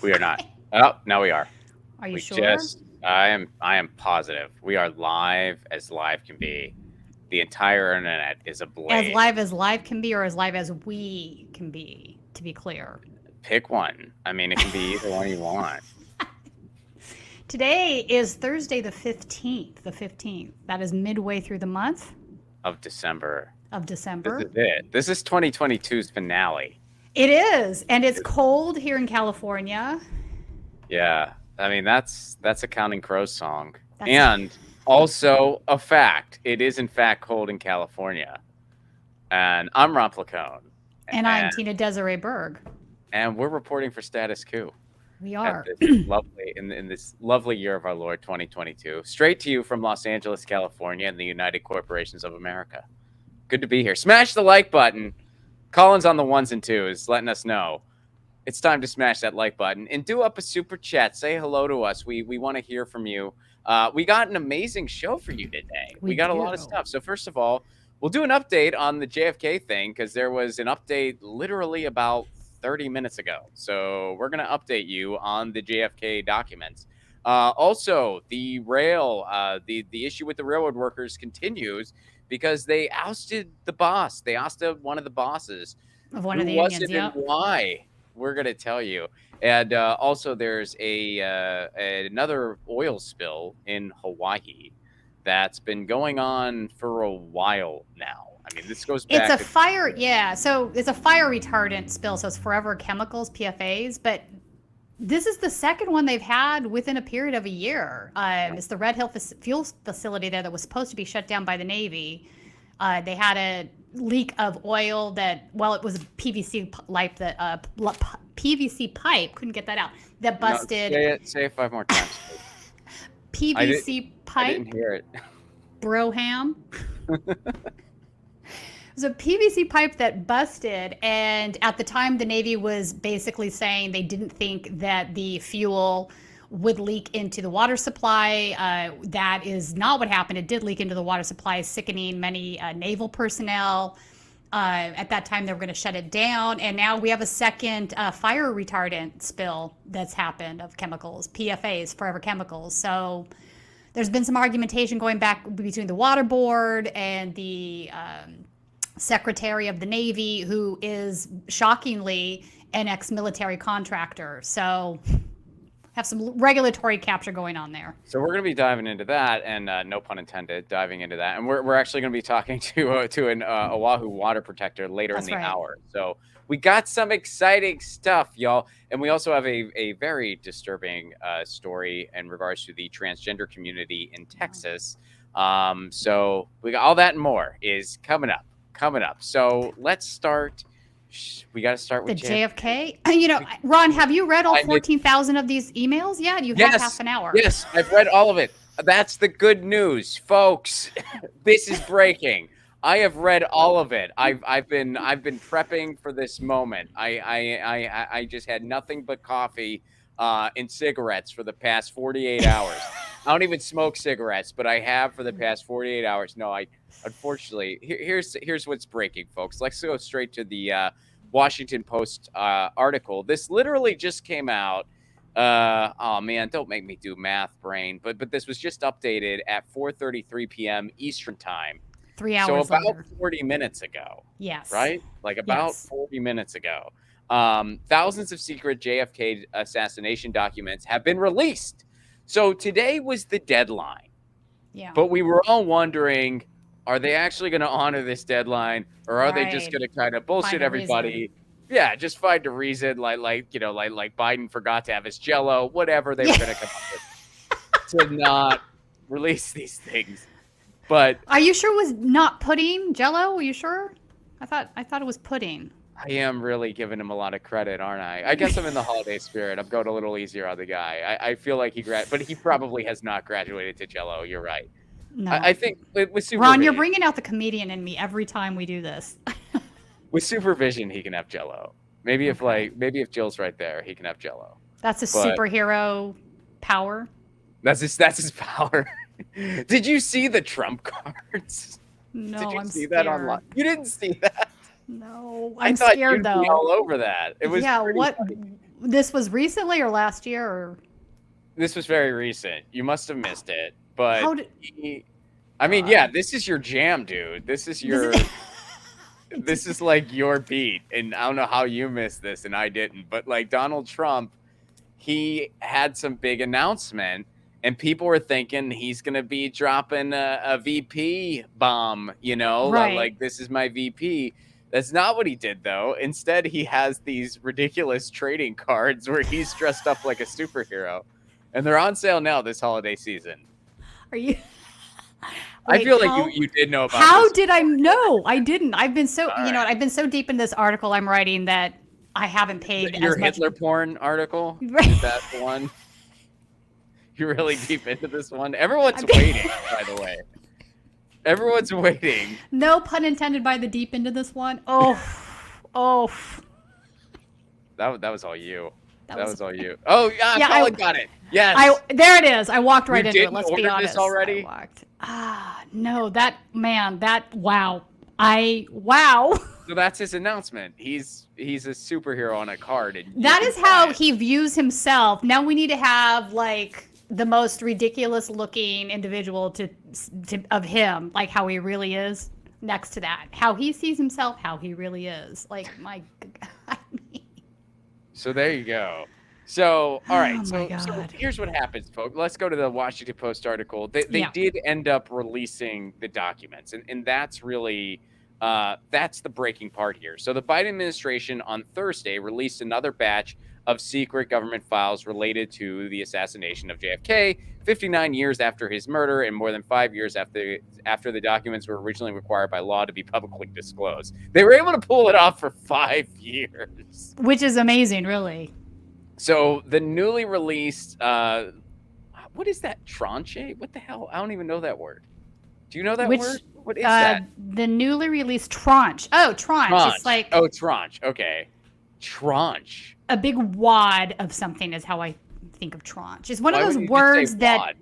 We are not. Oh, no, we are. Are you We sure? just. I am positive. We are live as live can be. The entire internet is ablaze. As live can be, or as live as we can be, to be clear. Pick one. I mean, it can be either one you want. Today is Thursday the 15th. The 15th. That is midway through the month Of December. of This December. is it. This is 2022's finale. It is, and it's cold here in California. Yeah. I mean, that's a Counting Crows song. That's- And also a fact. It is in fact cold in California. And I'm Ron Placone. And I'm Tina-Desiree Berg. And we're reporting for Status Coup. We are. At this lovely in this lovely year of our Lord 2022. Straight to you from Los Angeles, California, and the United Corporations of America. Good to be here. Smash the like button. Colin's on the ones and twos, letting us know it's time to smash that like button and do up a super chat. Say hello to us. We want to hear from you. We got an amazing show for you today. We got a lot of stuff. So first of all, we'll do an update on the JFK thing because there was an update literally about 30 minutes ago. So we're going to update you on the JFK documents. Also, the the issue with the railroad workers continues because they ousted the boss. They ousted one of the bosses. Of one of the Who was unions, it and why? We're going to tell you. And also, there's another oil spill in Hawaii that's been going on for a while now. I mean, this goes back. It's a fire, yeah. So it's a fire retardant spill. So it's forever chemicals, PFAs. But this is the second one they've had within a period of a year. It's the Red Hill fuel facility there that was supposed to be shut down by the Navy. They had a leak of oil that, well, it was a PVC pipe that PVC pipe, couldn't get that out, that busted. No, say it 5 more times. PVC pipe. I didn't hear it. Broham. It was a PVC pipe that busted, and at the time the Navy was basically saying they didn't think that the fuel would leak into the water supply. That is not what happened. It did leak into the water supply, sickening many naval personnel. At that time, they were going to shut it down, and now we have a second fire retardant spill that's happened of chemicals, PFAs, forever chemicals. So there's been some argumentation going back between the water board and the Secretary of the Navy, who is shockingly an ex-military contractor. So have some regulatory capture going on there. So we're going to be diving into that, and no pun intended, diving into that. And we're actually going to be talking to an Oahu water protector later in the hour. So we got some exciting stuff, y'all. And we also have a very disturbing story in regards to the transgender community in Texas. So we got all that and more is coming up. So let's start. We got to start with the JFK. You know, Ron, have you read all 14,000 of these emails yet? You've had half an hour. Yes, I've read all of it. That's the good news, folks. This is breaking. I have read all of it. I've been prepping for this moment. I just had nothing but coffee and cigarettes for the past 48 hours. I don't even smoke cigarettes, but I have for the past 48 hours. No, unfortunately, here's what's breaking, folks. Let's go straight to the Washington Post article. This literally just came out. Oh man, don't make me do math, brain. But this was just updated at 4:33 p.m. Eastern time. 3 hours. So about later. 40 minutes ago. Yes. Right? Like about 40 minutes ago. Thousands of secret JFK assassination documents have been released. So today was the deadline. Yeah. But we were all wondering, are they actually going to honor this deadline, or are they just going to kind of bullshit everybody? Yeah, just find a reason, like Biden forgot to have his Jell-O, whatever they were going to come up with to not release these things. But are you sure it was not pudding, Jell-O? Are you sure? I thought it was pudding. I am really giving him a lot of credit, aren't I? I guess I'm in the holiday spirit. I'm going a little easier on the guy. I feel like but he probably has not graduated to Jell-O. You're right. No. I think with supervision, Ron, you're bringing out the comedian in me every time we do this. With supervision, he can have Jell-O. Maybe if Jill's right there, he can have Jell-O. That's a superhero power. That's his power. Did you see the Trump cards? No, Did you I'm see scared. that online? You didn't see that? No, I I'm thought scared you'd though. be all over that. It was what? funny. This was recently or last year or This was very recent. You must have missed it. But how did? I mean, yeah, this is your jam, dude. This is your. This is like your beat, and I don't know how you missed this and I didn't, but like Donald Trump, he had some big announcement, and people were thinking he's gonna be dropping a VP bomb, Right. like this is my VP. That's not what he did, though. Instead, he has these ridiculous trading cards where he's dressed up like a superhero, and they're on sale now this holiday season. Are you? I Wait, feel how- like you did know about How this. did I know? I didn't. I've been so All you know right. I've been so deep in this article I'm writing that I haven't paid Your as much. Hitler porn article? Right. Is that the one? You're really deep into this one? Everyone's waiting, by the way. Everyone's waiting. No pun intended by the deep into this one. Oh, oh. That was all you. That That was- was all you. Oh, yeah, Yeah, Colin got it. Yes. There it is. I walked right You into it. didn't Let's be order honest. this already? I walked. No, wow. Wow. So that's his announcement. He's a superhero on a card. And you That can is how buy it. he views himself. Now we need to have like the most ridiculous looking individual of him, like how he really is. Next to that, how he sees himself, how he really is. Like my, I mean, So there you go. So, all right. Oh, so, my so God. here's what happens, folks. Let's go to the Washington Post article. They Yeah. did end up releasing the documents, and that's really that's the breaking part here. So the Biden administration on Thursday released another batch of secret government files related to the assassination of JFK, 59 years after his murder and more than 5 years after the documents were originally required by law to be publicly disclosed. They were able to pull it off for 5 years. which is amazing, really. So the newly released, what is that? Tranche? What the hell? I don't even know that word. Do you know that Which, word? What is that? The newly released tranche. Oh, tranche. Tranche. It's like Oh, tranche. Okay. Tranche. a big wad of something is how I think of tranche. It's one Why of would those you just words say that wad?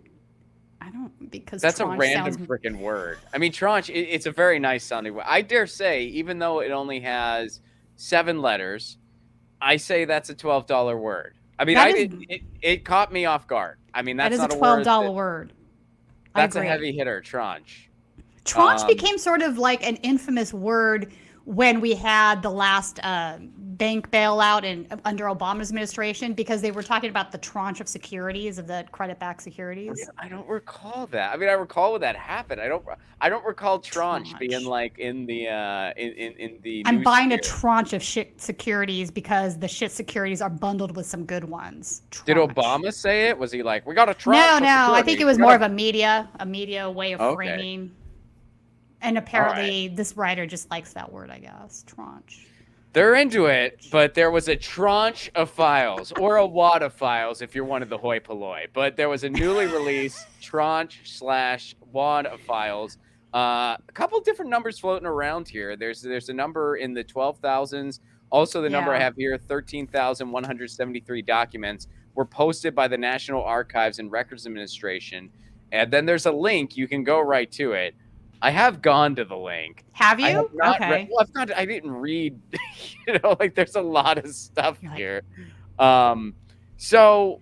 I don't because That's a tranche random sounds freaking word. I mean, tranche, it's a very nice sounding word. I dare say, even though it only has 7 letters, I say that's a $12 word. I mean, That is- it caught me off guard. I mean, that that's is not a a $12 word. word. That's I a agree. heavy hitter, tranche. Tranche became sort of like an infamous word when we had the last bank bailout under Obama's administration because they were talking about the tranche of securities of the credit-backed securities. I don't recall that. I mean, I recall when that happened. I don't recall tranche being Tranche. like in the in the. I'm news buying a sphere. tranche of shit securities because the shit securities are bundled with some good ones. Did Tranche. Obama say it? Was he like, we got a tranche? No, of no. I think security. it was We more got of a media way of Okay. framing. And apparently, this writer just likes that word, I guess. Tranche. They're into it, but there was a tranche of files, or a wad of files if you're one of the hoi polloi. But there was a newly released tranche/wad of files. A couple different numbers floating around here. There's a number in the 12,000s. Also, the number I Yeah. have here, 13,173 documents were posted by the National Archives and Records Administration. And then there's a link. You can go right to it. I have gone to the link. Have you? I have not Okay. read, well, I didn't read, like there's a lot of stuff You're like- here. So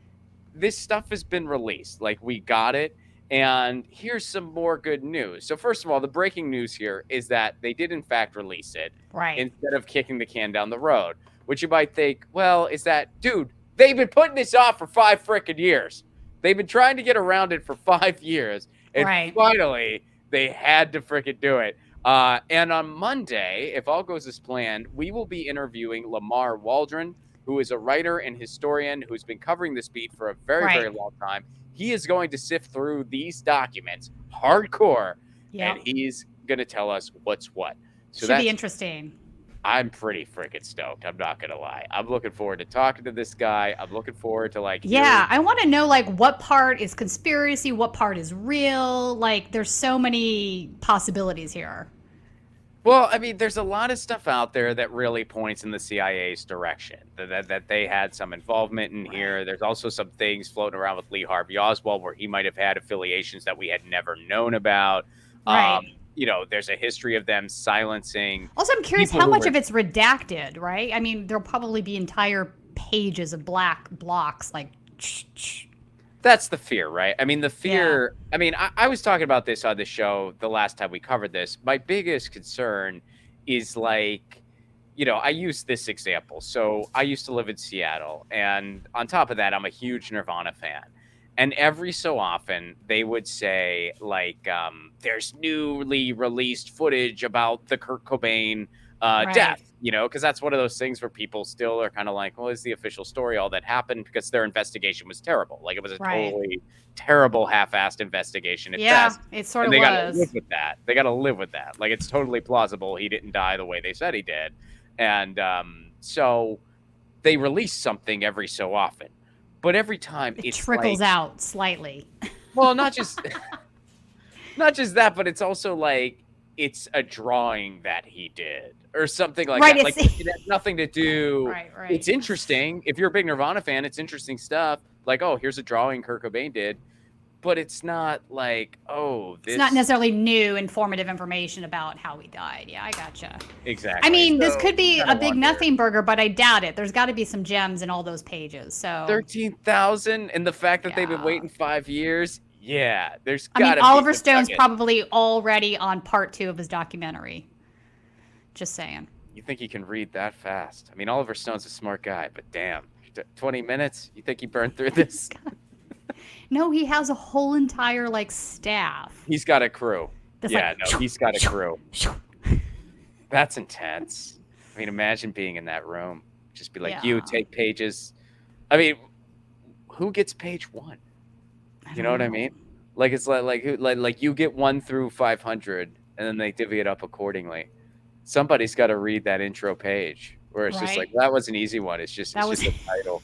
this stuff has been released. Like we got it. And here's some more good news. So first of all, the breaking news here is that they did in fact release it Right. instead of kicking the can down the road, which you might think, well, is that, dude, they've been putting this off for 5 freaking years. They've been trying to get around it for 5 years. And Right. finally, they had to freaking do it. And on Monday, if all goes as planned, we will be interviewing Lamar Waldron, who is a writer and historian who's been covering this beat for a very, Right. very long time. He is going to sift through these documents hardcore, Yeah. and he's going to tell us what's what. So Should that's be interesting. I'm pretty freaking stoked. I'm not gonna lie. I'm looking forward to talking to this guy. I'm looking forward to Yeah, I want to know like what part is conspiracy, what part is real. Like there's so many possibilities here. Well, I mean, there's a lot of stuff out there that really points in the CIA's direction. That they had some involvement in here. There's also some things floating around with Lee Harvey Oswald where he might have had affiliations that we had never known about. Right. There's a history of them silencing. Also, I'm curious People how who much were- of it's redacted, right? I mean, there'll probably be entire pages of black blocks, like. That's the fear, right? I mean, the fear. Yeah. I mean, I was talking about this on the show the last time we covered this. My biggest concern is like, you know, I use this example. So I used to live in Seattle, and on top of that, I'm a huge Nirvana fan. And every so often, they would say, like, there's newly released footage about the Kurt Cobain death, you know, because that's one of those things where people still are kind of like, well, is the official story all that happened? Because their investigation was terrible. Like, it was a totally terrible half-assed investigation at best. It sort of they was. Gotta live with that. They got to live with that. Like, it's totally plausible he didn't die the way they said he did. And so they release something every so often. But every time it trickles out slightly. Well, not just that, but it's also like it's a drawing that he did or something like that. Like, it has nothing to do. Right. It's interesting. If you're a big Nirvana fan, it's interesting stuff. Like, oh, here's a drawing Kurt Cobain did. But it's not like, oh, this... It's not necessarily new, informative information about how he died. Yeah, I gotcha. Exactly. I mean, this could be a big nothing burger, but I doubt it. There's got to be some gems in all those pages. So 13,000, and the fact that they've been waiting 5 years, there's got to be. I mean, Oliver Stone's probably already on part 2 of his documentary. Just saying. You think he can read that fast? I mean, Oliver Stone's a smart guy, but damn, 20 minutes? You think he burned through this? No, he has a whole entire staff. He's got a crew. He's got a crew. That's intense. I mean, imagine being in that room. Just be like, you take pages. I mean, who gets page 1? You know what I mean? Like, it's like you get 1 through 500, and then they divvy it up accordingly. Somebody's got to read that intro page, where it's just like, that was an easy one. It's just a title.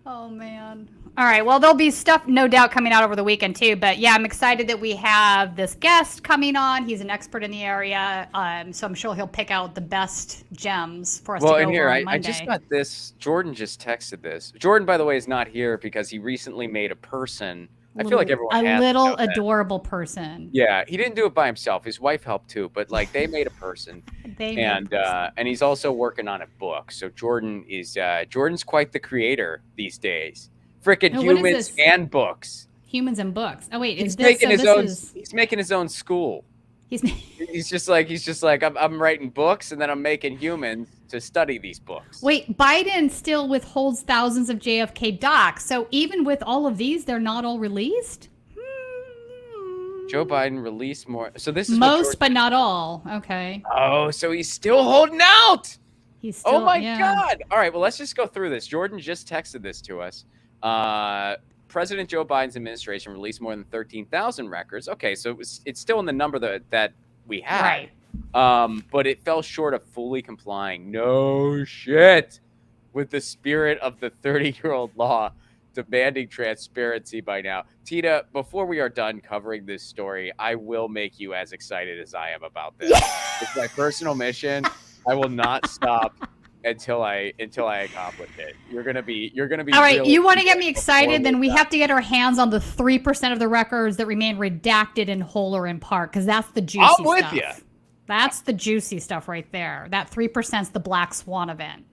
Oh, man. All right. Well, there'll be stuff, no doubt, coming out over the weekend, too. But, yeah, I'm excited that we have this guest coming on. He's an expert in the area, so I'm sure he'll pick out the best gems for us to go over on Monday. I just got this. Jordan just texted this. Jordan, by the way, is not here because he recently made a person. I feel like everyone has a little adorable person. Yeah, he didn't do it by himself. His wife helped too, but like they made a person. And he's also working on a book. So Jordan's quite the creator these days. Frickin' humans and books. Humans and books. Oh wait, he's making his own school. He's just like I'm writing books and then I'm making humans to study these books. Wait, Biden still withholds thousands of JFK docs. So even with all of these, they're not all released? Joe Biden released more. So this is most, but not all. Okay. Oh, so he's still holding out. He's still, oh my God. All right, well, let's just go through this. Jordan just texted this to us. President Joe Biden's administration released more than 13,000 records. Okay, so it's still in the number that we had. Right. But it fell short of fully complying. No shit. With the spirit of the 30-year-old law demanding transparency by now. Tina, before we are done covering this story, I will make you as excited as I am about this. It's my personal mission. I will not stop until I accomplish it. You're gonna be. All right, really, you want to get me excited? Then we have to get our hands on the 3% of the records that remain redacted in whole or in part, because that's the juicy stuff. I'm with you. That's the juicy stuff right there. That 3%'s the black swan event.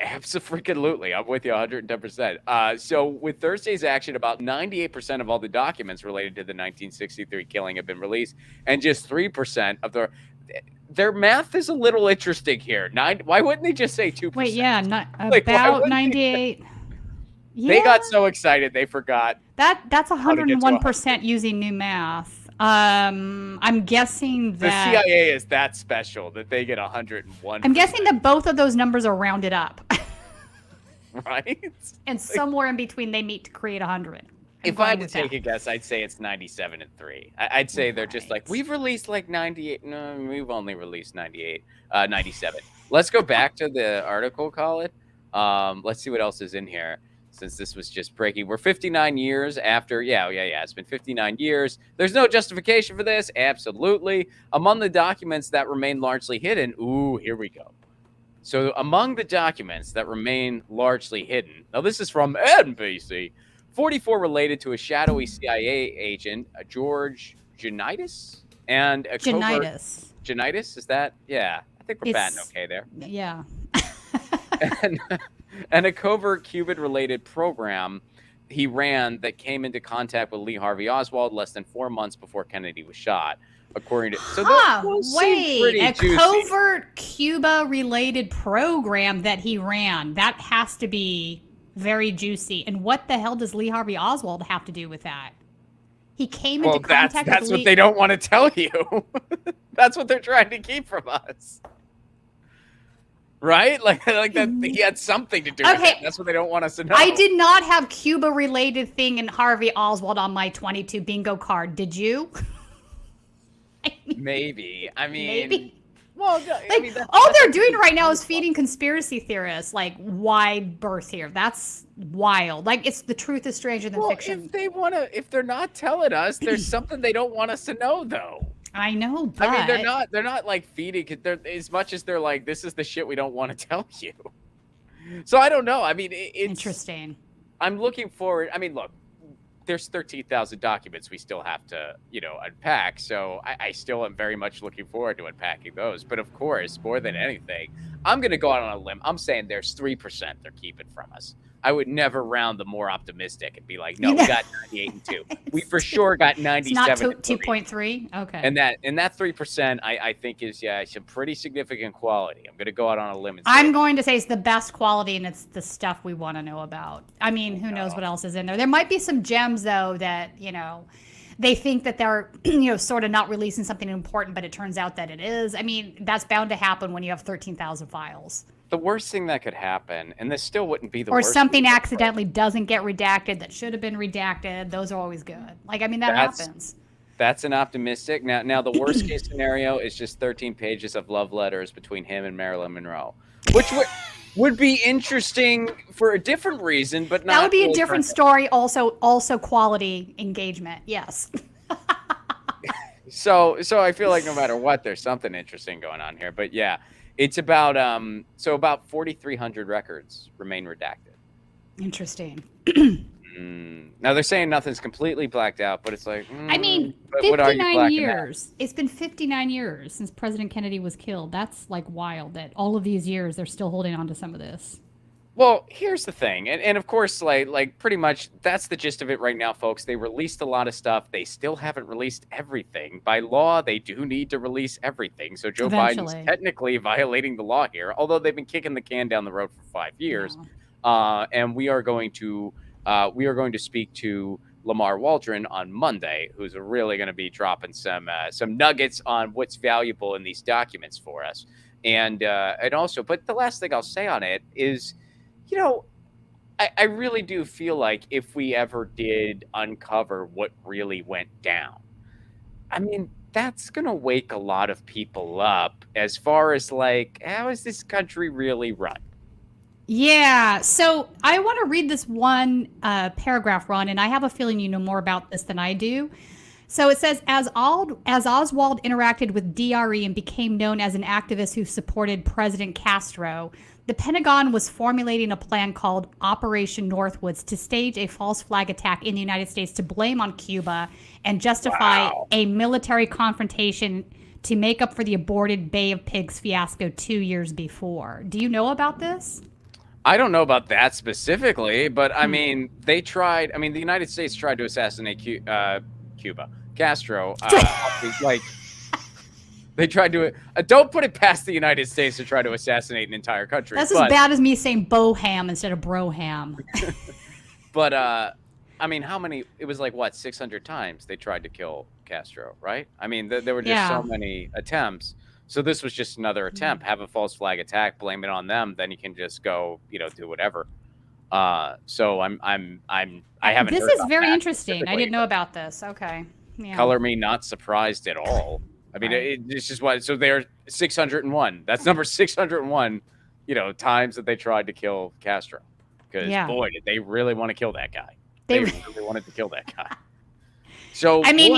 Absolutely. I'm with you 110%. So with Thursday's action, about 98% of all the documents related to the 1963 killing have been released, and just 3% of their math is a little interesting here. Why wouldn't they just say 2%? Wait, yeah, about 98. They got so excited they forgot. That's 101% using new math. I'm guessing that the CIA is that special that they get 101%. I'm guessing that both of those numbers are rounded up. Right? And somewhere in between they meet to create 100. If I had to take a guess, I'd say it's 97 and 3. I'd say they're just like, we've released like 98. No, we've only released 97. Let's go back to the article, Colin. Let's see what else is in here. Since this was just breaking. We're 59 years after. Yeah. It's been 59 years. There's no justification for this. Absolutely. Among the documents that remain largely hidden. Ooh, here we go. So among the documents that remain largely hidden. Now, this is from NBC. 44 related to a shadowy CIA agent, George Janitis, and a Janitis. Janitis, is that? Yeah. I think we're batting okay there. Yeah. and a covert Cuban-related program he ran that came into contact with Lee Harvey Oswald less than 4 months before Kennedy was shot. According to a covert Cuba-related program that he ran. That has to be very juicy. And what the hell does Lee Harvey Oswald have to do with that? He came into contact that's with what they don't want to tell you. That's what they're trying to keep from us. Right? Like that he had something to do with it. That's what they don't want us to know. I did not have Cuba-related thing in Harvey Oswald on my 22 bingo card. Did you? Maybe. I mean, maybe. Well, I mean, all they're doing right now is feeding conspiracy theorists like wide berth here. That's wild. Like it's the truth is stranger than fiction. If they're not telling us, there's something they don't want us to know, though. I know, but I mean, they're not like feeding as much as they're like, this is the shit we don't want to tell you. So I don't know. I mean, it's interesting. I'm looking forward. I mean, look, there's 13,000 documents we still have to, unpack. So I still am very much looking forward to unpacking those. But of course, more than anything, I'm going to go out on a limb. I'm saying there's 3% they're keeping from us. I would never round the more optimistic and be like, no, we got 98 and 2. We for sure got 97 it's not 2.3? Okay. And that 3%, I think is, some pretty significant quality. I'm going to go out on a limb and say I'm going to say it's the best quality, and it's the stuff we want to know about. I mean, who knows what else is in there. There might be some gems, though, that, they think that they're, sort of not releasing something important, but it turns out that it is. I mean, that's bound to happen when you have 13,000 files. The worst thing that could happen, and this still wouldn't be the worst. Or something accidentally doesn't get redacted that should have been redacted. Those are always good. Like, I mean, that happens. That's an optimistic. Now the worst case scenario is just 13 pages of love letters between him and Marilyn Monroe, which would be interesting for a different reason, but not. That would be a different story. Also quality engagement. Yes. So I feel like no matter what, there's something interesting going on here. But yeah. It's about about 4,300 records remain redacted. Interesting. Now they're saying nothing's completely blacked out, but it's like I mean, 59 years. It's been 59 years since President Kennedy was killed. That's like wild that all of these years they're still holding on to some of this. Well, here's the thing, and of course, like pretty much that's the gist of it right now, folks. They released a lot of stuff. They still haven't released everything. By law, they do need to release everything. So Joe Biden's technically violating the law here, although they've been kicking the can down the road for 5 years. And we are going to speak to Lamar Waldron on Monday, who's really going to be dropping some nuggets on what's valuable in these documents for us, and also. But the last thing I'll say on it is. I really do feel like if we ever did uncover what really went down, I mean, that's going to wake a lot of people up as far as like, how is this country really run? Yeah. So I want to read this one paragraph, Ron, and I have a feeling you know more about this than I do. So it says, as Oswald interacted with DRE and became known as an activist who supported President Castro, the Pentagon was formulating a plan called Operation Northwoods to stage a false flag attack in the United States to blame on Cuba and justify a military confrontation to make up for the aborted Bay of Pigs fiasco 2 years before. Do you know about this? I don't know about that specifically, but I mean, the United States tried to assassinate Castro. They tried to. Don't put it past the United States to try to assassinate an entire country. That's as bad as me saying Boham instead of Broham. But I mean, how many? It was like what 600 times they tried to kill Castro, right? I mean, there were just so many attempts. So this was just another attempt. Have a false flag attack, blame it on them, then you can just go, do whatever. So I haven't. This is very interesting. I didn't know about this. Okay. Yeah. Color me not surprised at all. I mean, it's just what. So they're 601. That's number 601. Times that they tried to kill Castro. Because boy, did they really want to kill that guy. They really wanted to kill that guy. So I mean,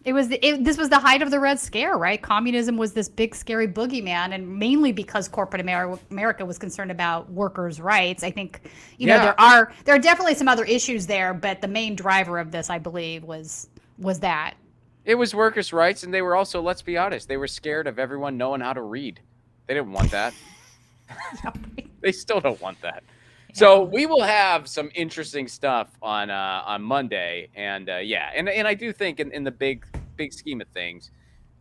this was the height of the Red Scare, right? Communism was this big scary boogeyman, and mainly because corporate America was concerned about workers' rights. I think there are definitely some other issues there, but the main driver of this, I believe, was that. It was workers' rights, and they were also, let's be honest, they were scared of everyone knowing how to read. They didn't want that. They still don't want that. Yeah. So we will have some interesting stuff on Monday, and and I do think in the big scheme of things,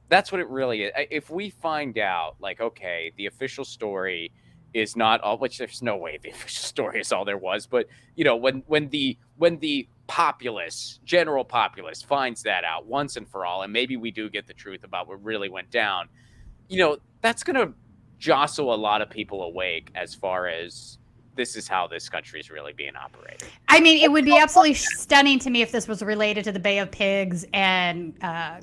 that's what it really is. If we find out, like, okay, the official story is not all, which there's no way the official story is all there was, but when the general populace finds that out once and for all, and maybe we do get the truth about what really went down, that's gonna jostle a lot of people awake as far as this is how this country is really being operated. I mean, it would be absolutely stunning to me if this was related to the Bay of Pigs and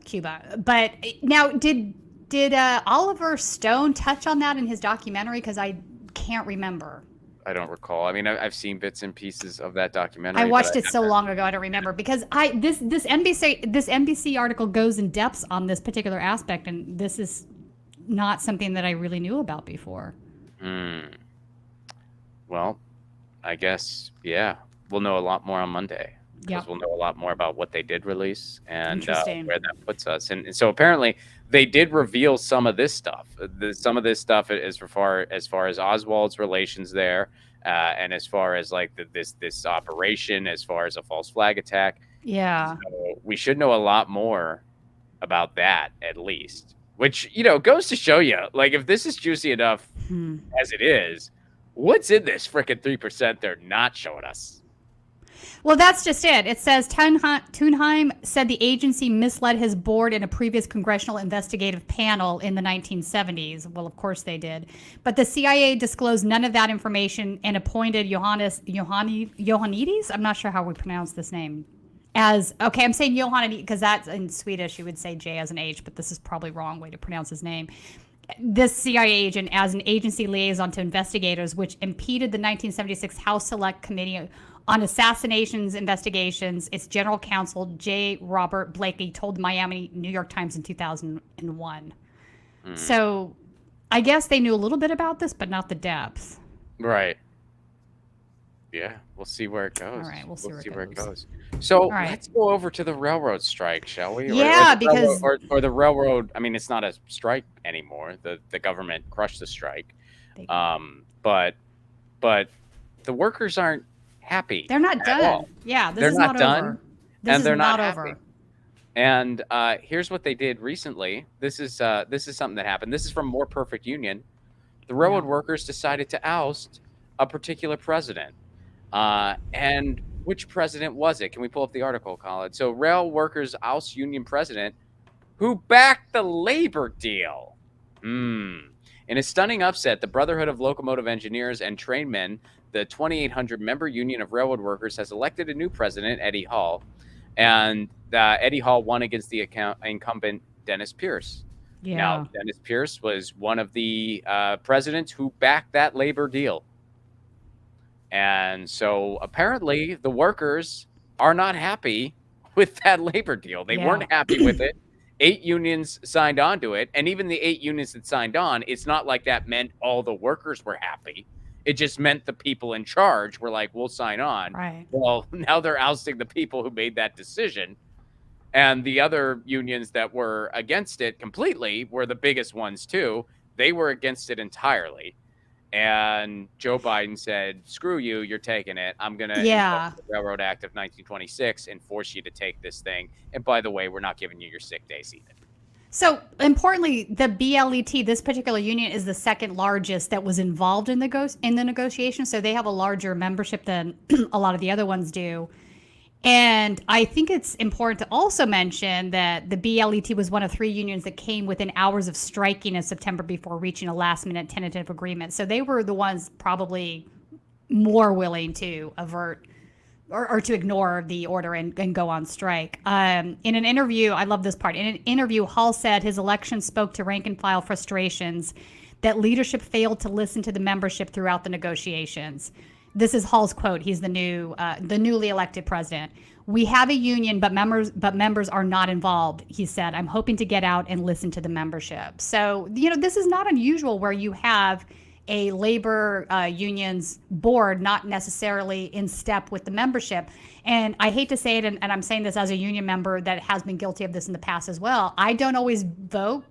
Cuba. But now, did Oliver Stone touch on that in his documentary? Because I can't remember. I don't recall. I mean, I've seen bits and pieces of that documentary. I watched it so long ago, I don't remember. Because this NBC article goes in depth on this particular aspect, and this is not something that I really knew about before. Well, I guess, we'll know a lot more on Monday. Because we'll know a lot more about what they did release and where that puts us. And so apparently they did reveal some of this stuff. Some of this stuff as far as Oswald's relations there, and as far as like this operation, as far as a false flag attack. Yeah. So we should know a lot more about that, at least. Which, goes to show you, like, if this is juicy enough as it is, what's in this frickin' 3% they're not showing us? Well, that's just it. It says Thunheim said the agency misled his board in a previous congressional investigative panel in the 1970s. Well, of course they did. But the CIA disclosed none of that information and appointed Iohannides. I'm not sure how we pronounce this name. I'm saying Iohannides because that's in Swedish. You would say J as an H, but this is probably wrong way to pronounce his name. This CIA agent as an agency liaison to investigators, which impeded the 1976 House Select Committee on Assassinations Investigations. Its general counsel, J. Robert Blakey, told the Miami New York Times in 2001. So I guess they knew a little bit about this, but not the depth. Right. Yeah, we'll see where it goes. All right, we'll see where it goes. So let's go over to the railroad strike, shall we? Because the railroad. I mean, it's not a strike anymore. The government crushed the strike. But the workers aren't happy. They're not done. All. Yeah, they're not done, over. This is they're not over. Happy. And here's what they did recently. This is something that happened. This is from More Perfect Union. The railroad workers decided to oust a particular president. And which president was it? Can we pull up the article, Colin? So rail workers oust union president who backed the labor deal. In a stunning upset, the Brotherhood of Locomotive Engineers and Trainmen, the 2,800-member union of railroad workers, has elected a new president, Eddie Hall. And Eddie Hall won against the incumbent Dennis Pierce. Yeah. Now, Dennis Pierce was one of the presidents who backed that labor deal. And so apparently the workers are not happy with that labor deal. They weren't happy with it. 8 unions signed on to it. And even the 8 unions that signed on, it's not like that meant all the workers were happy. It just meant the people in charge were like, we'll sign on. Right. Well, now they're ousting the people who made that decision. And the other unions that were against it completely were the biggest ones too. They were against it entirely. And Joe Biden said, screw you, you're taking it. I'm going to invoke the Railroad Act of 1926 and force you to take this thing. And by the way, we're not giving you your sick days either. So importantly, the BLET, this particular union, is the second largest that was involved in the negotiation. So they have a larger membership than a lot of the other ones do. And I think it's important to also mention that the BLET was one of 3 unions that came within hours of striking in September before reaching a last-minute tentative agreement. So they were the ones probably more willing to avert or to ignore the order and go on strike. In an interview, I love this part. In an interview, Hall said his election spoke to rank-and-file frustrations that leadership failed to listen to the membership throughout the negotiations. This is Hall's quote. He's the newly elected president. We have a union, but members are not involved, he said. I'm hoping to get out and listen to the membership. So, this is not unusual where you have a labor union's board not necessarily in step with the membership. And I hate to say it, and I'm saying this as a union member that has been guilty of this in the past as well. I don't always vote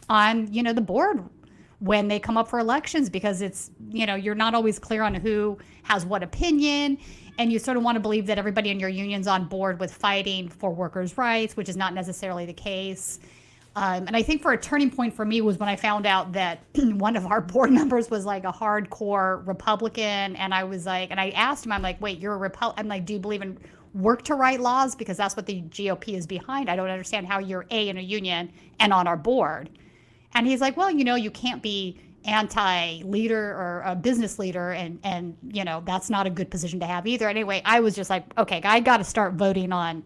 on, the board when they come up for elections, because it's, you're not always clear on who has what opinion, and you sort of want to believe that everybody in your union's on board with fighting for workers' rights, which is not necessarily the case. And I think for a turning point for me was when I found out that one of our board members was like a hardcore Republican. And I was like, and I asked him, I'm like, wait, you're a Republican? I'm like, do you believe in work to right laws? Because that's what the GOP is behind. I don't understand how you're in a union and on our board. And he's like, well, you can't be anti-leader or a business leader. And that's not a good position to have either. Anyway, I was just like, okay, I got to start voting on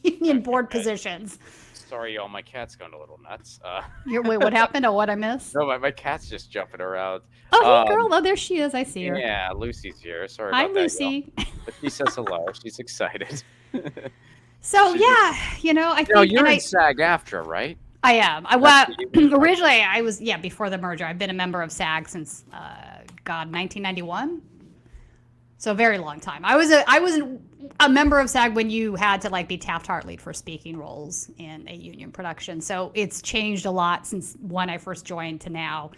union board positions. Sorry, y'all. My cat's going a little nuts. Wait, what happened? What I missed? No, my cat's just jumping around. Oh, hey, girl. Oh, there she is. I see her. Yeah, Lucy's here. Sorry Hi, about that, Lucy. but she says hello. She's excited. So, yeah, I think... you're in SAG-AFTRA, right? I am. Originally, I was, before the merger. I've been a member of SAG since, 1991. So a very long time. I was a member of SAG when you had to be Taft-Hartley for speaking roles in a union production. So it's changed a lot since when I first joined to now,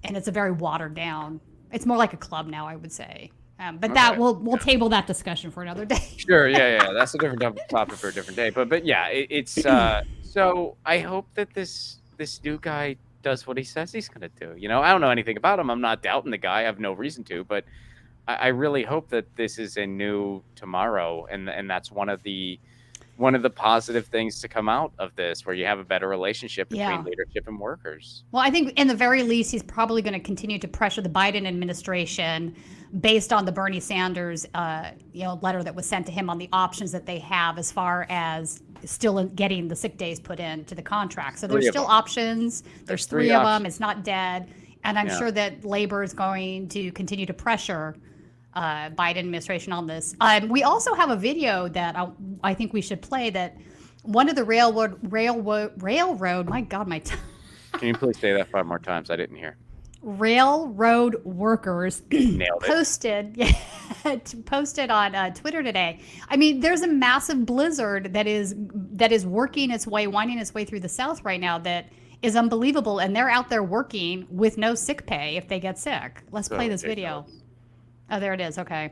and it's a very watered down. It's more like a club now, I would say. But that we'll table that discussion for another day. Sure, yeah. That's a different topic for a different day. But yeah, it's so I hope that this new guy does what he says he's gonna do. I don't know anything about him. I'm not doubting the guy. I have no reason to, but I really hope that this is a new tomorrow, and that's one of the positive things to come out of this, where you have a better relationship between leadership and workers. Well, I think in the very least, he's probably going to continue to pressure the Biden administration based on the Bernie Sanders, letter that was sent to him on the options that they have as far as still getting the sick days put into the contract. So there's still options. There's three of them. It's not dead. And I'm sure that labor is going to continue to pressure Biden administration on this. We also have a video that I think we should play, that one of the railroad, my God, Can you please say that 5 more times? I didn't hear. Railroad workers posted on Twitter today. I mean, there's a massive blizzard that is winding its way through the South right now that is unbelievable, and they're out there working with no sick pay if they get sick. Let's play this video. Oh, there it is. Okay.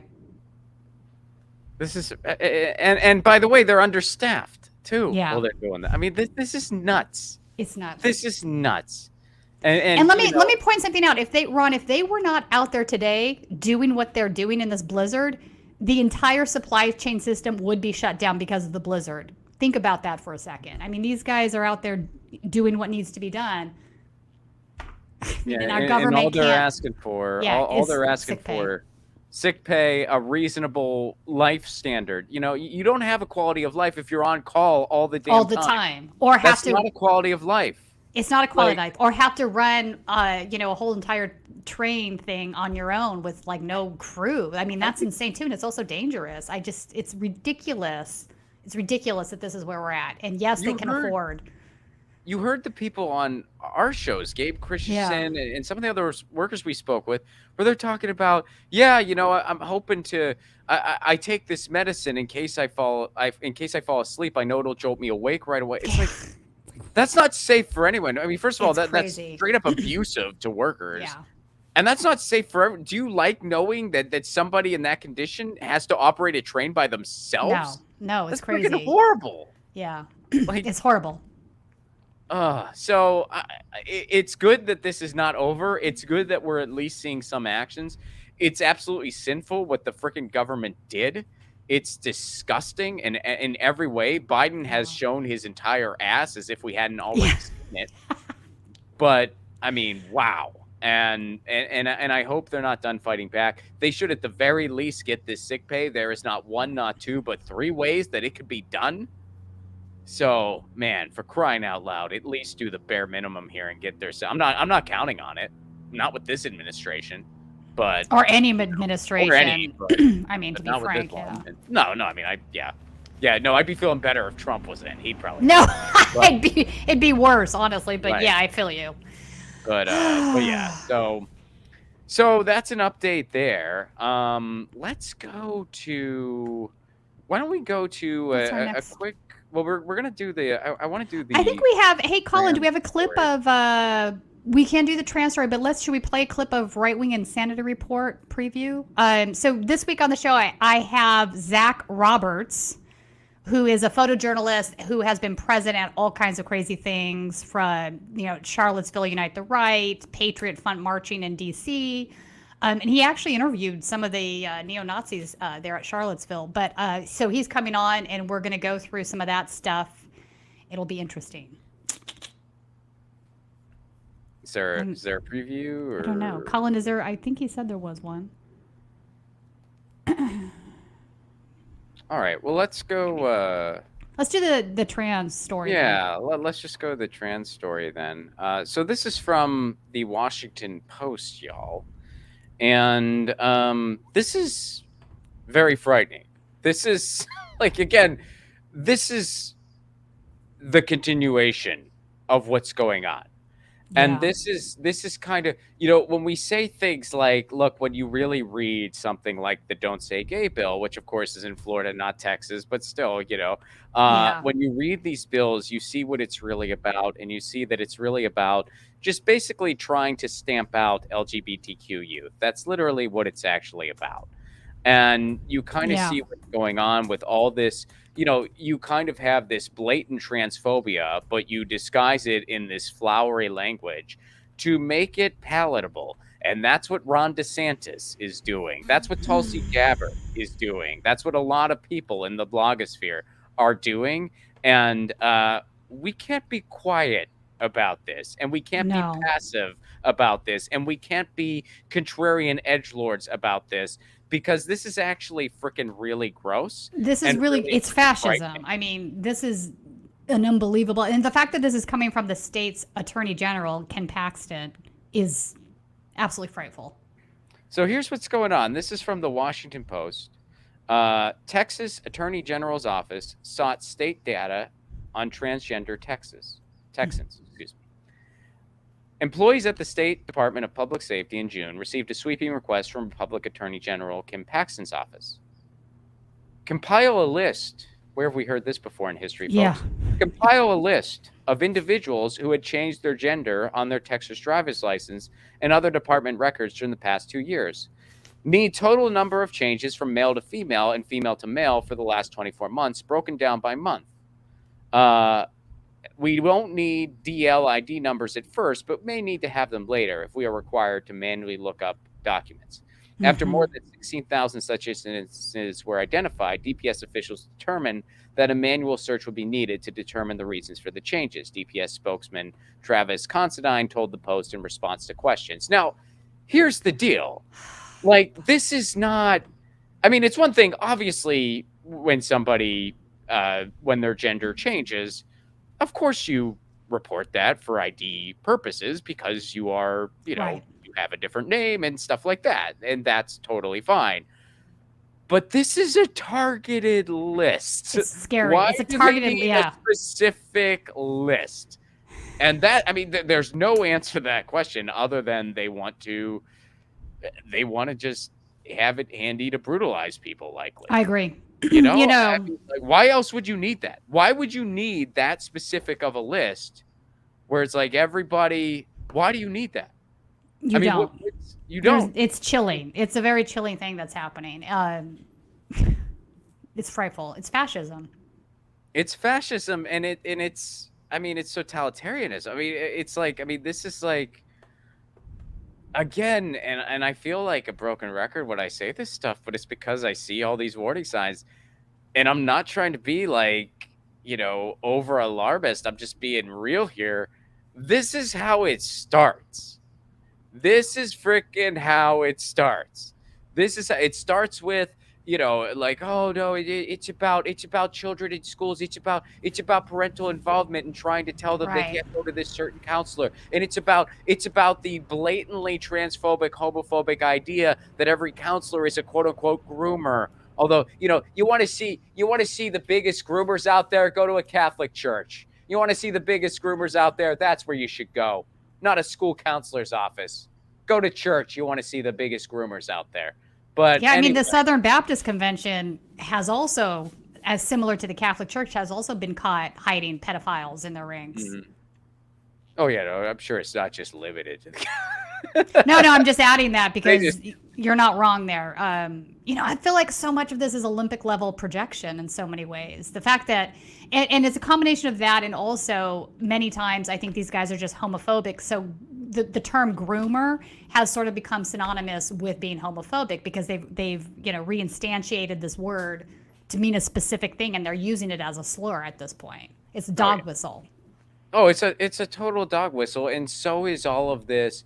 This is and by the way, they're understaffed too. Yeah. While they're doing that. I mean, this is nuts. It's nuts. This is nuts. And let me point something out. If they were not out there today doing what they're doing in this blizzard, the entire supply chain system would be shut down because of the blizzard. Think about that for a second. I mean, these guys are out there doing what needs to be done. Yeah, and our government all they're asking for, all they're asking for, sick pay, a reasonable life standard. You don't have a quality of life if you're on call all the time. Or have That's not a quality of life. It's not a quality of life. Or have to run, a whole entire train thing on your own with no crew. I mean, that's insane too, and it's also dangerous. It's ridiculous. It's ridiculous that this is where we're at. And yes, they can afford. You heard the people on our shows, Gabe Christensen and some of the other workers we spoke with, where they're talking about, I'm hoping to, I take this medicine in case I fall asleep. I know it'll jolt me awake right away. It's like, that's not safe for anyone. I mean, first of all, that's straight up abusive to workers. Yeah. And that's not safe for everyone. Do you like knowing that somebody in that condition has to operate a train by themselves? No, it's that's crazy. Freaking horrible. Yeah, it's horrible. So it's good that this is not over. It's good that we're at least seeing some actions. It's absolutely sinful what the freaking government did. It's disgusting in every way. Biden has shown his entire ass as if we hadn't already seen it. But I mean, wow. And I hope they're not done fighting back. They should at the very least get this sick pay. There is not one, not two, but 3 ways that it could be done. So, man, for crying out loud, at least do the bare minimum here and get their. I'm not counting on it. Not with this administration, but or any administration. Or any, I mean, to be frank, No. I mean, I'd be feeling better if Trump was in. He'd probably. No, it'd be worse, honestly. But right. Yeah, I feel you. But yeah, so So that's an update there. Let's go to. Why don't we go to What's our a next? quick? Well, we're gonna do the. I want to do I think the we have. Hey, Colin, do we have a trans clip story. of? We can do the trans story, but should we play a clip of Right Wing Insanity Report preview? So this week on the show, I have Zach Roberts, who is a photojournalist who has been present at all kinds of crazy things, from Charlottesville Unite the Right, Patriot Front marching in D.C. And he actually interviewed some of the neo-Nazis there at Charlottesville. But so he's coming on, and we're going to go through some of that stuff. It'll be interesting. Is there a preview? Or... I don't know. Colin, is there? I think he said there was one. All right. Well, let's go. Let's do the trans story. Yeah, let's just go to the trans story then. So this is from the Washington Post, y'all. And this is very frightening. This is again, this is the continuation of what's going on. And this is kind of, when we say things like, look, when you really read something like the Don't Say Gay bill, which of course is in Florida, not Texas, but still, when you read these bills, you see what it's really about. And you see that it's really about just basically trying to stamp out LGBTQ youth. That's literally what it's actually about. And you kind of see what's going on with all this. You kind of have this blatant transphobia, but you disguise it in this flowery language to make it palatable. And that's what Ron DeSantis is doing. That's what Tulsi Gabbard is doing. That's what a lot of people in the blogosphere are doing. And we can't be quiet about this. And we can't be passive about this. And we can't be contrarian edgelords about this. Because this is actually freaking really gross. This is really it's fascism. I mean, this is an unbelievable. And the fact that this is coming from the state's attorney general, Ken Paxton, is absolutely frightful. So here's what's going on. This is from the Washington Post. Texas Attorney General's office sought state data on transgender Texans. Excuse me. Employees at the State Department of Public Safety in June received a sweeping request from Public Attorney General Kim Paxton's office. Compile a list. Where have we heard this before in history, folks? Yeah. Compile a list of individuals who had changed their gender on their Texas driver's license and other department records during the past 2 years. Need total number of changes from male to female and female to male for the last 24 months, broken down by month. We won't need DL ID numbers at first, but may need to have them later if we are required to manually look up documents. After more than 16,000 such instances were identified, DPS officials determined that a manual search would be needed to determine the reasons for the changes. DPS spokesman Travis Considine told the Post in response to questions. Now, here's the deal. This is not... I mean, it's one thing, obviously, when somebody, when their gender changes... Of course, you report that for ID purposes because you are, you have a different name and stuff like that. And that's totally fine. But this is a targeted list. It's scary. Why it's a targeted, a specific list. And that, I mean, there's no answer to that question other than they want to just have it handy to brutalize people, likely. I agree. I mean, why else would you need that? Why would you need that specific of a list where it's everybody? Why do you need that? You don't. It's chilling. It's a very chilling thing that's happening. It's frightful. It's fascism. It's fascism, and it's. I mean, it's totalitarianism. I mean, it's this is again, and I feel like a broken record when I say this stuff, but it's because I see all these warning signs, and I'm not trying to be over alarmist. I'm just being real here. This is how it starts. This is freaking how it starts. This is how it starts with, oh no, it's about children in schools. It's about parental involvement and trying to tell them they can't go to this certain counselor. And it's about the blatantly transphobic, homophobic idea that every counselor is a quote unquote groomer. Although, you want to see the biggest groomers out there, go to a Catholic church. You want to see the biggest groomers out there, that's where you should go. Not a school counselor's office. go to church. You want to see the biggest groomers out there. But yeah, I mean, anyway. the Southern Baptist Convention has also, as similar to the Catholic Church, has also been caught hiding pedophiles in their ranks. Mm-hmm. Oh yeah, no, I'm sure it's not just limited to the No, I'm just adding that because you're not wrong there. I feel like so much of this is Olympic level projection in so many ways. The fact that, and it's a combination of that, and also many times I think these guys are just homophobic. So the term groomer has sort of become synonymous with being homophobic because they've reinstantiated this word to mean a specific thing, and they're using it as a slur at this point. It's a dog whistle. Oh, it's a total dog whistle, and so is all these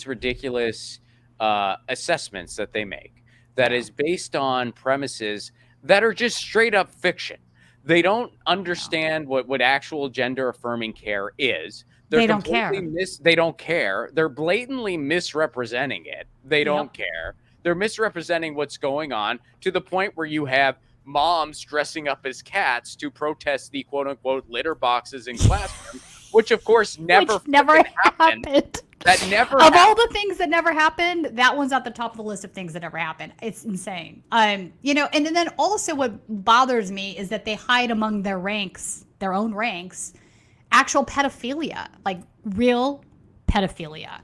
ridiculous assessments that they make that is based on premises that are just straight up fiction. They don't understand what actual gender affirming care is. They don't care. They don't care. They're blatantly misrepresenting it. They don't care. They're misrepresenting what's going on to the point where you have moms dressing up as cats to protest the quote unquote litter boxes in classrooms, which of course never happened. That never happened. All the things that never happened, that one's at the top of the list of things that never happened. It's insane. And then also what bothers me is that they hide among their own ranks, actual pedophilia, like real pedophilia.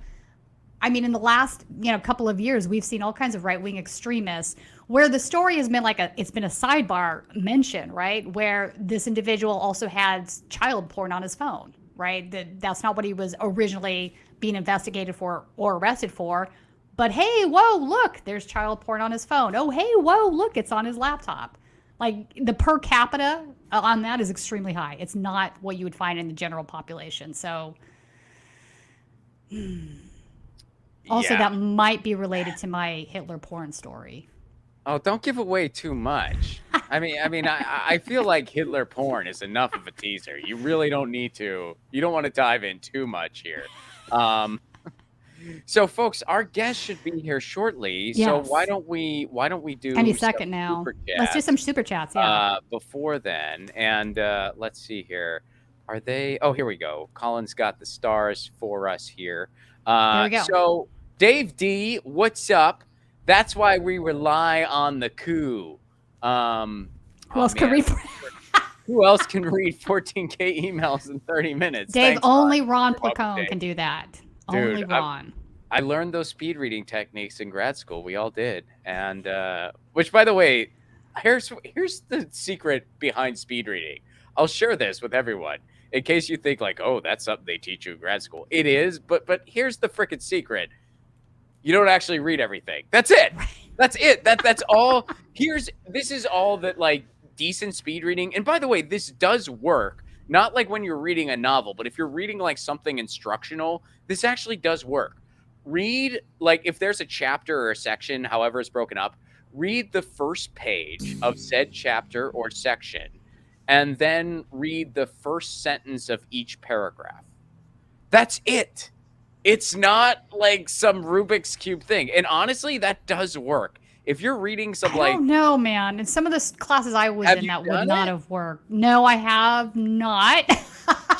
I mean, in the last, couple of years, we've seen all kinds of right-wing extremists where the story has been it's been a sidebar mention, right? Where this individual also had child porn on his phone, right? That's not what he was originally being investigated for or arrested for. But hey, whoa, look, there's child porn on his phone. Oh, hey, whoa, look, it's on his laptop. Like the per capita on that is extremely high. It's not what you would find in the general population. So also that might be related to my Hitler porn story. Oh, don't give away too much. I feel like Hitler porn is enough of a teaser. You really don't need to. You don't want to dive in too much here. So, folks, our guest should be here shortly. Yes. So why don't we do any second now? Let's do some super chats. Yeah. Before then, and let's see here. Are they? Oh, here we go. Colin's got the stars for us here. There we go. So, Dave D, what's up? That's why we rely on the Coup. Who else can read 14K emails in 30 minutes? Dave, only Ron Placone can do that. Dude, only Ron. I learned those speed reading techniques in grad school. We all did. And which, by the way, here's the secret behind speed reading. I'll share this with everyone in case you think like, oh, that's something they teach you in grad school. It is, but here's the freaking secret. You don't actually read everything. That's it. That's it. That's all. This is all that like decent speed reading. And by the way, this does work. Not like when you're reading a novel, but if you're reading like something instructional, this actually does work. Read, like if there's a chapter or a section, however it's broken up, read the first page of said chapter or section, and then read the first sentence of each paragraph. That's it. It's not like some Rubik's Cube thing. And honestly, that does work. If you're reading some I don't know, man. In some of the classes I was in, that would not have worked. No, I have not.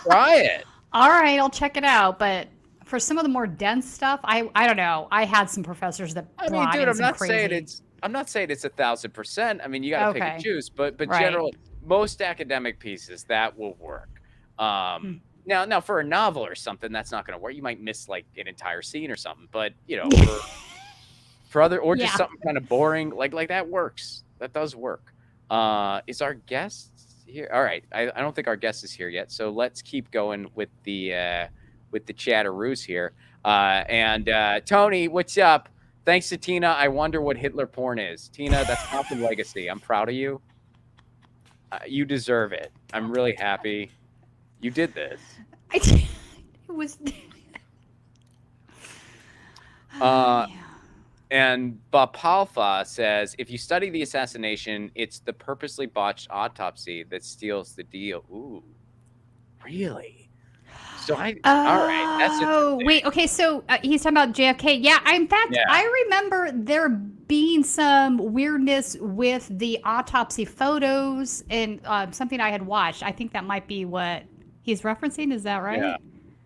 Try it. All right, I'll check it out. But for some of the more dense stuff, I don't know. I had some professors that brought in some crazy. I'm not saying it's 1,000%. I mean, you got to pick and choose. But generally, most academic pieces, that will work. Now, for a novel or something, that's not going to work. You might miss like an entire scene or something. But for other or just something kind of boring, like that works. That does work. Is our guest here? All right. I don't think our guest is here yet. So let's keep going with the chatteroos here. And Tony, what's up? Thanks to Tina. I wonder what Hitler porn is. Tina, that's Compton Legacy. I'm proud of you. You deserve it. I'm really happy. You did this. It was. And Bapalfa says, if you study the assassination, it's the purposely botched autopsy that steals the deal. Ooh, really? So all right. That's wait. Okay, so he's talking about JFK. Yeah, in fact, I remember there being some weirdness with the autopsy photos and something I had watched. I think that might be what he's referencing. Is that right?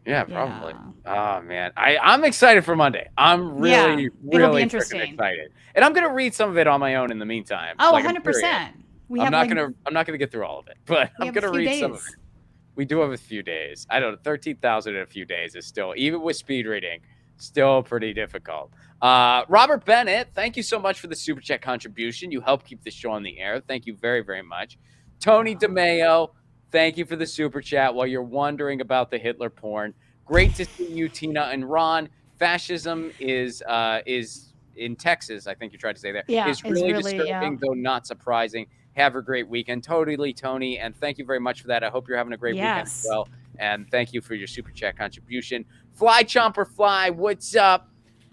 Yeah, probably. Oh man, I'm excited for Monday. I'm really, it'll be really freaking interesting. excited, and I'm gonna read some of it on my own in the meantime. Oh, Like, I'm 100%. I'm not gonna get through all of it, but I'm gonna read some of it. We do have a few days. I don't know, 13,000 in a few days is still, even with speed reading, still pretty difficult. Robert Bennett, thank you so much for the super chat contribution. You help keep the show on the air. Thank you very, very much. Tony DeMeo, thank you for the super chat while you're wondering about the Hitler porn. Great to see you, Tina and Ron. Fascism is in Texas, I think you tried to say there. Yeah, is really disturbing, though not surprising. Have a great weekend. Totally, Tony. And thank you very much for that. I hope you're having a great weekend as well. And thank you for your super chat contribution. Fly Chomper Fly, what's up?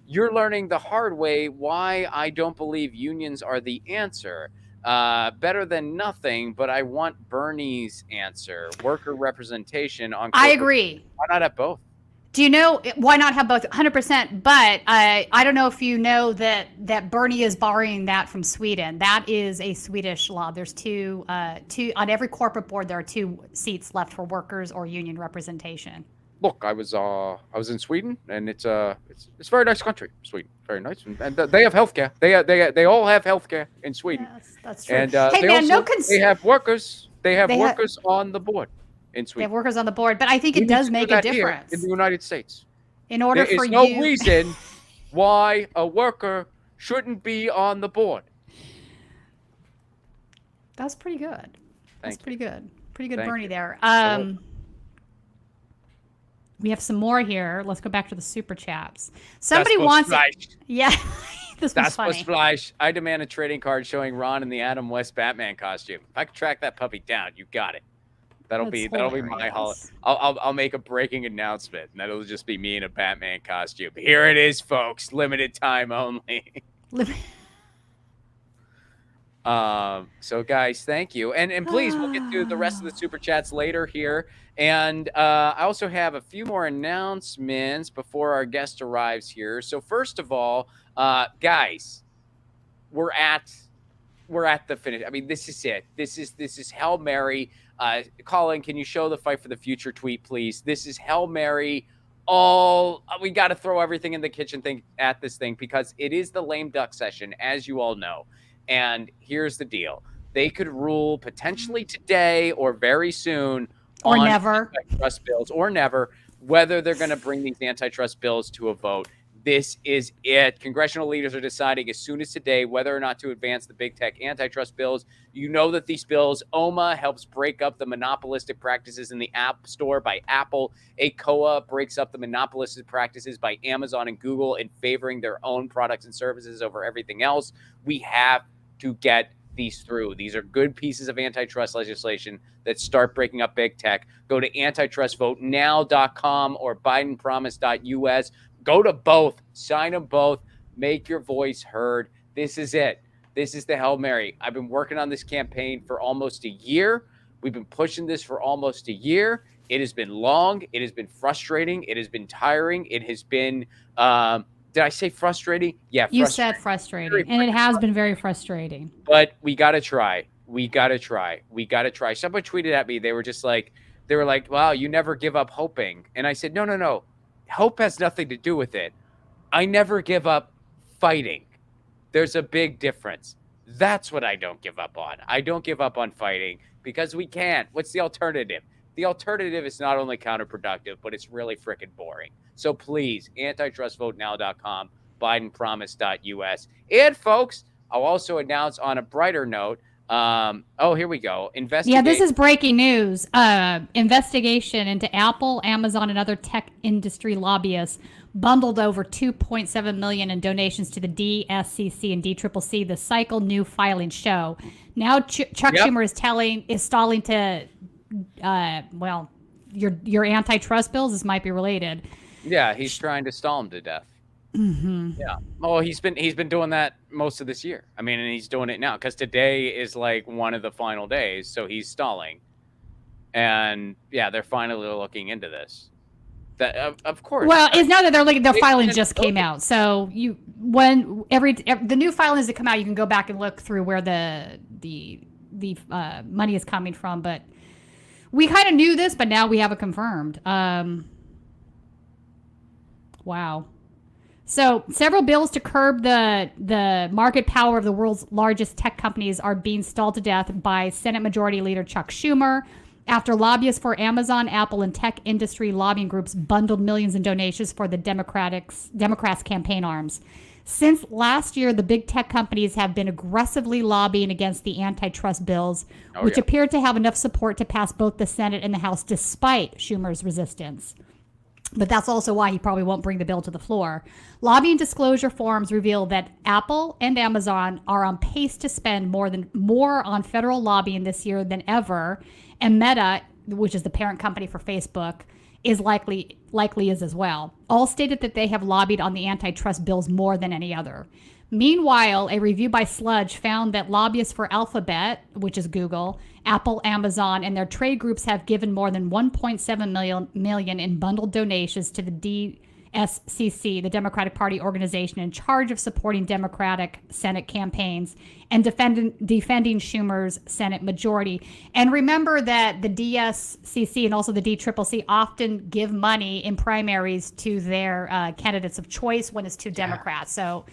You're learning the hard way why I don't believe unions are the answer. Better than nothing, but I want Bernie's answer. Worker representation on. I agree. Why not have both? Do you know why not have both? 100%. But I don't know if you know that Bernie is borrowing that from Sweden. That is a Swedish law. There's two on every corporate board. There are 2 seats left for workers or union representation. Look, I was in Sweden, and it's a very nice country. Sweden, very nice, and they have healthcare. They all have healthcare in Sweden. Yes, that's true. And hey man, they have workers. They have workers on the board in Sweden. They have workers on the board, but I think it does make a difference in the United States. In order for you, there is no reason why a worker shouldn't be on the board. That's pretty good. That's pretty good. Pretty good, Bernie there. We have some more here. Let's go back to the super chats. Somebody wants it. Yeah. This was funny. Fleisch. I demand a trading card showing Ron in the Adam West Batman costume. If I can track that puppy down, you got it. That'll be my holiday. I'll make a breaking announcement, and that'll just be me in a Batman costume. Here it is, folks. Limited time only. So guys, thank you, and please, we'll get to the rest of the super chats later here. And I also have a few more announcements before our guest arrives here. So first of all, guys, we're at the finish. I mean, this is it. This is Hail Mary. Colin, can you show the Fight for the Future tweet, please? This is Hail Mary. We got to throw everything in the kitchen thing at this thing, because it is the lame duck session, as you all know. And here's the deal. They could rule potentially today or very soon or on never antitrust bills, or never, whether they're going to bring these antitrust bills to a vote. This is it. Congressional leaders are deciding as soon as today whether or not to advance the big tech antitrust bills. You know that these bills, OMA helps break up the monopolistic practices in the App Store by Apple. ACOA breaks up the monopolistic practices by Amazon and Google in favoring their own products and services over everything else. We have to get these through. These are good pieces of antitrust legislation that start breaking up big tech. Go to antitrustvotenow.com or bidenpromise.us. Go to both, sign them both, make your voice heard. This is it. This is the Hail Mary. I've been working on this campaign for almost a year. We've been pushing this for almost a year. It has been long. It has been frustrating. It has been tiring. It has been, did I say frustrating? Yeah, you said frustrating, and it has been very frustrating. But we got to try. We got to try. We got to try. Someone tweeted at me. They were like, wow, you never give up hoping. And I said, no. Hope has nothing to do with it. I never give up fighting. There's a big difference. That's what I don't give up on. I don't give up on fighting because we can't. What's the alternative? The alternative is not only counterproductive, but it's really freaking boring. So please, antitrustvotenow.com, bidenpromise.us. And folks, I'll also announce on a brighter note, here we go. Yeah, this is breaking news. Investigation into Apple, Amazon, and other tech industry lobbyists bundled over $2.7 million in donations to the DSCC and DCCC. The cycle new filings show. Now Chuck Schumer is stalling to, your antitrust bills. This might be related. Yeah, he's trying to stall him to death. Mm-hmm. Yeah. Well, he's been doing that most of this year. I mean, and he's doing it now because today is like one of the final days, so he's stalling. And yeah, they're finally looking into this. That of course. Well, it's not that they're looking. The filing just came out, so the new filings that come out, you can go back and look through where the money is coming from. But we kind of knew this, but now we have it confirmed. Wow. So several bills to curb the market power of the world's largest tech companies are being stalled to death by Senate Majority Leader Chuck Schumer after lobbyists for Amazon, Apple, and tech industry lobbying groups bundled millions in donations for the Democrats' campaign arms. Since last year, the big tech companies have been aggressively lobbying against the antitrust bills, which appear to have enough support to pass both the Senate and the House despite Schumer's resistance. But that's also why he probably won't bring the bill to the floor. Lobbying disclosure forms reveal that Apple and Amazon are on pace to spend more on federal lobbying this year than ever, and Meta, which is the parent company for Facebook, is likely is as well. All stated that they have lobbied on the antitrust bills more than any other. Meanwhile, a review by Sludge found that lobbyists for Alphabet, which is Google, Apple, Amazon, and their trade groups have given more than $1.7 million in bundled donations to the DSCC, the Democratic Party organization in charge of supporting Democratic Senate campaigns and defending Schumer's Senate majority. And remember that the DSCC and also the DCCC often give money in primaries to their candidates of choice when it's to Democrats. So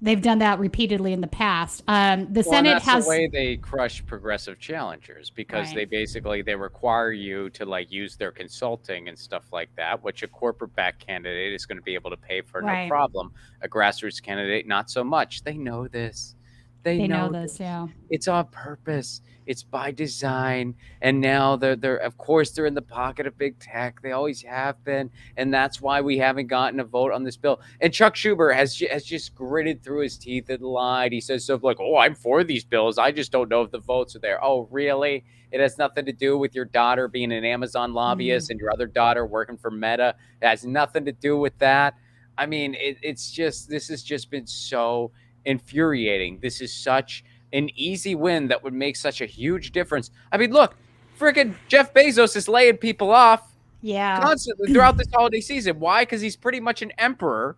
they've done that repeatedly in the past. The Senate has the way they crush progressive challengers, because they require you to like use their consulting and stuff like that, which a corporate backed candidate is going to be able to pay for no problem. A grassroots candidate, not so much. They know this. They know this. Yeah. It's on purpose. It's by design. And now they're of course they're in the pocket of big tech. They always have been, and that's why we haven't gotten a vote on this bill. And Chuck Schumer has just gritted through his teeth and lied. He says stuff like, "Oh, I'm for these bills. I just don't know if the votes are there." Oh, really? It has nothing to do with your daughter being an Amazon lobbyist and your other daughter working for Meta. It has nothing to do with that. I mean, this has just been so infuriating. This is such an easy win that would make such a huge difference. I mean, look, freaking Jeff Bezos is laying people off constantly throughout this holiday season. Why? Because he's pretty much an emperor.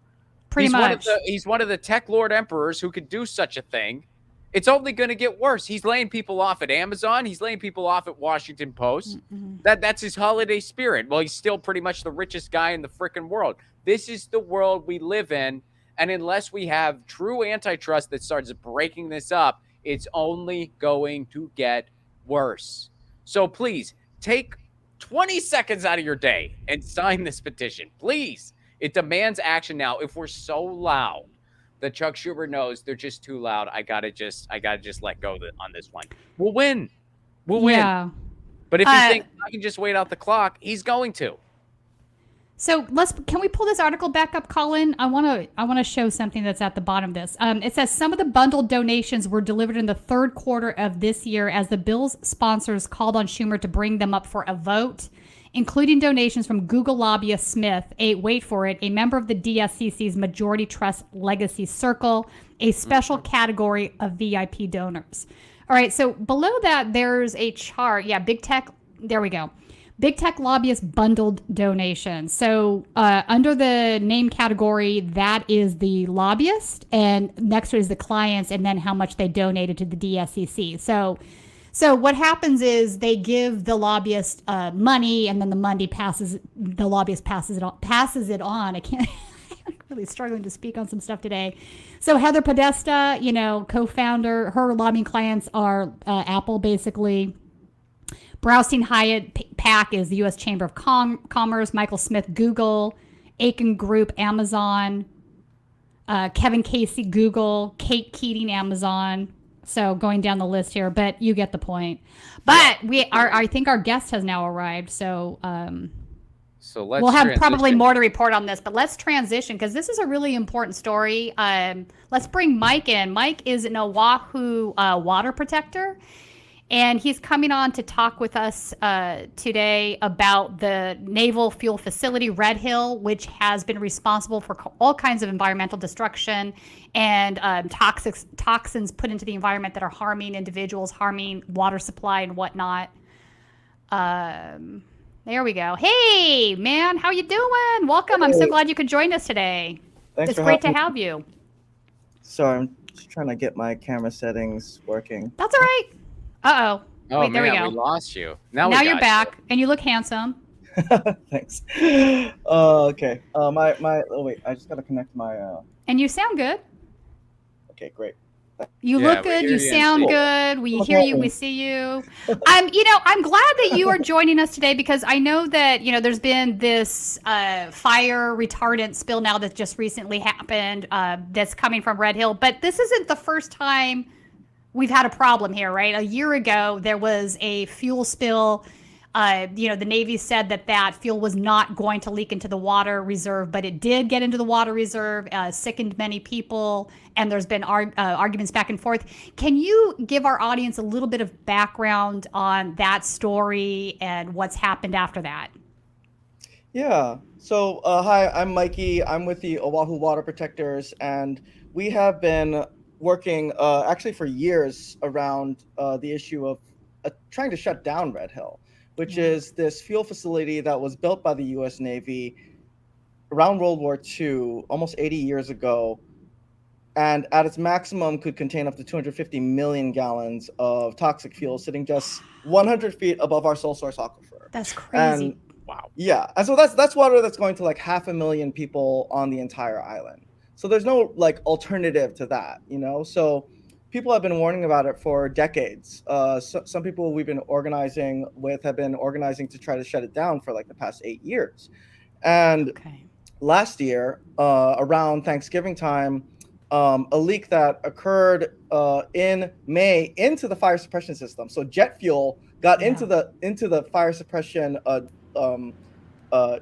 He's one of the tech lord emperors who could do such a thing. It's only going to get worse. He's laying people off at Amazon. He's laying people off at Washington Post. That's his holiday spirit. Well, he's still pretty much the richest guy in the freaking world. This is the world we live in. And unless we have true antitrust that starts breaking this up, it's only going to get worse. So please take 20 seconds out of your day and sign this petition. Please. It demands action now. If we're so loud that Chuck Schumer knows they're just too loud, I gotta just let go on this one. We'll win. We'll win. But if you think I can just wait out the clock, he's going to. So can we pull this article back up, Colin? I want to show something that's at the bottom of this. It says some of the bundled donations were delivered in the third quarter of this year as the bill's sponsors called on Schumer to bring them up for a vote, including donations from Google lobbyist Smith, a member of the DSCC's Majority Trust Legacy Circle, a special category of VIP donors. All right, so below that, there's a chart. Yeah, big tech. There we go. Big tech lobbyist bundled donations. So under the name category, that is the lobbyist, and next is the clients, and then how much they donated to the DSCC. So what happens is they give the lobbyist money, and then the lobbyist passes it on. I'm really struggling to speak on some stuff today. So Heather Podesta, co-founder, her lobbying clients are Apple, basically. Browsing Hyatt PAC is the U.S. Chamber of Commerce. Michael Smith, Google. Aiken Group, Amazon. Kevin Casey, Google. Kate Keating, Amazon. So going down the list here, but you get the point. But I think our guest has now arrived. So we'll have probably more to report on this. But let's transition because this is a really important story. Let's bring Mike in. Mike is an Oahu water protector. And he's coming on to talk with us today about the Naval Fuel Facility, Red Hill, which has been responsible for all kinds of environmental destruction and toxins put into the environment that are harming individuals, harming water supply and whatnot. There we go. Hey, man, how you doing? Welcome. Hey. I'm so glad you could join us today. It's great to have you. Sorry, I'm just trying to get my camera settings working. That's all right. Uh-oh. Oh, wait, there man, we go. We lost you. Now you're back, and you look handsome. Thanks. Okay. Oh wait, I just gotta connect my. And you sound good. Okay, great. You Yeah, look we good. hear You you and sound see you. good. We Look hear at you. me. We see you. I'm glad that you are joining us today because I know that, there's been this fire retardant spill now that just recently happened that's coming from Red Hill. But this isn't the first time we've had a problem here, right? A year ago, there was a fuel spill. The Navy said that fuel was not going to leak into the water reserve, but it did get into the water reserve, sickened many people, and there's been arguments back and forth. Can you give our audience a little bit of background on that story and what's happened after that? Yeah. So, hi, I'm Mikey. I'm with the Oahu Water Protectors, and we have been working actually for years around the issue of trying to shut down Red Hill, which is this fuel facility that was built by the U.S. Navy around World War II, almost 80 years ago, and at its maximum could contain up to 250 million gallons of toxic fuel sitting just 100 feet above our sole source aquifer. That's crazy. And Wow. yeah, and so that's water that's going to like 500,000 people on the entire island. So there's no like alternative to that, So people have been warning about it for decades. Some people we've been organizing with have been organizing to try to shut it down for like the past 8 years. And Okay. last year, around Thanksgiving time, a leak that occurred in May into the fire suppression system. So jet fuel got into the fire suppression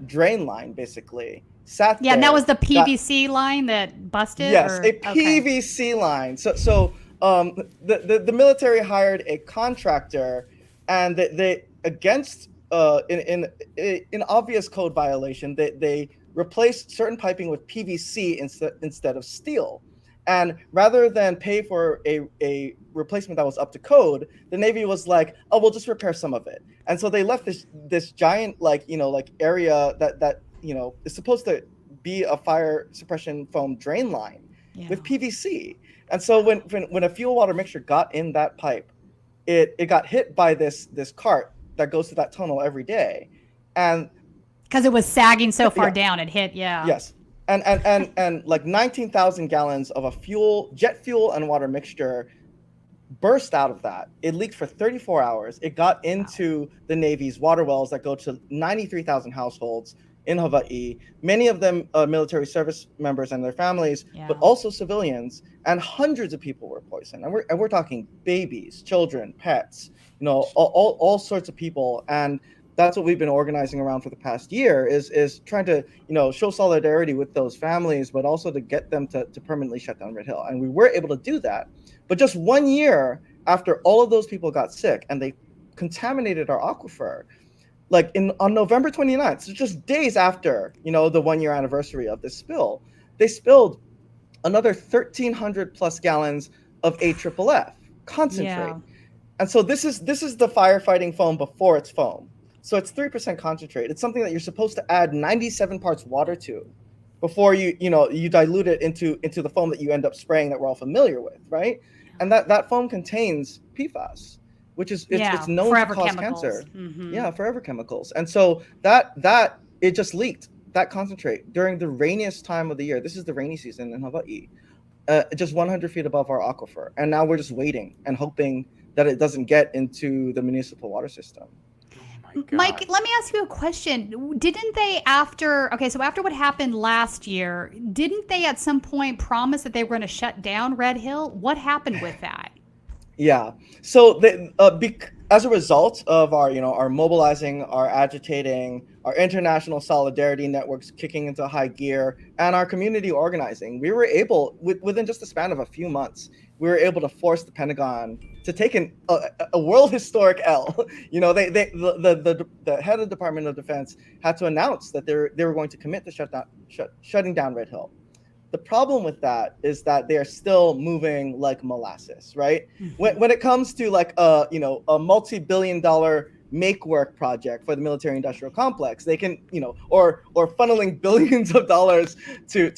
drain line, basically. Sat Yeah, and that there, was the got- PVC line that busted? Yes, or? a PVC line. So the military hired a contractor, and they against in obvious code violation, they replaced certain piping with PVC instead of steel. And rather than pay for a replacement that was up to code, the Navy was like, "Oh, we'll just repair some of it." And so they left this giant area that is supposed to be a fire suppression foam drain line with PVC. And so when a fuel water mixture got in that pipe, it got hit by this cart that goes to that tunnel every day, and Because it was sagging so far Yeah. down, it hit, yes, and like 19,000 gallons of jet fuel and water mixture burst out of that. It leaked for 34 hours. It got into the Navy's water wells that go to 93,000 households in Hawaii, many of them military service members and their families, but also civilians, and hundreds of people were poisoned. And we're talking babies, children, pets, all sorts of people. And that's what we've been organizing around for the past year is trying to, show solidarity with those families, but also to get them to permanently shut down Red Hill. And we were able to do that. But just 1 year after all of those people got sick and they contaminated our aquifer, like on November 29th, so just days after, the 1 year anniversary of this spill, they spilled another 1,300 plus gallons of AFFF concentrate. Yeah. And so this is the firefighting foam before it's foam. So it's 3% concentrate. It's something that you're supposed to add 97 parts water to before you dilute it into the foam that you end up spraying that we're all familiar with, right? And that foam contains PFAS, which is it's known to cause cancer. Mm-hmm. Yeah, forever chemicals. And so that it just leaked, that concentrate during the rainiest time of the year. This is the rainy season in Hawaii, just 100 feet above our aquifer. And now we're just waiting and hoping that it doesn't get into the municipal water system. Mike, let me ask you a question. Didn't they after what happened last year, didn't they at some point promise that they were going to shut down Red Hill? What happened with that? Yeah. So as a result of our mobilizing, our agitating, our international solidarity networks kicking into high gear, and our community organizing, we were able, within just the span of a few months, we were able to force the Pentagon to take a world historic L. The head of the Department of Defense had to announce that they were going to commit to shutting down Red Hill. The problem with that is that they are still moving like molasses, right? Mm-hmm. When it comes to like a multi-billion-dollar make work project for the military-industrial complex, they can or funneling billions of dollars to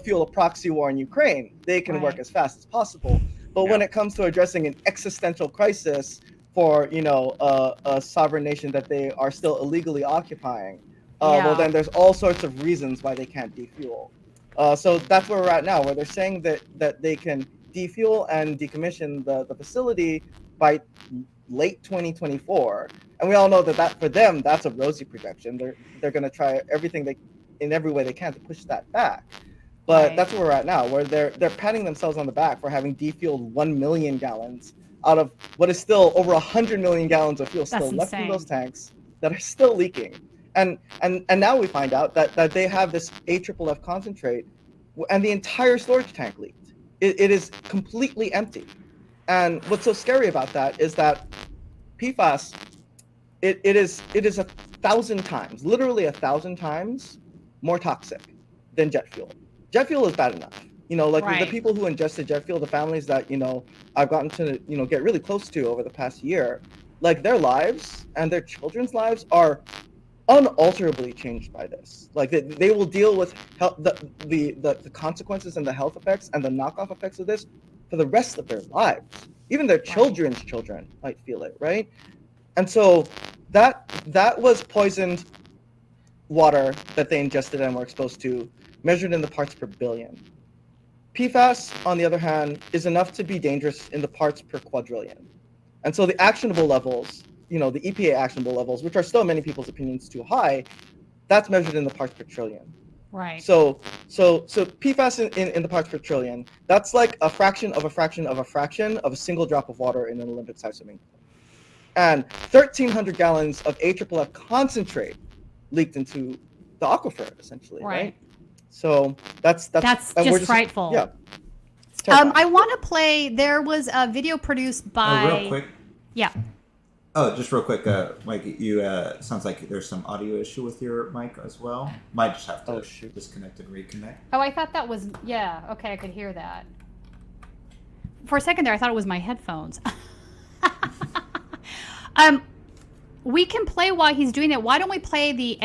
fuel a proxy war in Ukraine, they can work as fast as possible. But when it comes to addressing an existential crisis for a sovereign nation that they are still illegally occupying, well, then there's all sorts of reasons why they can't defuel. So that's where we're at now, where they're saying that they can defuel and decommission the facility by late 2024, and we all know that for them that's a rosy projection. They're going to try everything in every way they can to push that back. But that's where we're at now, where they're patting themselves on the back for having defueled 1 million gallons out of what is still over 100 million gallons of fuel still left in those tanks that are still leaking. And now we find out that they have this AFFF concentrate, and the entire storage tank leaked. It is completely empty. And what's so scary about that is that PFAS, it is 1,000 times, literally 1,000 times more toxic than jet fuel. Jet fuel is bad enough. The people who ingested jet fuel, the families that, I've gotten to, get really close to over the past year, like their lives and their children's lives are unalterably changed by this. Like they will deal with the consequences and the health effects and the knockoff effects of this for the rest of their lives. Even their children's children might feel it, right? And so that was poisoned water that they ingested and were exposed to, measured in the parts per billion. PFAS, on the other hand, is enough to be dangerous in the parts per quadrillion. And so the actionable levels, the EPA actionable levels, which are still in many people's opinions too high, that's measured in the parts per trillion. Right. So PFAS in the parts per trillion, that's like a fraction of a fraction of a fraction of a single drop of water in an Olympic-sized swimming pool. And 1,300 gallons of AFFF concentrate leaked into the aquifer, essentially, right? So that's just frightful. Yeah. I want to play. There was a video produced by. Oh, real quick. Yeah. Oh, just real quick, Mike. You sounds like there's some audio issue with your mic as well. Might just have to disconnect and reconnect. Oh, I thought that was okay. I could hear that. For a second there, I thought it was my headphones. We can play while he's doing it. Why don't we play the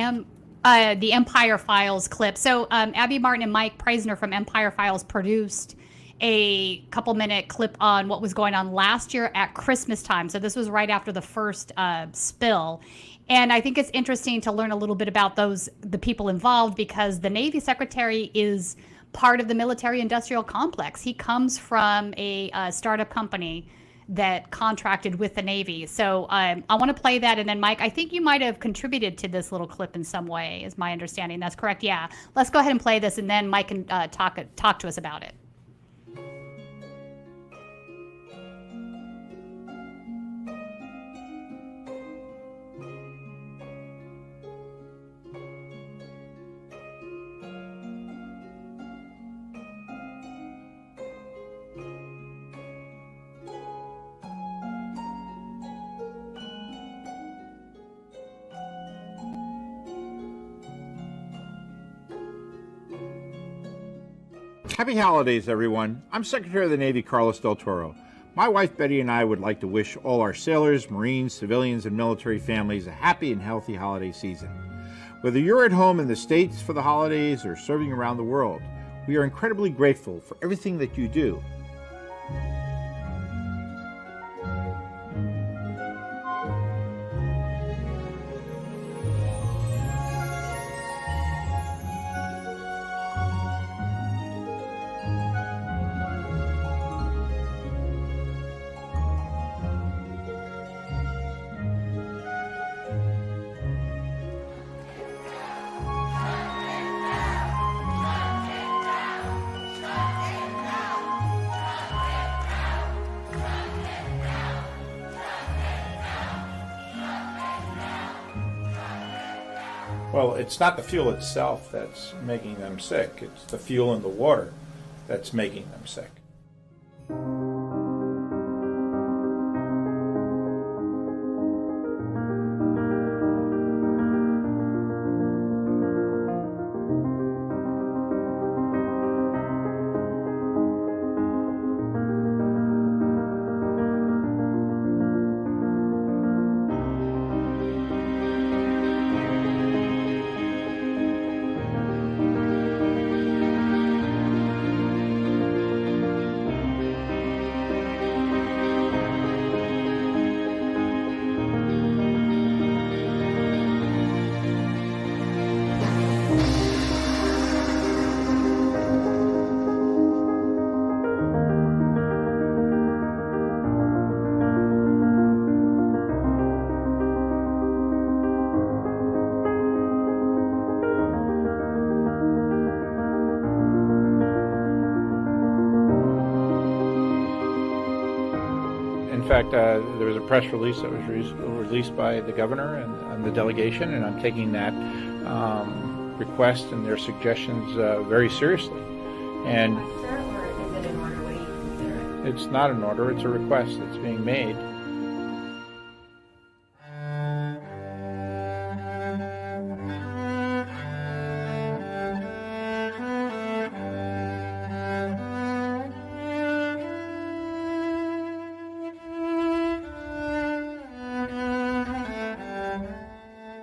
Empire Files clip? So Abby Martin and Mike Preisner from Empire Files produced a couple-minute clip on what was going on last year at Christmas time. So this was right after the first spill. And I think it's interesting to learn a little bit about the people involved, because the Navy Secretary is part of the military-industrial complex. He comes from a startup company that contracted with the Navy. So I want to play that. And then, Mike, I think you might have contributed to this little clip in some way, is my understanding. That's correct? Yeah. Let's go ahead and play this, and then Mike can talk to us about it. Happy holidays, everyone. I'm Secretary of the Navy Carlos Del Toro. My wife Betty and I would like to wish all our sailors, Marines, civilians, and military families a happy and healthy holiday season. Whether you're at home in the States for the holidays or serving around the world, we are incredibly grateful for everything that you do. Well, it's not the fuel itself that's making them sick. It's the fuel in the water that's making them sick. fact, there was a press release that was released by the governor and the delegation, and I'm taking that request and their suggestions very seriously. And it's not an order, it's a request that's being made.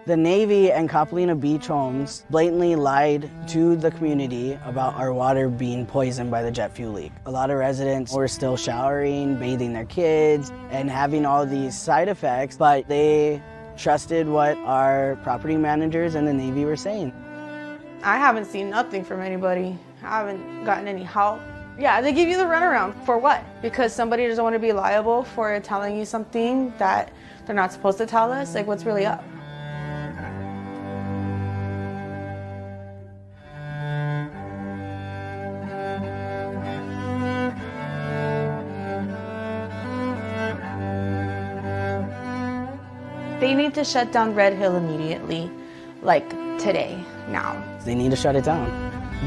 The Navy and Capulina Beach homes blatantly lied to the community about our water being poisoned by the jet fuel leak. A lot of residents were still showering, bathing their kids, and having all these side effects, but they trusted what our property managers and the Navy were saying. I haven't seen nothing from anybody. I haven't gotten any help. Yeah, they give you the runaround. For what? Because somebody doesn't want to be liable for telling you something that they're not supposed to tell us? Like, what's really up? They need to shut down Red Hill immediately, like today, now. They need to shut it down.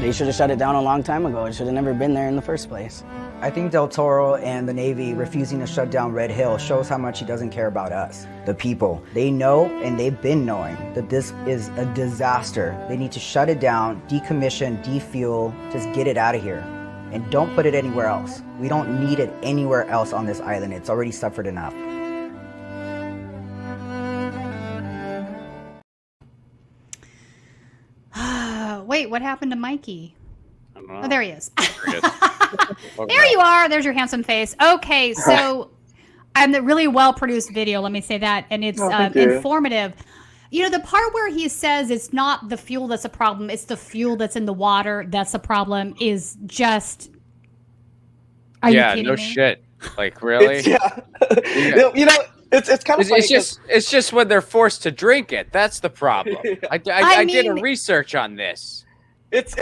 They should have shut it down a long time ago. It should have never been there in the first place. I think Del Toro and the Navy refusing to shut down Red Hill shows how much he doesn't care about us, the people. They know, and they've been knowing, that this is a disaster. They need to shut it down, decommission, defuel, just get it out of here. And don't put it anywhere else. We don't need it anywhere else on this island. It's already suffered enough. Wait, what happened to Mikey? I don't know. Oh, there he is. There he is. There you are. There's your handsome face. Okay, so I'm the really well-produced video, let me say that, and it's informative. You know, the part where he says it's not the fuel that's a problem, it's the fuel that's in the water that's a problem is just... Are you kidding no me? shit. Like, really? You know, it's kind of funny. It's just when they're forced to drink it. That's the problem. I did a mean, research on this. It's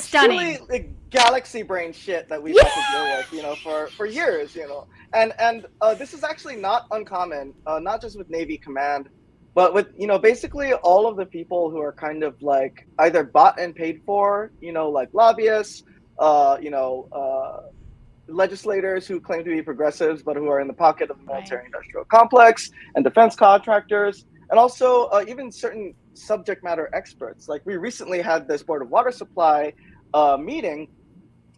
stunning. truly like galaxy brain shit that we've had to deal with, you know, for years, you know. And this is actually not uncommon, not just with Navy Command, but with, you know, basically all of the people who are kind of like either bought and paid for, you know, like lobbyists, legislators who claim to be progressives but who are in the pocket of the military-industrial complex, and defense contractors, and also even certain subject matter experts. Like, we recently had this Board of Water Supply meeting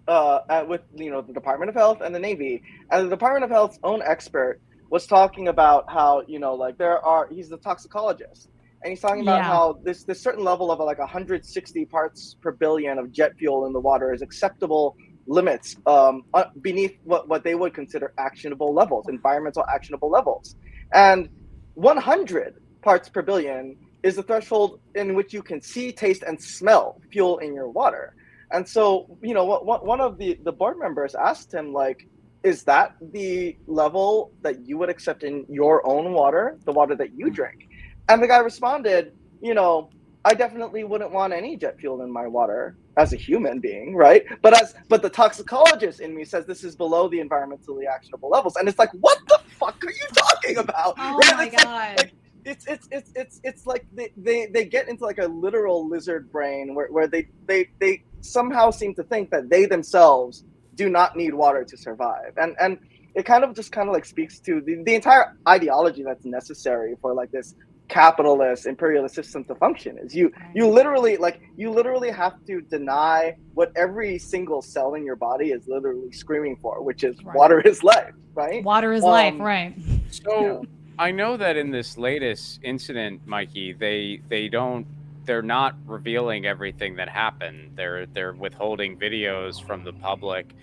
with, you know, the Department of Health and the Navy, and the Department of Health's own expert was talking about how, you know, like he's the toxicologist, and he's talking about how this certain level of like 160 parts per billion of jet fuel in the water is acceptable limits beneath what they would consider actionable levels, environmental actionable levels. And 100 parts per billion is the threshold in which you can see, taste, and smell fuel in your water. And so, you know, one of the board members asked him, like, is that the level that you would accept in your own water, the water that you drink? And the guy responded, you know, I definitely wouldn't want any jet fuel in my water as a human being, right? But the toxicologist in me says this is below the environmentally actionable levels, and it's like, what the fuck are you talking about? Oh right? my It's God. like it's like they get into like a literal lizard brain where they somehow seem to think that they themselves do not need water to survive, and it kind of like speaks to the entire ideology that's necessary for like this capitalist imperialist system to function. Is you literally have to deny what every single cell in your body is literally screaming for, which is water is life, right? Water is life, right? So I know that in this latest incident, Mikey, they're not revealing everything that happened. They're withholding videos from the public.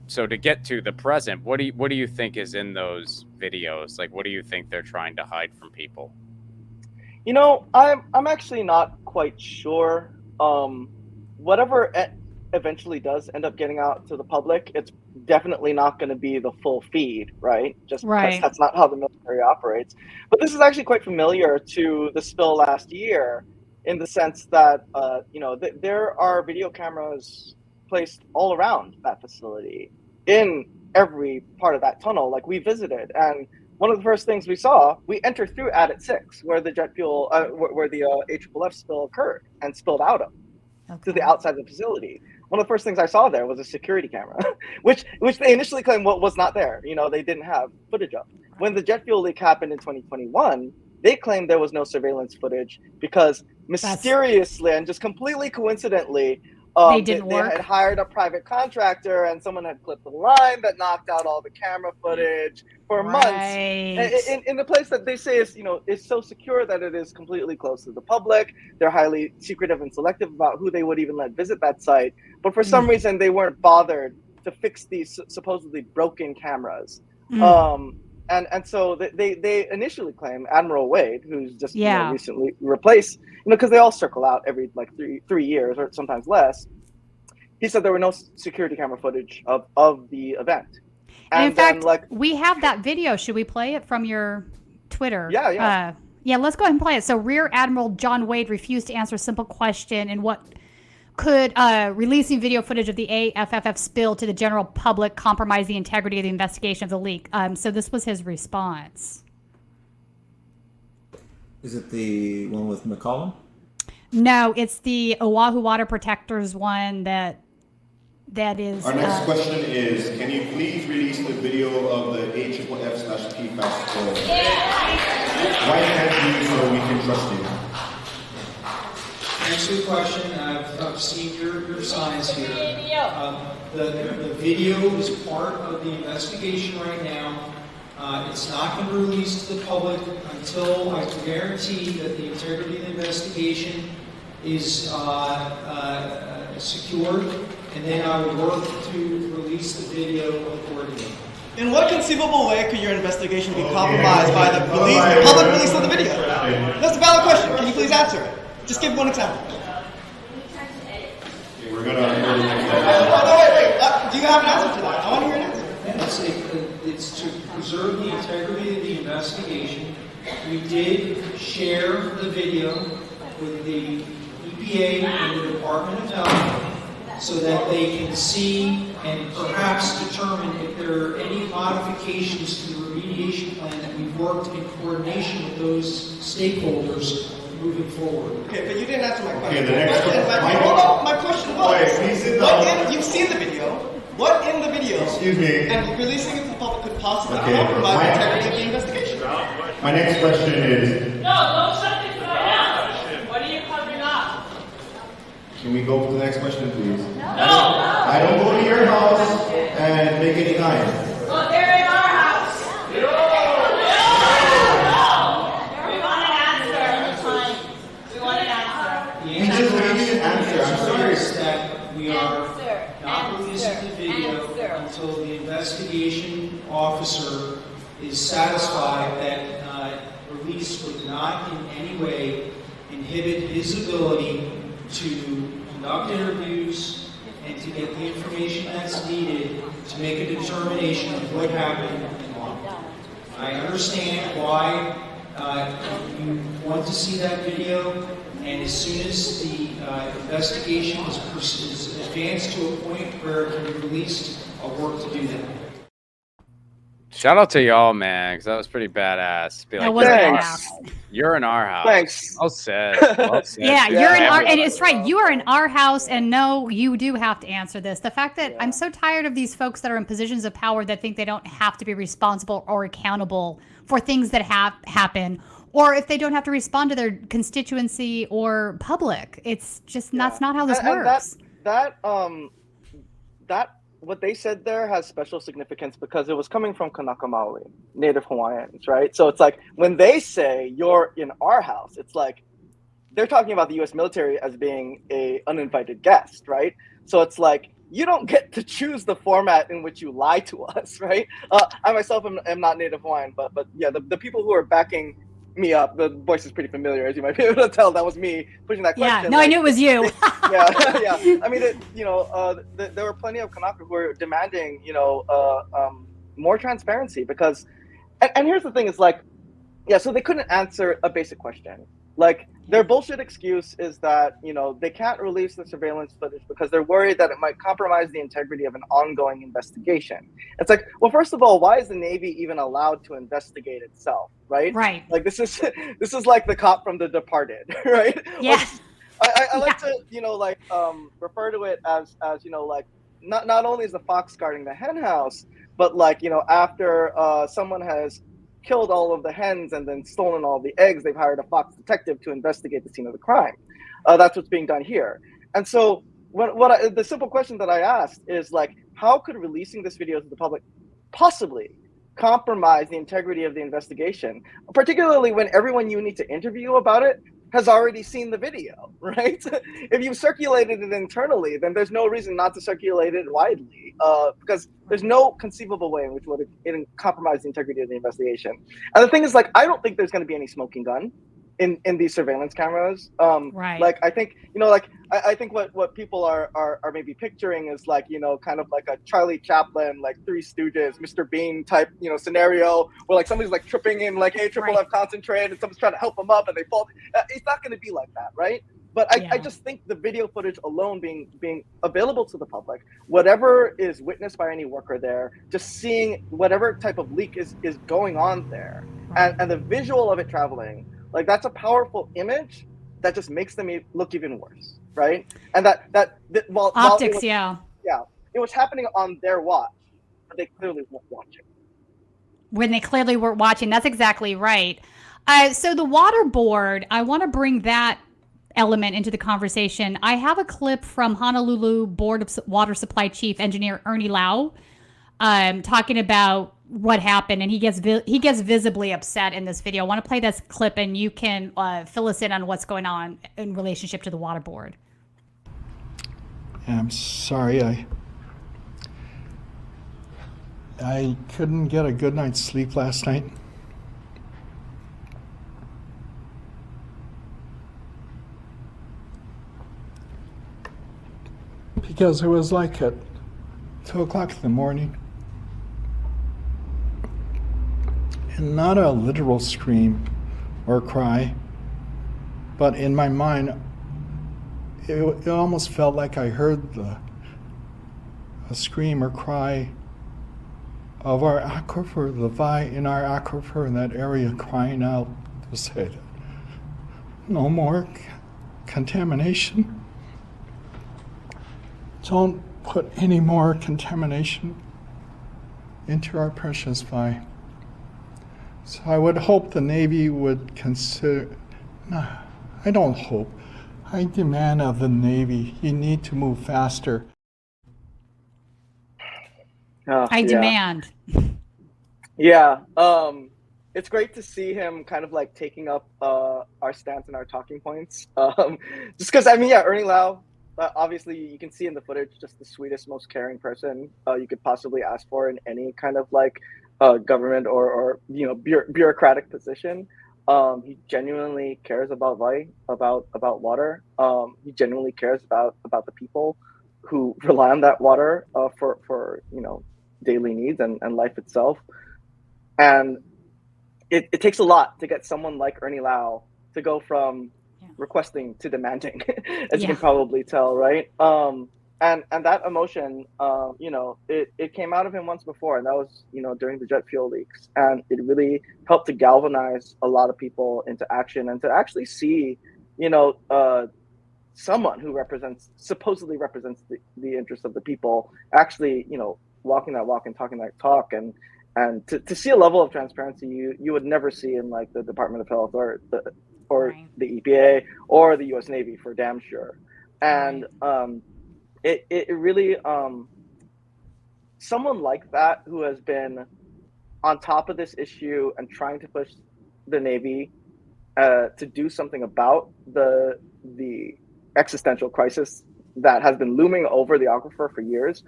So to get to the present, what do you think is in those videos? Like, what do you think they're trying to hide from people? You know, I'm actually not quite sure. Whatever eventually does end up getting out to the public, it's definitely not going to be the full feed, right? Just because that's not how the military operates. But this is actually quite familiar to the spill last year, in the sense that there are video cameras placed all around that facility. in every part of that tunnel. Like, we visited, and one of the first things we saw, we entered through Adit 6, where the jet fuel, where the AFFF spill occurred and spilled out of to the outside of the facility. One of the first things I saw there was a security camera, which they initially claimed was not there. You know, they didn't have footage of. When the jet fuel leak happened in 2021, they claimed there was no surveillance footage because mysteriously and just completely coincidentally, they had hired a private contractor and someone had clipped the line that knocked out all the camera footage for months in a place that they say is, you know, is so secure that it is completely closed to the public. They're highly secretive and selective about who they would even let visit that site. But for some reason, they weren't bothered to fix these supposedly broken cameras. And so they initially claim Admiral Wade, who's just you know, recently replaced, you know, because they all circle out every like three years or sometimes less. He said there were no security camera footage of the event. And in fact, like, we have that video. Should we play it from your Twitter? Yeah, let's go ahead and play it. So Rear Admiral John Wade refused to answer a simple question in what could releasing video footage of the AFFF spill to the general public compromise the integrity of the investigation of the leak? So this was his response. Is it the one with McCollum? No, it's the Oahu Water Protectors one that is... Our next question is, can you please release the video of the AFFF/PFAS spill? Why can't you so we can trust you? Answer the question. I've seen your signs here. The video is part of the investigation right now. It's not going to be released to the public until I can guarantee that the integrity of the investigation is secured, and then I will work to release the video accordingly. In what conceivable way could your investigation be compromised by the public release of the video? That's a valid question. Can you please answer it? Just give one example. We're gonna. Wait. Do you have an answer to that? I want to hear an answer. It's to preserve the integrity of the investigation. We did share the video with the EPA and the Department of Health so that they can see and perhaps determine if there are any modifications to the remediation plan that we've worked in coordination with those stakeholders moving forward. Okay, but you didn't answer my question. Okay, the next question. My question was, you've seen the video. What in the video? Excuse me. And releasing it to the public could possibly compromise the integrity of the investigation. My next question is. No, don't shut this right now. What are you covering up? Can we go to the next question, please? No. I don't go to your house and make any kind. Well, they're in our house. That we are not releasing the video until the investigation officer is satisfied that release would not in any way inhibit his ability to conduct interviews and to get the information that's needed to make a determination of what happened and why. I understand why you want to see that video. And as soon as the investigation is advanced to a point where it can be released, I'll work to do that. Shout out to y'all, man, because that was pretty badass. Be like, thanks. You're in our house. Thanks. Well said. Well said. Yeah, you're in our, and it's right. You are in our house, and no, you do have to answer this. The fact that I'm so tired of these folks that are in positions of power that think they don't have to be responsible or accountable for things that happen. Or if they don't have to respond to their constituency or public, it's just that's not how this works. That what they said there has special significance because it was coming from Kanaka Maoli, Native Hawaiians, right? So it's like when they say you're in our house, it's like they're talking about the U.S. military as being a uninvited guest, right? So it's like you don't get to choose the format in which you lie to us, right? I myself am not Native Hawaiian, but yeah, the people who are backing me up, the voice is pretty familiar, as you might be able to tell. That was me pushing that question. Yeah, no, I knew it was you. yeah. I mean, there were plenty of Kanaka who were demanding, more transparency because, and here's the thing: is like, so they couldn't answer a basic question. Like, their bullshit excuse is that, they can't release the surveillance footage because they're worried that it might compromise the integrity of an ongoing investigation. It's like, well, first of all, why is the Navy even allowed to investigate itself, right? Right. Like, this is like the cop from The Departed, right? Yeah. I like to, refer to it as like, not only is the fox guarding the hen house, but like, after someone has killed all of the hens and then stolen all the eggs, they've hired a fox detective to investigate the scene of the crime. That's what's being done here. And so the simple question that I asked is like, how could releasing this video to the public possibly compromise the integrity of the investigation, particularly when everyone you need to interview about it has already seen the video, right? If you've circulated it internally, then there's no reason not to circulate it widely, because there's no conceivable way in which it compromise the integrity of the investigation. And the thing is, like, I don't think there's going to be any smoking gun in these surveillance cameras. Right. Like, I think, I think what people are maybe picturing is like, kind of like a Charlie Chaplin, like Three Stooges, Mr. Bean type, scenario where like somebody's like tripping in like, hey, triple F concentrate, and someone's trying to help them up and they fall. It's not going to be like that, right? But I just think the video footage alone being available to the public, whatever is witnessed by any worker there, just seeing whatever type of leak is going on there, and the visual of it traveling, like, that's a powerful image that just makes them look even worse, right? And that while optics, it was happening on their watch, but they clearly weren't watching. When they clearly weren't watching, that's exactly right. So the water board, I want to bring that element into the conversation. I have a clip from Honolulu Board of Water Supply Chief Engineer Ernie Lau talking about what happened, and he gets visibly upset in this video. I want to play this clip, and you can fill us in on what's going on in relationship to the water board. I'm sorry, I couldn't get a good night's sleep last night. Because it was like at 2 o'clock in the morning. And not a literal scream or cry, but in my mind, it almost felt like I heard a scream or cry of our aquifer, the vi in our aquifer in that area crying out to say, no more contamination. Don't put any more contamination into our precious vi. So I would hope the Navy would consider, no, I don't hope, I demand of the Navy, you need to move faster. I demand. Yeah, it's great to see him kind of like taking up our stance and our talking points. Just because, Ernie Lau, obviously you can see in the footage just the sweetest, most caring person you could possibly ask for in any kind of like government or bureaucratic position. He genuinely cares about about water. He genuinely cares about the people who rely on that water for daily needs and life itself. And it takes a lot to get someone like Ernie Lau to go from requesting to demanding, as you can probably tell, right? And that emotion, it came out of him once before, and that was, during the jet fuel leaks. And it really helped to galvanize a lot of people into action and to actually see, someone who supposedly represents the interests of the people, actually, walking that walk and talking that talk. And to see a level of transparency you would never see in like the Department of Health or the EPA or the U.S. Navy, for damn sure. And it really, someone like that who has been on top of this issue and trying to push the Navy to do something about the existential crisis that has been looming over the aquifer for years,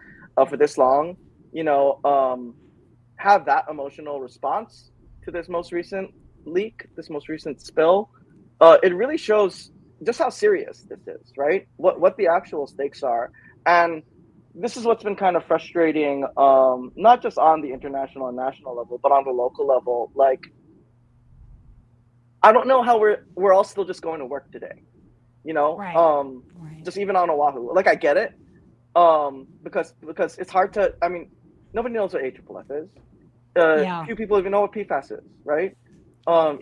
for this long, have that emotional response to this most recent leak, this most recent spill. It really shows just how serious this is, right? What the actual stakes are. And this is what's been kind of frustrating, not just on the international and national level, but on the local level. Like, I don't know how we're all still just going to work today, you know, Right. just even on Oahu. Like, I get it, because it's hard to. I mean, nobody knows what AFFF is. Few people even know what PFAS is, right?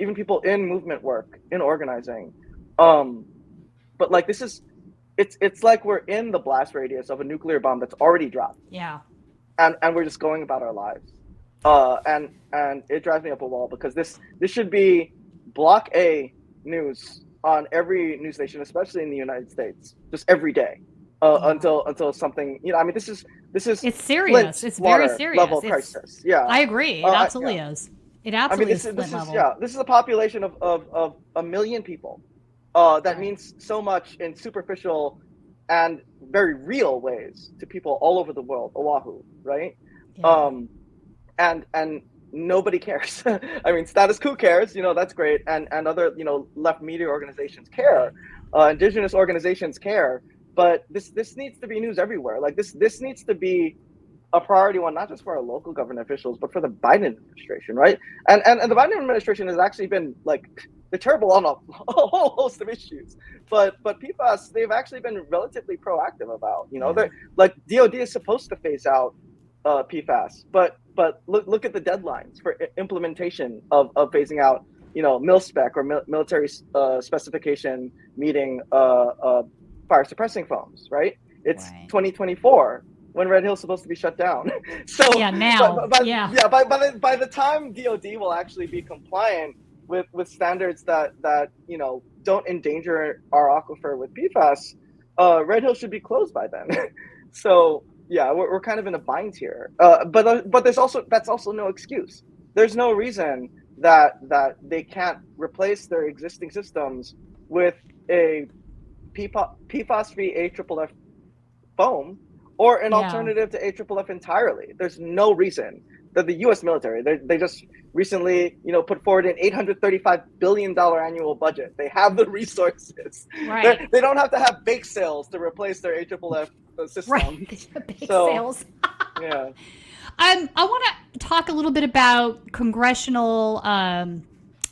Even people in movement work, in organizing, but like it's like we're in the blast radius of a nuclear bomb that's already dropped. Yeah. And we're just going about our lives, and it drives me up a wall, because this should be block A news on every news station, especially in the United States, just every day, until something, you know. I mean, this is it's serious. It's very serious. Level crisis. Yeah, I agree. It absolutely is. It absolutely is. This is a population of 1 million people. That means so much in superficial and very real ways to people all over the world. Oahu, right? Yeah. And nobody cares. I mean, Status Coup cares, you know, that's great, and other, you know, left media organizations care, indigenous organizations care, but this needs to be news everywhere. Like, this needs to be a priority one, not just for our local government officials, but for the Biden administration, right? And the Biden administration has actually been, like, they're terrible on a whole host of issues, but PFAS, they've actually been relatively proactive about, you know, they're like, DOD is supposed to phase out PFAS, but look at the deadlines for implementation of phasing out, you know, mil-spec or military specification meeting fire suppressing foams, right? It's 2024 when Red Hill's supposed to be shut down. So now, by the time DOD will actually be compliant with standards that you know, don't endanger our aquifer with PFAS, Red Hill should be closed by then. So yeah, we're kind of in a bind here. But that's also no excuse. There's no reason that they can't replace their existing systems with a PFAS-free AFFF foam, or an alternative to AFFF entirely. There's no reason that the U.S. military, they just recently, you know, put forward an $835 billion annual budget. They have the resources. Right. They don't have to have bake sales to replace their AFFF system. Right. Bake sales. Yeah. I want to talk a little bit about congressional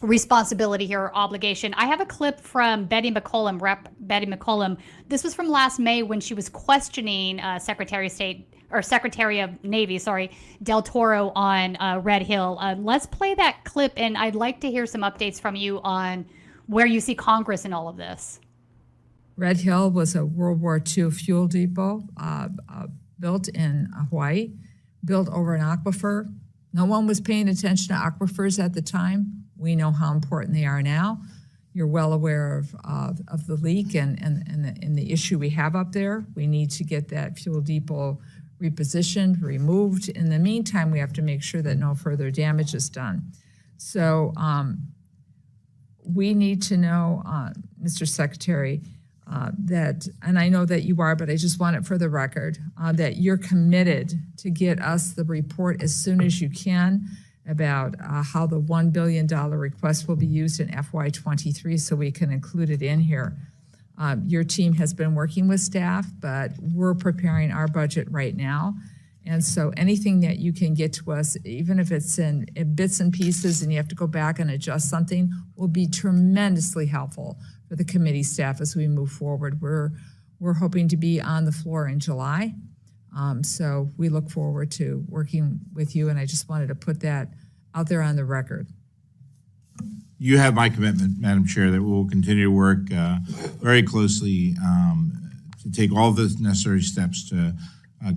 responsibility here, or obligation. I have a clip from Betty McCollum, Rep. Betty McCollum. This was from last May when she was questioning Secretary of Navy, Del Toro on Red Hill. Let's play that clip, and I'd like to hear some updates from you on where you see Congress in all of this. Red Hill was a World War II fuel depot built in Hawaii, built over an aquifer. No one was paying attention to aquifers at the time. We know how important they are now. You're well aware of the leak and the issue we have up there. We need to get that fuel depot repositioned, removed. In the meantime, we have to make sure that no further damage is done. So we need to know, Mr. Secretary, that, and I know that you are, but I just want it for the record, that you're committed to get us the report as soon as you can about how the $1 billion request will be used in FY23 so we can include it in here. Your team has been working with staff, but we're preparing our budget right now. And so anything that you can get to us, even if it's in bits and pieces and you have to go back and adjust something, will be tremendously helpful for the committee staff as we move forward. We're hoping to be on the floor in July. So we look forward to working with you, and I just wanted to put that out there on the record. You have my commitment, Madam Chair, that we will continue to work very closely to take all the necessary steps to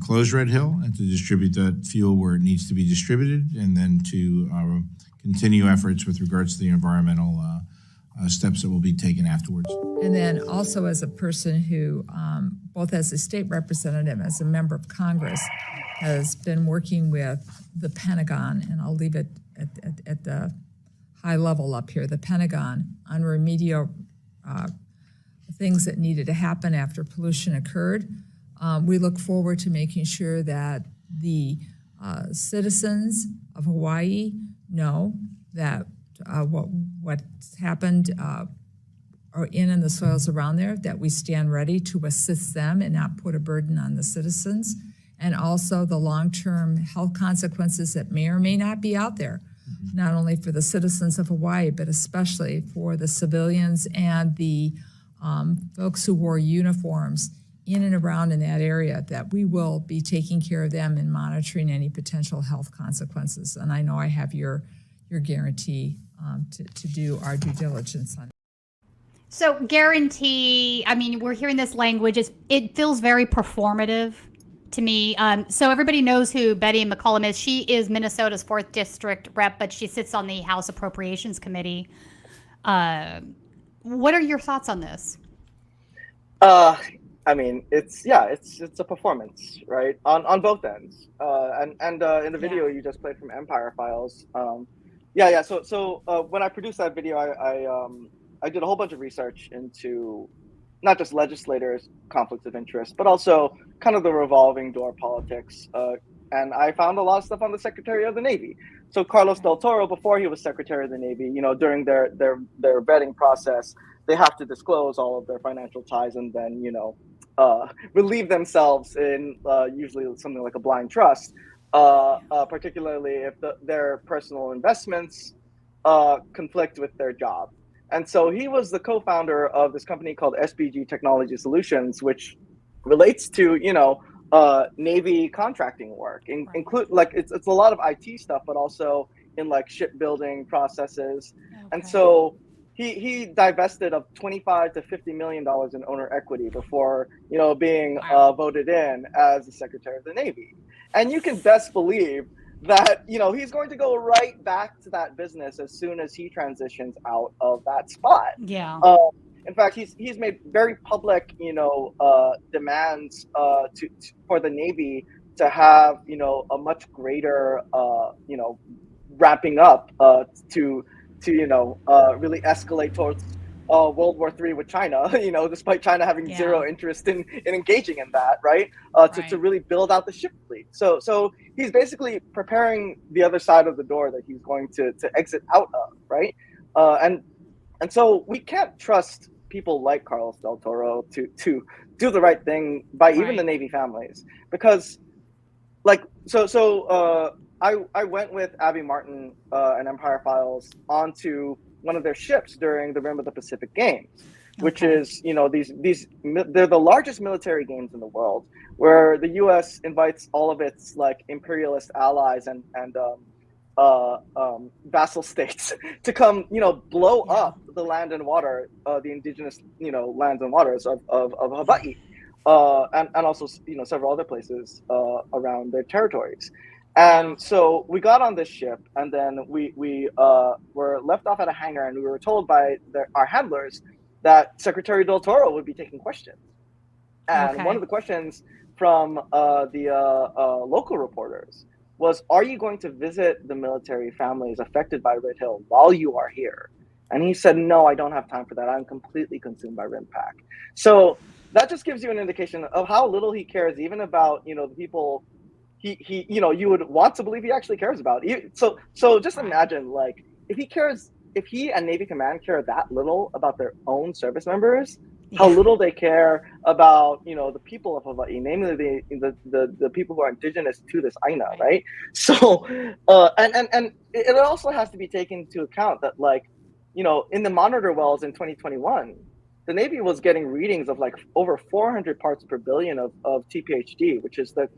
close Red Hill and to distribute that fuel where it needs to be distributed, and then to continue efforts with regards to the environmental steps that will be taken afterwards. And then also as a person who, both as a state representative, as a member of Congress, has been working with the Pentagon, and I'll leave it at the high level up here, the Pentagon, on remedial things that needed to happen after pollution occurred. We look forward to making sure that the citizens of Hawaii know that what's happened or in the soils around there, that we stand ready to assist them and not put a burden on the citizens, and also the long-term health consequences that may or may not be out there not only for the citizens of Hawaii, but especially for the civilians and the folks who wore uniforms in and around in that area, that we will be taking care of them and monitoring any potential health consequences. And I know I have your guarantee to do our due diligence on it. So guarantee, I mean, we're hearing this language, it feels very performative to me. So everybody knows who Betty McCollum is. She is Minnesota's 4th District rep, but she sits on the House Appropriations Committee. What are your thoughts on this? I mean, it's a performance, right? On both ends. And in the video you just played from Empire Files, So when I produced that video, I did a whole bunch of research into not just legislators' conflicts of interest, but also kind of the revolving door politics. And I found a lot of stuff on the Secretary of the Navy. So Carlos Del Toro, before he was Secretary of the Navy, during their vetting process, they have to disclose all of their financial ties and then, relieve themselves in usually something like a blind trust, particularly if their personal investments conflict with their job. And so he was the co-founder of this company called SBG Technology Solutions, which relates to, Navy contracting work, include like it's a lot of IT stuff, but also in like shipbuilding processes. Okay. And so he divested of $25 to $50 million in owner equity before, being voted in as the Secretary of the Navy. And you can best believe that, he's going to go right back to that business as soon as he transitions out of that spot. Yeah. In fact, he's made very public, demands for the Navy to have, a much greater, wrapping up to really escalate towards World War III with China, despite China having zero interest in engaging in that, right? To really build out the ship fleet. So he's basically preparing the other side of the door that he's going to exit out of, right? And so we can't trust people like Carlos Del Toro to do the right thing by even the Navy families, because I went with Abby Martin and Empire Files onto one of their ships during the Rim of the Pacific Games, which is, they're the largest military games in the world, where the U.S. invites all of its like imperialist allies and vassal states to come, blow up the land and water, the indigenous, lands and waters of Hawaii, and also, several other places around their territories. And so we got on this ship, and then we were left off at a hangar, and we were told by our handlers that Secretary Del Toro would be taking questions. And one of the questions from the local reporters was, are you going to visit the military families affected by Red Hill while you are here? And he said, no, I don't have time for that. I'm completely consumed by RIMPAC. So that just gives you an indication of how little he cares, even about, the people he you would want to believe he actually cares about. So just imagine, like, if he and Navy Command care that little about their own service members, how little they care about, the people of Hawaii, namely the people who are indigenous to this Aina, right? So, and it also has to be taken into account that, like, in the monitor wells in 2021, the Navy was getting readings of like over 400 parts per billion of TPHD, which is the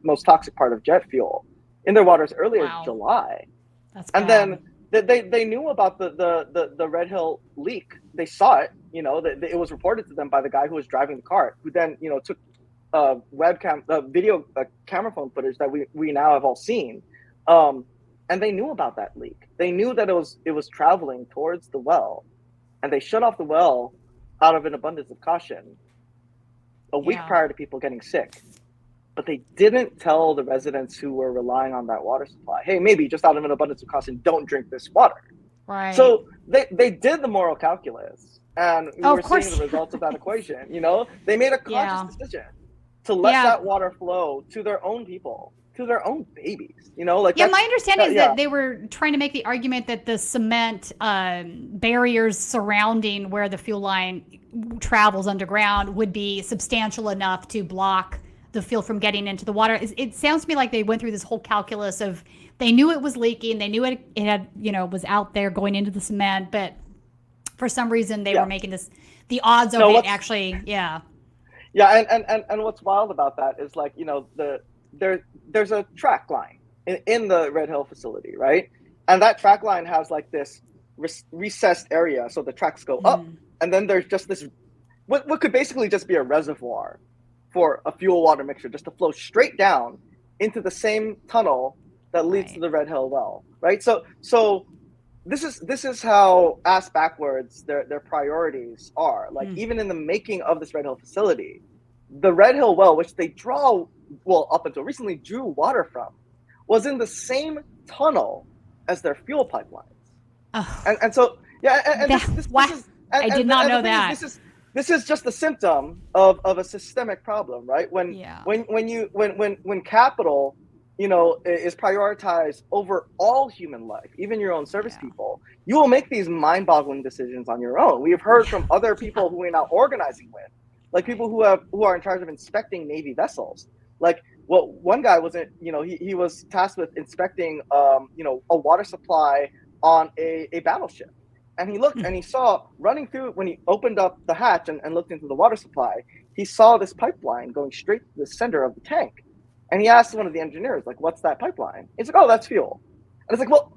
most toxic part of jet fuel, in their waters early as July. That's and bad. Then they knew about the Red Hill leak. They saw it. It was reported to them by the guy who was driving the cart, who then took video camera phone footage that we now have all seen, and they knew about that leak. They knew that it was traveling towards the well, and they shut off the well out of an abundance of caution a week prior to people getting sick. But they didn't tell the residents who were relying on that water supply, hey, maybe just out of an abundance of caution, don't drink this water. Right. So they did the moral calculus, and we were seeing the results of that equation. They made a conscious decision to let that water flow to their own people, to their own babies. My understanding is that they were trying to make the argument that the cement barriers surrounding where the fuel line travels underground would be substantial enough to block the fuel from getting into the water. It sounds to me like they went through this whole calculus of they knew it was leaking, they knew it had was out there going into the cement, but for some reason they were making the odds of it actually and what's wild about that is like there's a track line in the Red Hill facility, right? And that track line has like this recessed area, so the tracks go up, and then there's just this what could basically just be a reservoir for a fuel water mixture just to flow straight down into the same tunnel that leads to the Red Hill well, right? So this is how ass backwards their priorities are. Like even in the making of this Red Hill facility, the Red Hill well, which they up until recently drew water from, was in the same tunnel as their fuel pipelines. Oh. And so I did not know that. This is just a symptom of a systemic problem, right? When capital, is prioritized over all human life, even your own service people, you will make these mind-boggling decisions on your own. We have heard from other people who we're now organizing with, like people who are in charge of inspecting Navy vessels. Like, well, one guy wasn't, he was tasked with inspecting, a water supply on a battleship. And he looked and he saw running through, when he opened up the hatch and looked into the water supply, he saw this pipeline going straight to the center of the tank. And he asked one of the engineers, like, what's that pipeline? He's like, oh, that's fuel. And it's like, well,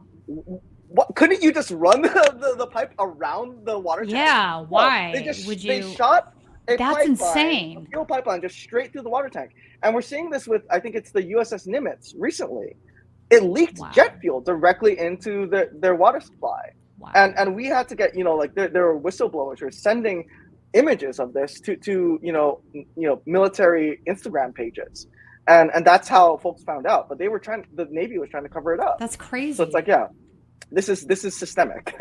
what, couldn't you just run the pipe around the water tank? Yeah, why they shot a That's insane. a fuel pipeline just straight through the water tank. And we're seeing this with, I think it's the USS Nimitz recently. It leaked jet fuel directly into their water supply. Wow. And we had to get, there were whistleblowers who were sending images of this to military Instagram pages. And that's how folks found out. But the Navy was trying to cover it up. That's crazy. So it's like, this is systemic.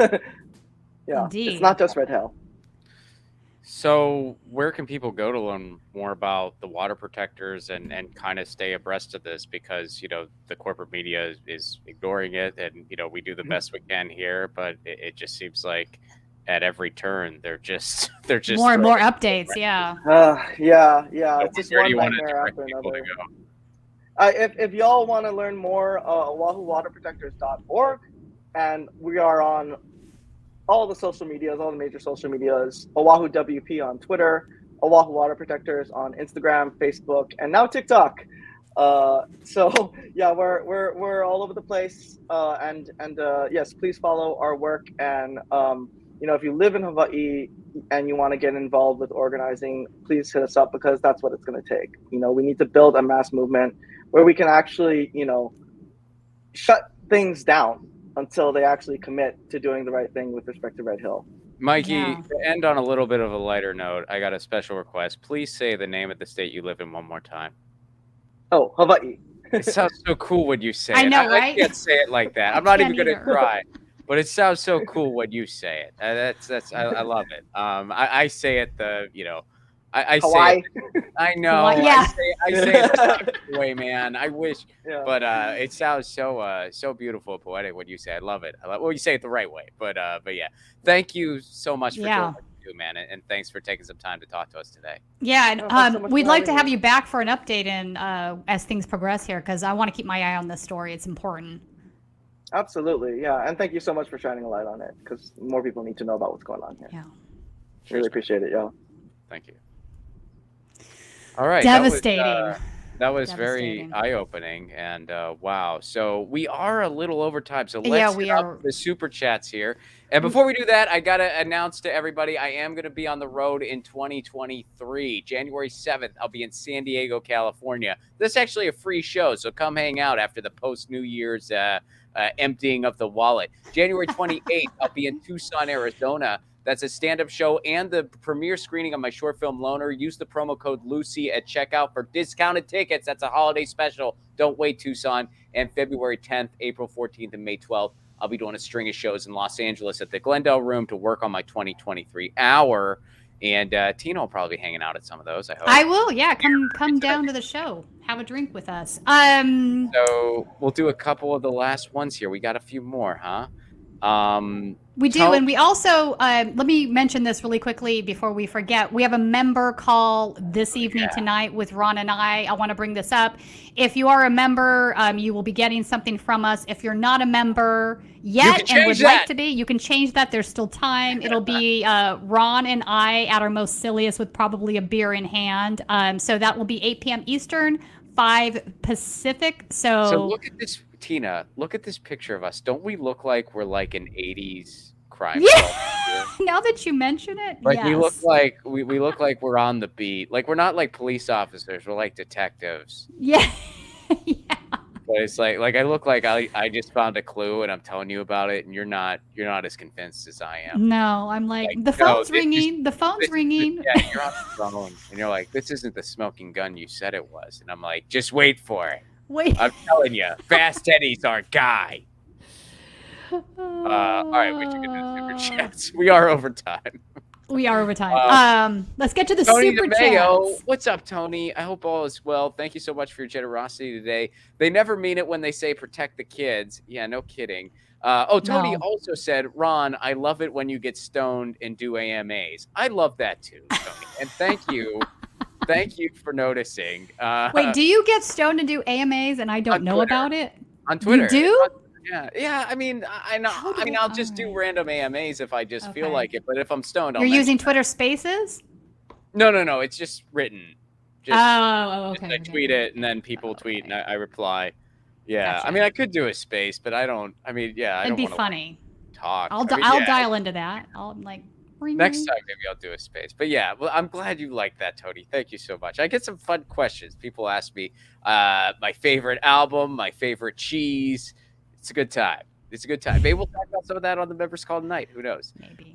Indeed. It's not just Red Hill. So where can people go to learn more about the water protectors and kind of stay abreast of this? Because, the corporate media is ignoring it, and, we do the best we can here, but it just seems like at every turn, they're just more and more updates. Yeah. It's just one nightmare after another. If y'all want to learn more, OahuWaterProtectors.org, and we are on all the social medias, all the major social medias. Oahu WP on Twitter, Oahu Water Protectors on Instagram, Facebook, and now TikTok. So yeah, we're all over the place. And yes, please follow our work. And if you live in Hawaii and you want to get involved with organizing, please hit us up, because that's what it's going to take. We need to build a mass movement where we can actually, shut things down until they actually commit to doing the right thing with respect to Red Hill. Mikey, to end on a little bit of a lighter note, I got a special request. Please say the name of the state you live in one more time. Oh, Hawaii. It sounds so cool when you say it. I know, right? I can't say it like that. I'm not even going to cry. But it sounds so cool when you say it. I love it. I say it I say it, I know. Yeah. I say it the way, man. I wish, but it sounds so beautiful, poetic when you say it. I love it. Well, you say it the right way, but yeah. Thank you so much for doing what you do, man, and thanks for taking some time to talk to us today. Yeah, and we'd like to have you back for an update as things progress here, because I want to keep my eye on this story. It's important. Absolutely, yeah, and thank you so much for shining a light on it, because more people need to know about what's going on here. Yeah, really appreciate it, y'all. Thank you. All right. Devastating. That was very eye-opening, and wow. So we are a little over time, so let's hit up the super chats here. And before we do that, I got to announce to everybody I am going to be on the road in 2023. January 7th, I'll be in San Diego, California. This is actually a free show, so come hang out after the post-New Year's emptying of the wallet. January 28th, I'll be in Tucson, Arizona. That's a stand-up show and the premiere screening of my short film Loner. Use the promo code Lucy at checkout for discounted tickets. That's a holiday special. Don't wait, Tucson. And February 10th, April 14th, and May 12th, I'll be doing a string of shows in Los Angeles at the Glendale Room to work on my 2023 hour. And Tina will probably be hanging out at some of those, I hope. I will, yeah. Come down to the show. Have a drink with us. So we'll do a couple of the last ones here. We got a few more, huh? We do, and we also, let me mention this really quickly before we forget. We have a member call this evening tonight with Ron and I. I want to bring this up. If you are a member, you will be getting something from us. If you're not a member yet and would like to be, you can change that. There's still time. It'll be Ron and I at our most silliest with probably a beer in hand. So that will be 8 p.m. Eastern, 5 Pacific. So look at this. Tina, look at this picture of us. Don't we look like we're like an 80s crime? Yeah. Now that you mention it, like yes. we look like we look like we're on the beat. Like we're not like police officers. We're like detectives. Yeah. Yeah. But it's like I look like I just found a clue and I'm telling you about it, and you're not as convinced as I am. No, I'm like the phone's ringing. The phone's ringing. Yeah, you're on the phone and you're like, this isn't the smoking gun you said it was, and I'm like, just wait for it. Wait. I'm telling you, Fast Eddie's our guy. All right, we should get to the super chats. We are over time. We are over time. Let's get to the Tony super DeMayo, chats. what's up, Tony? I hope all is well. Thank you so much for your generosity today. They never mean it when they say protect the kids. Yeah, no kidding. Tony also said, Ron, I love it when you get stoned and do AMAs. I love that too, Tony. And thank you. Thank you for noticing. Wait, do you get stoned and do AMAs and I don't know about it? On Twitter. You do? Yeah. I mean, I'll just do random AMAs if I just feel like it. But if I'm stoned, You're using Twitter Spaces? No. It's just written. Okay. I tweet it and then people tweet and I reply. Yeah. Gotcha. I mean, I could do a space, but I don't. I mean, yeah. It'd I don't be funny. Talk. I'll dial into that. I'll like. Next time, maybe I'll do a space. But yeah, well, I'm glad you like that, Tony. Thank you so much. I get some fun questions. People ask me my favorite album, my favorite cheese. It's a good time. Maybe we'll talk about some of that on the members call tonight. Who knows? Maybe.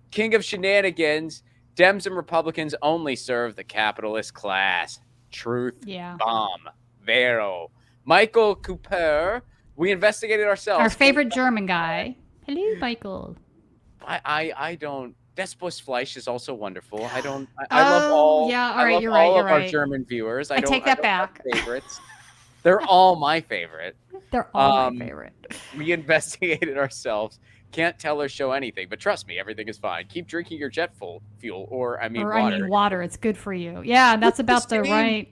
King of Shenanigans. Dems and Republicans only serve the capitalist class. Truth. Yeah. Bomb. Vero. Michael Cooper. We investigated ourselves. Our favorite German guy. Hello, Michael. I don't. Despo's Fleisch is also wonderful. I love all. Yeah, all right, you're right. You're our right. German viewers. I take that back. Favorites. They're all my favorite. They're all my favorite. We investigated ourselves. Can't tell or show anything, but trust me, everything is fine. Keep drinking your jet fuel, or water. Water. It's good for you. Yeah, that's about the right.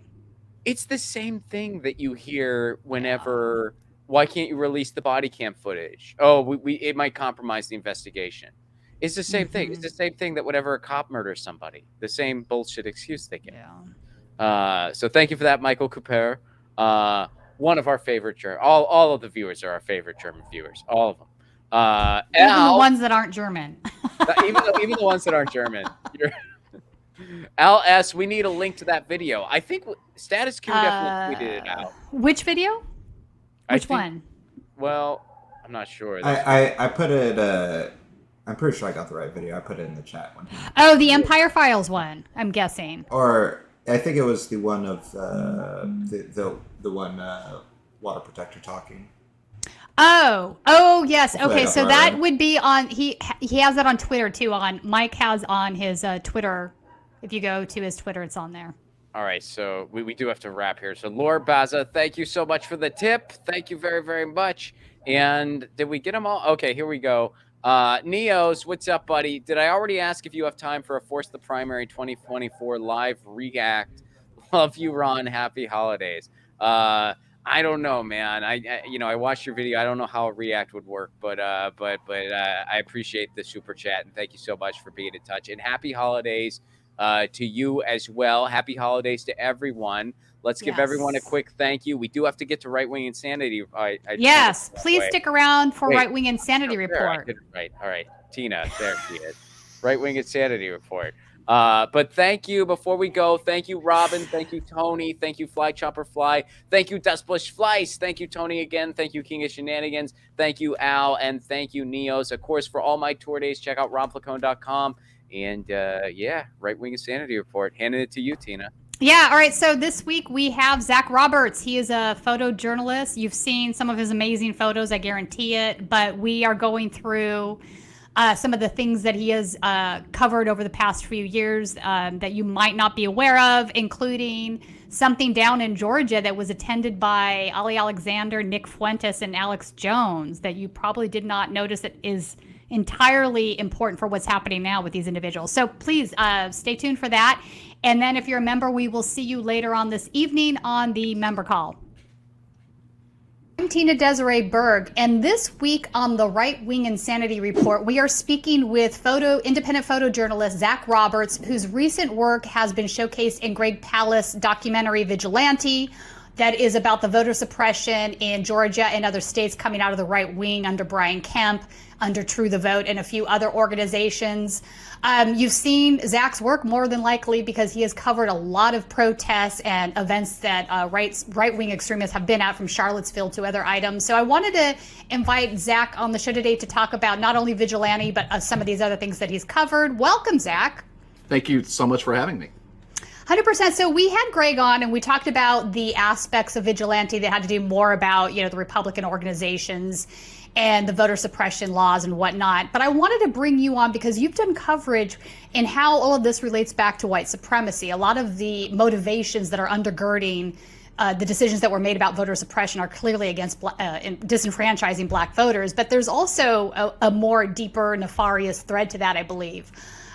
It's the same thing that you hear whenever. Why can't you release the body cam footage? Oh, it might compromise the investigation. It's the same thing. It's the same thing that whenever a cop murders somebody, the same bullshit excuse they get. Yeah. So thank you for that, Michael Cooper. One of our favorite all of the viewers are our favorite German viewers. All of them. Even the ones that aren't German. even the ones that aren't German. Al S, we need a link to that video. I think Status Coup definitely tweeted it out. Which video? Which one? Well, I'm not sure. I put it. I'm pretty sure I got the right video. I put it in the chat one. Oh, the Empire Files one. I'm guessing. Or I think it was the one of the one water protector talking. Oh yes. Okay, so that right. would be on. He has that on Twitter too. Mike has on his Twitter. If you go to his Twitter, it's on there. All right, so we do have to wrap here. So Laura Baza, thank you so much for the tip. Thank you very, very much. And did we get them all? Okay, here we go. Neos, what's up, buddy? Did I already ask if you have time for a Force the Primary 2024 live react? Love you, Ron. Happy holidays. I don't know, man. I watched your video. I don't know how a react would work, but I appreciate the super chat and thank you so much for being in touch. And happy holidays to you as well. Happy holidays to everyone. Let's give everyone a quick thank you. We do have to get to Right Wing Insanity. Yes, please stick around for Right Wing Insanity Report. I did it right. All right, Tina, there she is. Right Wing Insanity Report. But thank you. Before we go, thank you, Robin. Thank you, Tony. Thank you, Fly Chopper Fly. Thank you, Dustbush Fleiss. Thank you, Tony, again. Thank you, King of Shenanigans. Thank you, Al. And thank you, Neos. Of course, for all my tour days, check out RonPlacone.com. And Right Wing Insanity Report. Handing it to you, Tina. Yeah, all right. So this week we have Zach Roberts. He is a photojournalist. You've seen some of his amazing photos, I guarantee it. But we are going through some of the things that he has covered over the past few years that you might not be aware of, including something down in Georgia that was attended by Ali Alexander, Nick Fuentes, and Alex Jones that you probably did not notice that is entirely important for what's happening now with these individuals. So please stay tuned for that. And then if you're a member, we will see you later on this evening on the member call. I'm Tina-Desiree Berg, and this week on the Right Wing Insanity Report, we are speaking with independent photojournalist Zach Roberts, whose recent work has been showcased in Greg Palast documentary Vigilante, that is about the voter suppression in Georgia and other states coming out of the right wing under Brian Kemp, under True the Vote, and a few other organizations. You've seen Zach's work more than likely because he has covered a lot of protests and events that right-wing extremists have been at, from Charlottesville to other items. So I wanted to invite Zach on the show today to talk about not only Vigilante, but some of these other things that he's covered. Welcome, Zach. Thank you so much for having me. 100%. So we had Greg on and we talked about the aspects of Vigilante that had to do more about, the Republican organizations and the voter suppression laws and whatnot. But I wanted to bring you on because you've done coverage in how all of this relates back to white supremacy. A lot of the motivations that are undergirding the decisions that were made about voter suppression are clearly against disenfranchising black voters. But there's also a more deeper, nefarious thread to that, I believe.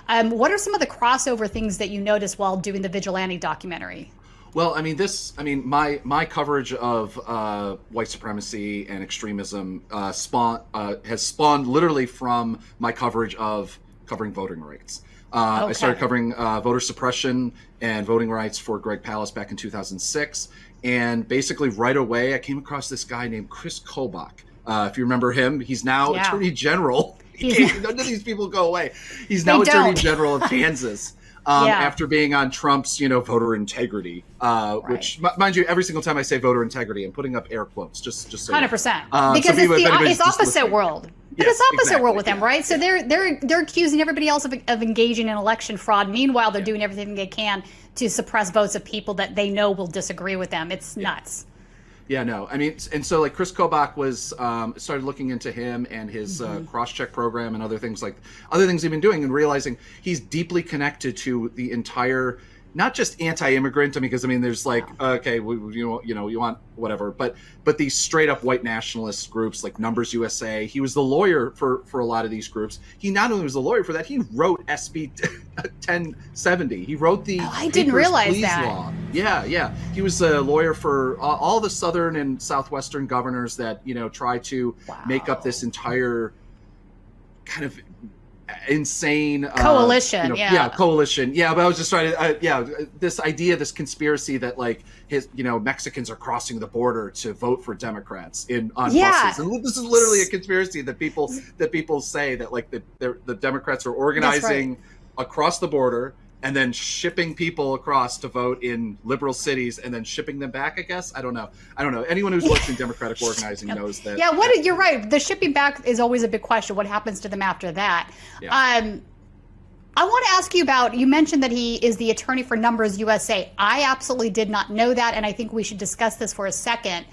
What are some of the crossover things that you noticed while doing the Vigilante documentary? Well, my coverage of white supremacy and extremism has spawned literally from my coverage of covering voting rights. I started covering voter suppression and voting rights for Greg Palast back in 2006. And basically right away, I came across this guy named Chris Kobach. If you remember him, he's now Attorney General. None of these people go away. He's now Attorney General of Kansas after being on Trump's, voter integrity, which, mind you, every single time I say voter integrity, I'm putting up air quotes, just so 100%. Because it's opposite world. But it's opposite world with them, right? So they're accusing everybody else of engaging in election fraud. Meanwhile, they're doing everything they can to suppress votes of people that they know will disagree with them. It's nuts. Yeah, no, and so like Chris Kobach was started looking into him and his cross-check program and other things he's been doing, and realizing he's deeply connected to the entire, not just anti-immigrant, because there's you want whatever, but these straight up white nationalist groups like Numbers USA. He was the lawyer for a lot of these groups. He not only was the lawyer for that, he wrote SB 1070. He wrote the I didn't realize that. Law. Yeah. He was a lawyer for all the southern and southwestern governors that try to make up this entire kind of insane coalition. Coalition. Yeah, but I was just trying to this idea, this conspiracy that like Mexicans are crossing the border to vote for Democrats on buses, and this is literally a conspiracy that people say that like the Democrats are organizing across the border and then shipping people across to vote in liberal cities and then shipping them back, I guess. I don't know. Anyone who's worked in democratic organizing knows that. Yeah, you're right. The shipping back is always a big question. What happens to them after that? Yeah. I want to ask you about, you mentioned that he is the attorney for Numbers USA. I absolutely did not know that, and I think we should discuss this for a second.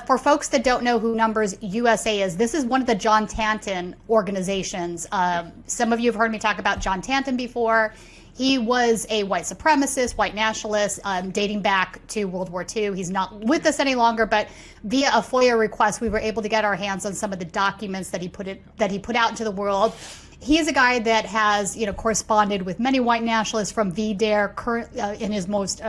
For folks that don't know who Numbers USA is, this is one of the John Tanton organizations. Some of you have heard me talk about John Tanton before. He was a white supremacist, white nationalist, dating back to World War II. He's not with us any longer, but via a FOIA request, we were able to get our hands on some of the documents that he put out into the world. He is a guy that has, corresponded with many white nationalists from VDARE in his most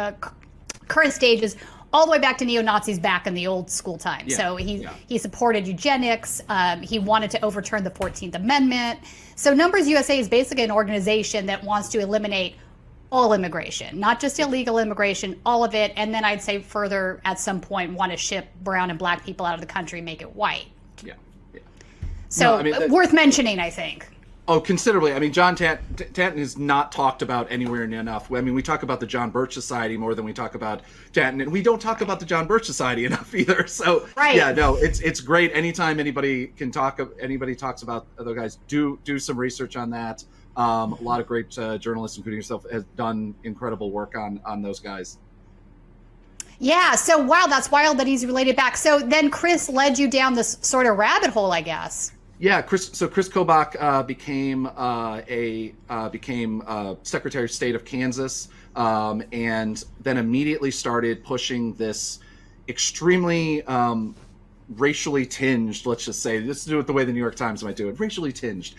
current stages, all the way back to neo-Nazis back in the old school time. Yeah, so he supported eugenics. He wanted to overturn the 14th Amendment. So Numbers USA is basically an organization that wants to eliminate all immigration, not just illegal immigration, all of it. And then I'd say further at some point want to ship brown and black people out of the country, make it white. Yeah. So worth mentioning, I think. Oh, considerably. John Tanton is not talked about anywhere enough. We talk about the John Birch Society more than we talk about Tanton, and we don't talk about the John Birch Society enough either. So, it's great. Anytime anybody talks about other guys, do some research on that. A lot of great journalists, including yourself, has done incredible work on those guys. Yeah, so wow, that's wild that he's related back. So then Chris led you down this sort of rabbit hole, I guess. Yeah, Chris Kobach became Secretary of State of Kansas and then immediately started pushing this extremely racially tinged, let's just say, let's do it the way the New York Times might do it, racially tinged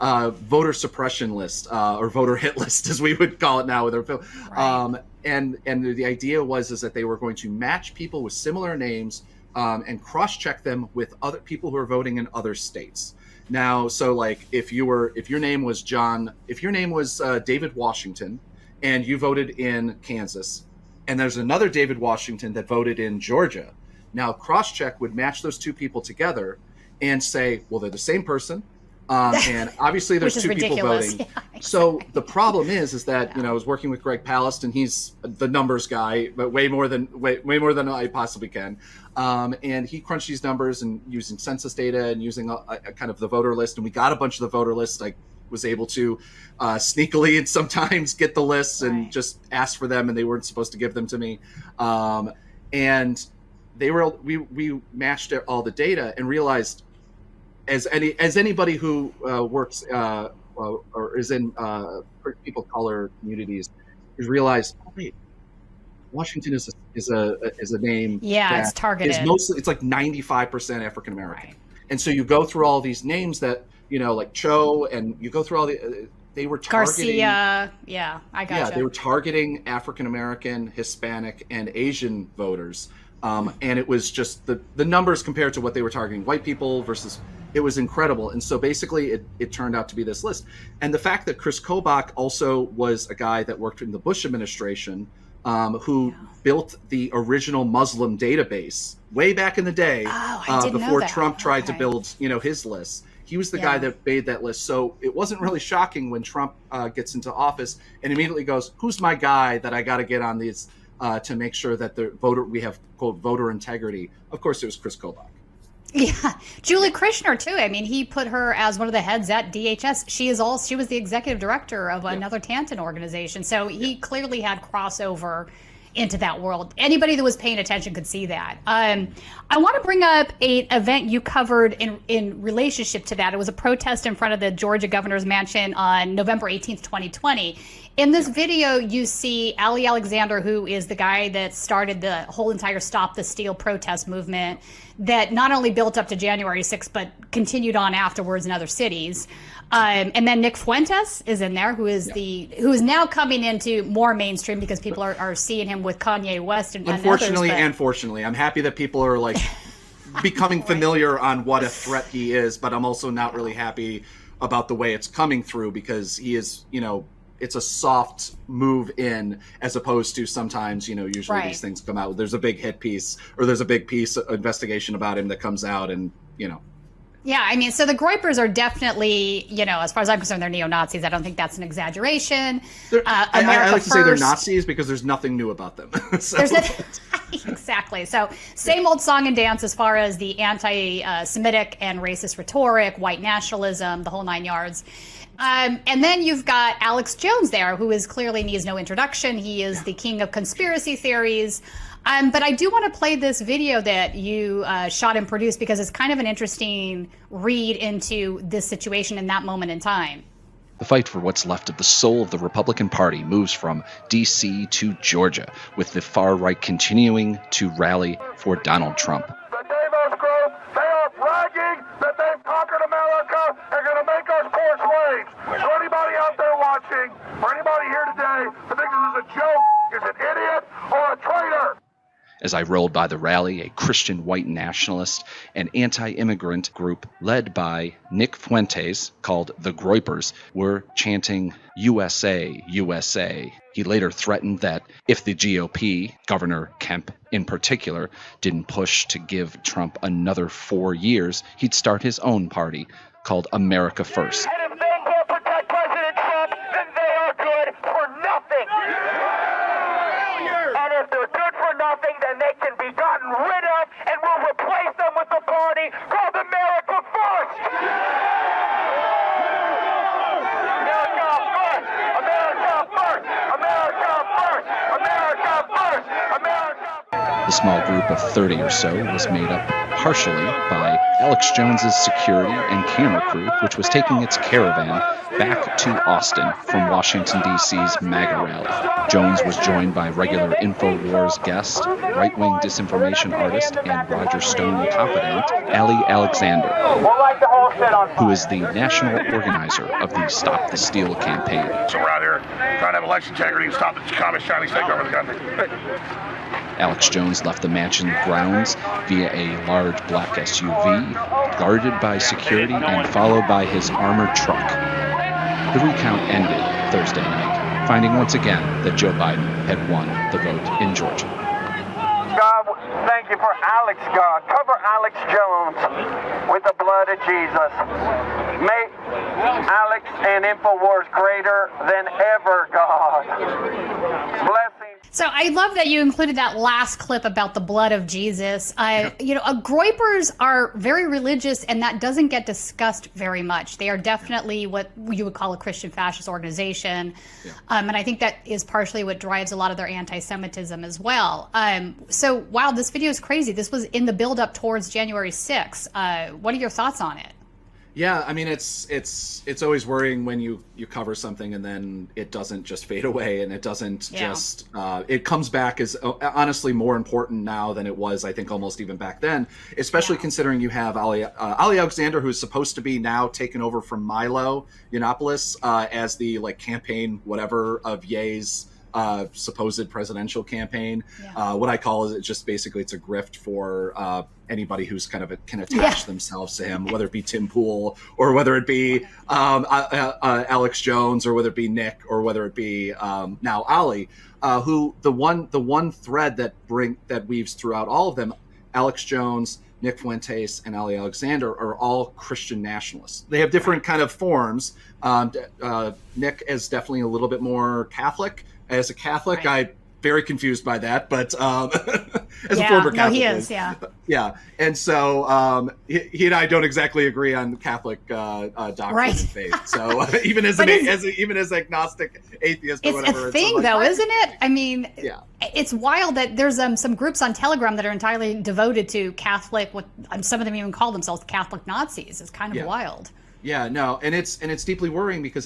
voter suppression list, or voter hit list, as we would call it now with our film. Right. And the idea was that they were going to match people with similar names and cross-check them with other people who are voting in other states. Now, so like if your name was David Washington, and you voted in Kansas, and there's another David Washington that voted in Georgia, now cross-check would match those two people together and say, well, they're the same person. And obviously there's two people voting. Yeah, exactly. So the problem is that, I was working with Greg Palast, and he's the numbers guy, but way more than I possibly can. And he crunched these numbers and using census data and using a kind of the voter list. And we got a bunch of the voter lists. I was able to sneakily and sometimes get the lists and just ask for them, and they weren't supposed to give them to me. And we matched all the data and realized, as anybody who works or is in people of color communities, has realized, oh, wait, Washington is a name. Yeah, it's targeted. It's like 95% African American, and so you go through all these names that like Cho, and you go through all they were targeting Garcia. Yeah, I got you. Yeah, they were targeting African American, Hispanic, and Asian voters. And it was just the numbers compared to what they were targeting white people versus, it was incredible. And so basically it turned out to be this list. And the fact that Chris Kobach also was a guy that worked in the Bush administration, who built the original Muslim database way back in the day, before Trump tried to build, his list. He was the guy that made that list. So it wasn't really shocking when Trump gets into office and immediately goes, who's my guy that I got to get on these to make sure that we have quote voter integrity. Of course, it was Chris Kobach. Yeah, Julie Krishner too. I mean, he put her as one of the heads at DHS. She was the executive director of another Tanton organization. So he clearly had crossover into that world. Anybody that was paying attention could see that. I want to bring up an event you covered in relationship to that. It was a protest in front of the Georgia governor's mansion on November 18th, 2020. In this video, you see Ali Alexander, who is the guy that started the whole entire Stop the Steal protest movement that not only built up to January 6th, but continued on afterwards in other cities. And then Nick Fuentes is in there, who is now coming into more mainstream because people are seeing him with Kanye West and unfortunately others, and fortunately. I'm happy that people are like becoming familiar on what a threat he is, but I'm also not really happy about the way it's coming through, because he is, it's a soft move in, as opposed to sometimes, usually these things come out. There's a big hit piece, or there's a big piece of investigation about him that comes out, and Yeah, I mean, so the Groypers are definitely, as far as I'm concerned, they're neo-Nazis. I don't think that's an exaggeration. I like to say they're Nazis because there's nothing new about them. So. There's nothing, exactly. So same old song and dance as far as the anti-Semitic and racist rhetoric, white nationalism, the whole 9 yards. And then you've got Alex Jones there, who clearly needs no introduction. He is the king of conspiracy theories. But I do want to play this video that you shot and produced, because it's kind of an interesting read into this situation in that moment in time. The fight for what's left of the soul of the Republican Party moves from D.C. to Georgia, with the far right continuing to rally for Donald Trump. The Davos group, they are bragging that they've conquered America and going to make us poor slaves. So anybody out there watching, or anybody here today that thinks this is a joke, is an idiot or a traitor. As I rolled by the rally, a Christian white nationalist and anti-immigrant group led by Nick Fuentes, called the Groypers, were chanting USA, USA. He later threatened that if the GOP, Governor Kemp in particular, didn't push to give Trump another 4 years, he'd start his own party called America First. And if they can't protect President Trump, then they are good for nothing. And if they're good for nothing, then they can be gotten rid of, and we'll replace them with a party called America First. America First! America First! America First! America First! America First! The small group of 30 or so was made up partially by Alex Jones's security and camera crew, which was taking its caravan back to Austin from Washington, D.C.'s MAGA rally. Jones was joined by regular InfoWars guest, right-wing disinformation artist, and Roger Stone confidant, Ali Alexander, who is the national organizer of the Stop the Steal campaign. So we're out here trying to have election integrity and stop the communist Chinese takeover of the country. Alex Jones left the mansion grounds via a large black SUV, guarded by security and followed by his armored truck. The recount ended Thursday night, finding once again that Joe Biden had won the vote in Georgia. God, thank you for Alex, God. Cover Alex Jones with the blood of Jesus. Make Alex and InfoWars greater than ever, God. Blessings. So I love that you included that last clip about the blood of Jesus. Groypers are very religious, and that doesn't get discussed very much. They are definitely what you would call a Christian fascist organization. Yeah. And I think that is partially what drives a lot of their anti-Semitism as well. So, wow, this video is crazy. This was in the build-up towards January 6th. What are your thoughts on it? Yeah, I mean, it's always worrying when you cover something and then it doesn't just fade away, and it doesn't just it comes back as honestly more important now than it was, I think, almost even back then, especially considering you have Ali Alexander, who's supposed to be now taken over from Milo Yiannopoulos as the campaign whatever of Ye's supposed presidential campaign. What I call is it's a grift for anybody who's can attach themselves to him, whether it be Tim Pool or whether it be Alex Jones or whether it be Nick or whether it be now Ali, who the one thread that weaves throughout all of them, Alex Jones, Nick Fuentes, and Ali Alexander are all Christian nationalists. They have different kind of forms. Nick is definitely a little bit more Catholic. As a Catholic, I'm very confused by that, but as a former Catholic, he is, yeah. And so he and I don't exactly agree on Catholic doctrine and faith. So even as agnostic atheist, or whatever, it's a thing, though, isn't it? I mean, it's wild that there's some groups on Telegram that are entirely devoted to Catholic. Some of them even call themselves Catholic Nazis. It's kind of wild. Yeah, no, and it's deeply worrying because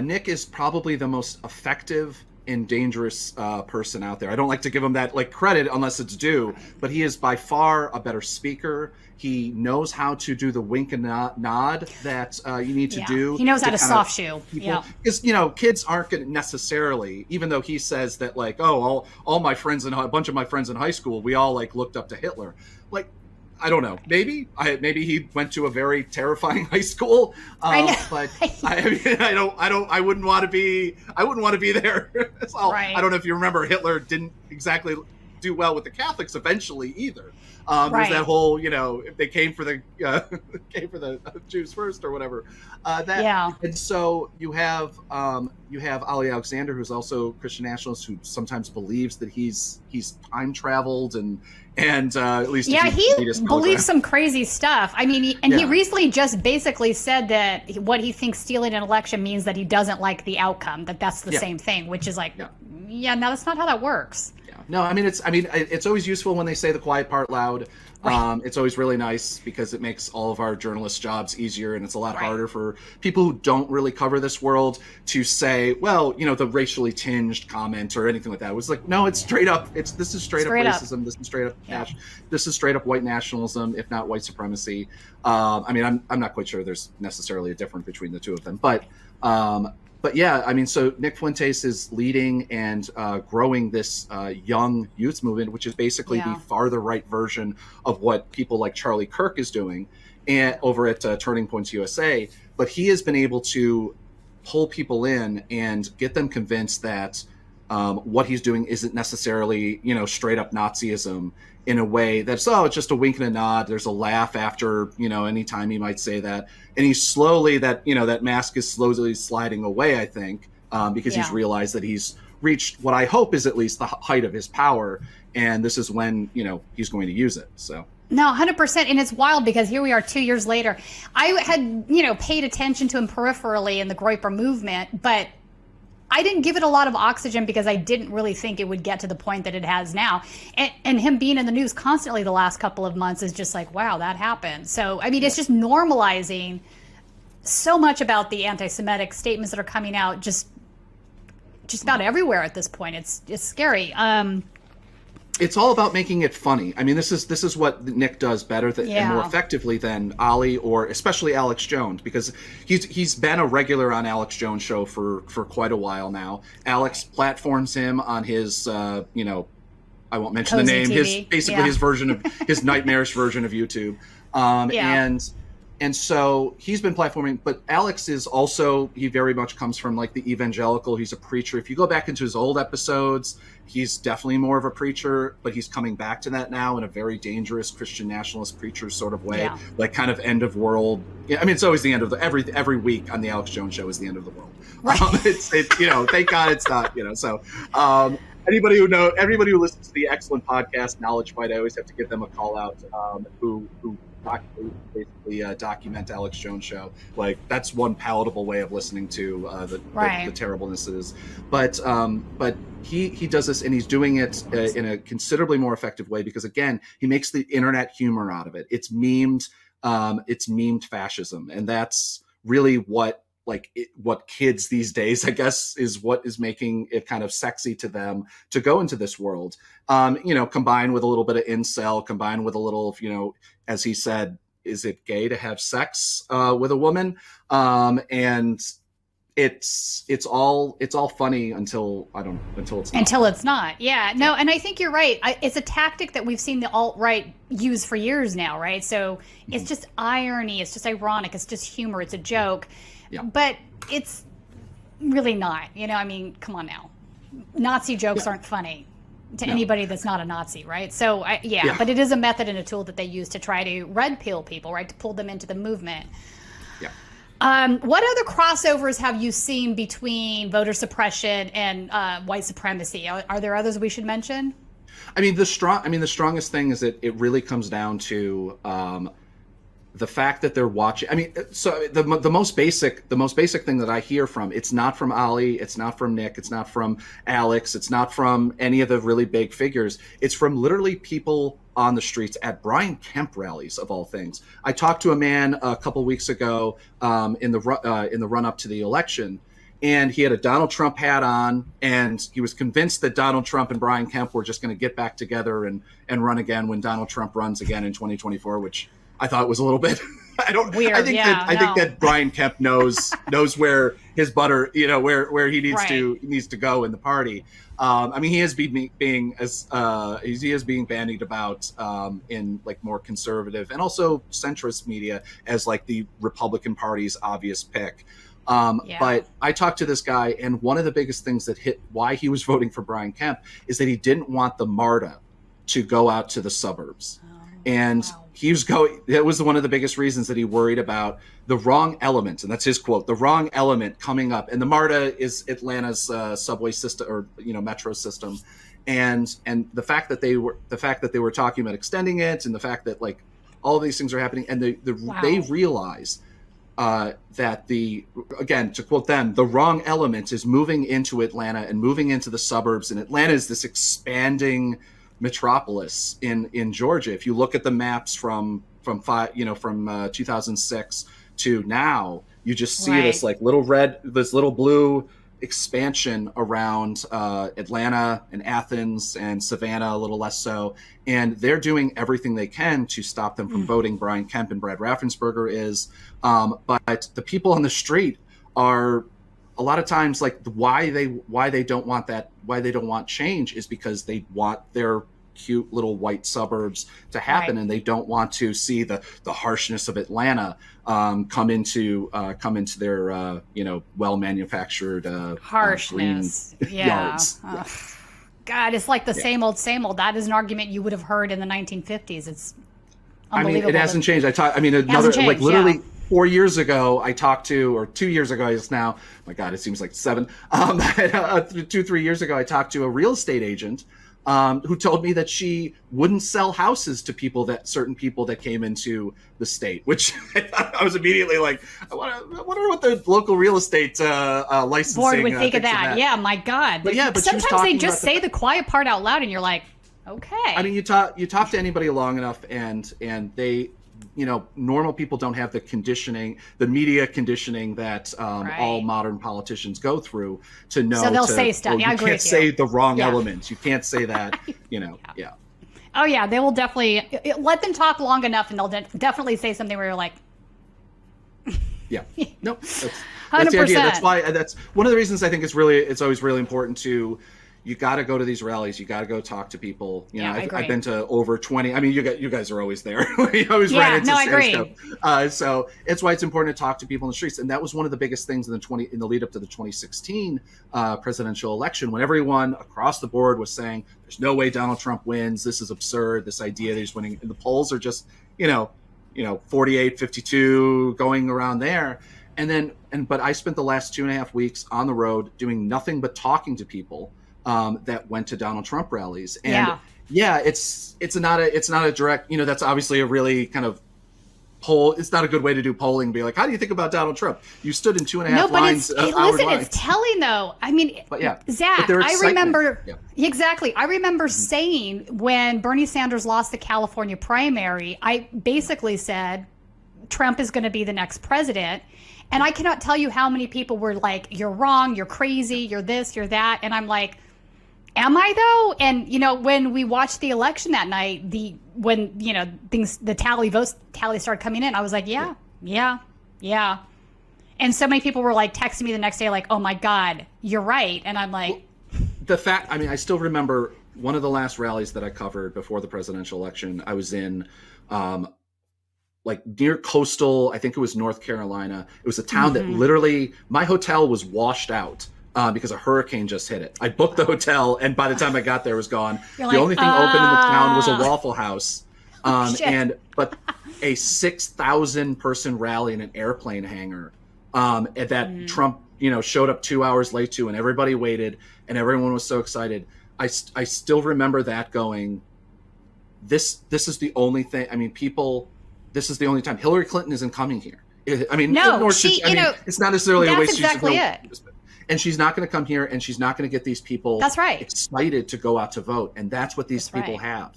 Nick is probably the most effective and dangerous person out there. I don't like to give him that credit unless it's due, but he is by far a better speaker. He knows how to do the wink and nod that you need to do. He knows how to soft shoe. Because kids aren't going to necessarily, even though he says that all my friends and a bunch of my friends in high school, we all looked up to Hitler. I don't know. Maybe he went to a very terrifying high school. But I wouldn't want to be there. I don't know if you remember, Hitler didn't exactly do well with the Catholics eventually either. There's that whole, they came for the Jews first or whatever. And so you have Ali Alexander, who's also a Christian nationalist, who sometimes believes that he's time traveled and at least he believes some crazy stuff. I mean, he recently just basically said that what he thinks stealing an election means that he doesn't like the outcome. That's the same thing, which is no, that's not how that works. No, it's always useful when they say the quiet part loud. It's always really nice because it makes all of our journalists' jobs easier, and it's a lot harder for people who don't really cover this world to say, well, the racially tinged comment or anything like that. It was no, it's straight up. This is straight up racism. This is straight up this is straight up white nationalism, if not white supremacy. I'm not quite sure there's necessarily a difference between the two of them, but yeah, so Nick Fuentes is leading and growing this young youth movement, which is basically the farther right version of what people like Charlie Kirk is doing over at Turning Points USA. But he has been able to pull people in and get them convinced that what he's doing isn't necessarily, straight up Nazism in a way that's, it's just a wink and a nod. There's a laugh after, any time he might say that. And he's slowly, that mask is slowly sliding away, I think, because he's realized that he's reached what I hope is at least the height of his power. And this is when, he's going to use it. So. No, 100%. And it's wild because here we are 2 years later. I had, paid attention to him peripherally in the Groyper movement, but I didn't give it a lot of oxygen because I didn't really think it would get to the point that it has now. And him being in the news constantly the last couple of months is just like, wow, that happened. So, I mean, it's just normalizing so much about the anti-Semitic statements that are coming out just about everywhere at this point. It's scary. It's all about making it funny. I mean, this is what Nick does better and more effectively than Ali or especially Alex Jones, because he's been a regular on Alex Jones' show for quite a while now. Alex platforms him on his I won't mention Cozy the name, TV. his version of his nightmarish version of YouTube. And so he's been platforming, but Alex is also, he very much comes from like the evangelical. He's a preacher. If you go back into his old episodes, he's definitely more of a preacher, but he's coming back to that now in a very dangerous Christian nationalist preacher sort of way, like kind of end of world. Yeah, I mean, it's always the end of every week on the Alex Jones show is the end of the world. Right. It's thank God it's not, so, anybody who listens to the excellent podcast Knowledge Fight, I always have to give them a call out, who basically document Alex Jones' show. Like, that's one palatable way of listening to the terribleness it is. But he does this, and he's doing it in a considerably more effective way because, again, he makes the internet humor out of it. It's memed fascism, and that's really what kids these days, I guess, is what is making it kind of sexy to them to go into this world. Combined with a little bit of incel, combined with a little, as he said, is it gay to have sex with a woman? And it's all funny until it's not. Until it's not. Yeah. No, and I think you're right. It's a tactic that we've seen the alt-right use for years now, right? So it's just irony, it's just ironic, it's just humor, it's a joke. Yeah. But it's really not. I mean, come on now. Nazi jokes aren't funny to anybody that's not a Nazi, right? So, but it is a method and a tool that they use to try to red pill people, right? To pull them into the movement. Yeah. What other crossovers have you seen between voter suppression and white supremacy? Are there others we should mention? I mean, the strongest thing is that it really comes down to the fact that they're watching. I mean, so the most basic thing that I hear from, it's not from Ali, it's not from Nick, it's not from Alex, it's not from any of the really big figures. It's from literally people on the streets at Brian Kemp rallies, of all things. I talked to a man a couple weeks ago in the run up to the election, and he had a Donald Trump hat on, and he was convinced that Donald Trump and Brian Kemp were just going to get back together and run again when Donald Trump runs again in 2024, which I thought was a little bit. Weird. I think that Brian Kemp knows where his butter, where he needs to go in the party. I mean, he is being bandied about in like more conservative and also centrist media as like the Republican Party's obvious pick. But I talked to this guy, and one of the biggest things that hit why he was voting for Brian Kemp is that he didn't want the MARTA to go out to the suburbs. That was one of the biggest reasons that he worried about the wrong element, and that's his quote, the wrong element coming up. And the MARTA is Atlanta's subway system, or metro system, and the fact that they were talking about extending it, and the fact that like all of these things are happening, and they realize that again, to quote them, the wrong element is moving into Atlanta and moving into the suburbs, and Atlanta is this expanding metropolis in Georgia. If you look at the maps from 2006 to now, you just see this like little blue expansion around Atlanta and Athens and Savannah, a little less so, and they're doing everything they can to stop them from voting. Brian Kemp and Brad Raffensperger is, but the people on the street are a lot of times like why they don't want change is because they want their cute little white suburbs to happen, and they don't want to see the harshness of Atlanta come into their well manufactured harshness yards. God, it's like the same old. That is an argument you would have heard in the 1950s. It's unbelievable. I mean, it hasn't changed. Literally 4 years ago, I talked to, or 2 years ago, it's now, my God, it seems like 7. 2-3 years ago, I talked to a real estate agent who told me that she wouldn't sell houses to certain people that came into the state, which I was immediately like, I wonder what the local real estate licensing board would think of thinks that. Yeah, my God. But yeah, but she was sometimes they talking just about say the quiet part out loud, and you're like, okay. I mean, you talk to anybody long enough, and they, normal people don't have the conditioning, the media conditioning that all modern politicians go through to know. So they'll say stuff. You can't say the wrong elements. You can't say that. Yeah. Oh yeah, they will definitely let them talk long enough, and they'll definitely say something where you're like, yeah, nope. That's 100%. the idea. That's one of the reasons I think it's always really important to. You got to go to these rallies. You got to go talk to people. I've been to over 20. I mean, you guys are always there. You always run into I agree. stuff. So it's why it's important to talk to people in the streets. And that was one of the biggest things in the lead up to the 2016 presidential election, when everyone across the board was saying, "There's no way Donald Trump wins. This is absurd. This idea that he's winning." And the polls are just 48, 52 going around there. But I spent the last 2.5 weeks on the road doing nothing but talking to people that went to Donald Trump rallies. And it's not a direct, that's obviously a really kind of poll. It's not a good way to do polling. Be like, how do you think about Donald Trump? You stood in 2.5 lines. Listen, it's telling though. I mean, Zach, I remember exactly. I remember saying when Bernie Sanders lost the California primary, I basically said Trump is going to be the next president. And I cannot tell you how many people were like, "You're wrong. You're crazy. You're this. You're that." And I'm like, am I though? And when we watched the election that night, the votes tally started coming in, I was like, yeah. And so many people were like texting me the next day, like, "Oh my God, you're right." And I'm like, I still remember one of the last rallies that I covered before the presidential election. I was in, near coastal, I think it was North Carolina. It was a town that literally, my hotel was washed out. Because a hurricane just hit it. I booked the hotel, and by the time I got there, it was gone. The only thing open in the town was a Waffle House, but a 6,000 person rally in an airplane hangar that Trump, showed up 2 hours late to, and everybody waited, and everyone was so excited. I still remember that going. This is the only thing. I mean, this is the only time Hillary Clinton isn't coming here. It's not necessarily a waste. That's exactly it. And she's not going to come here, and she's not going to get these people excited to go out to vote. And that's what these people have.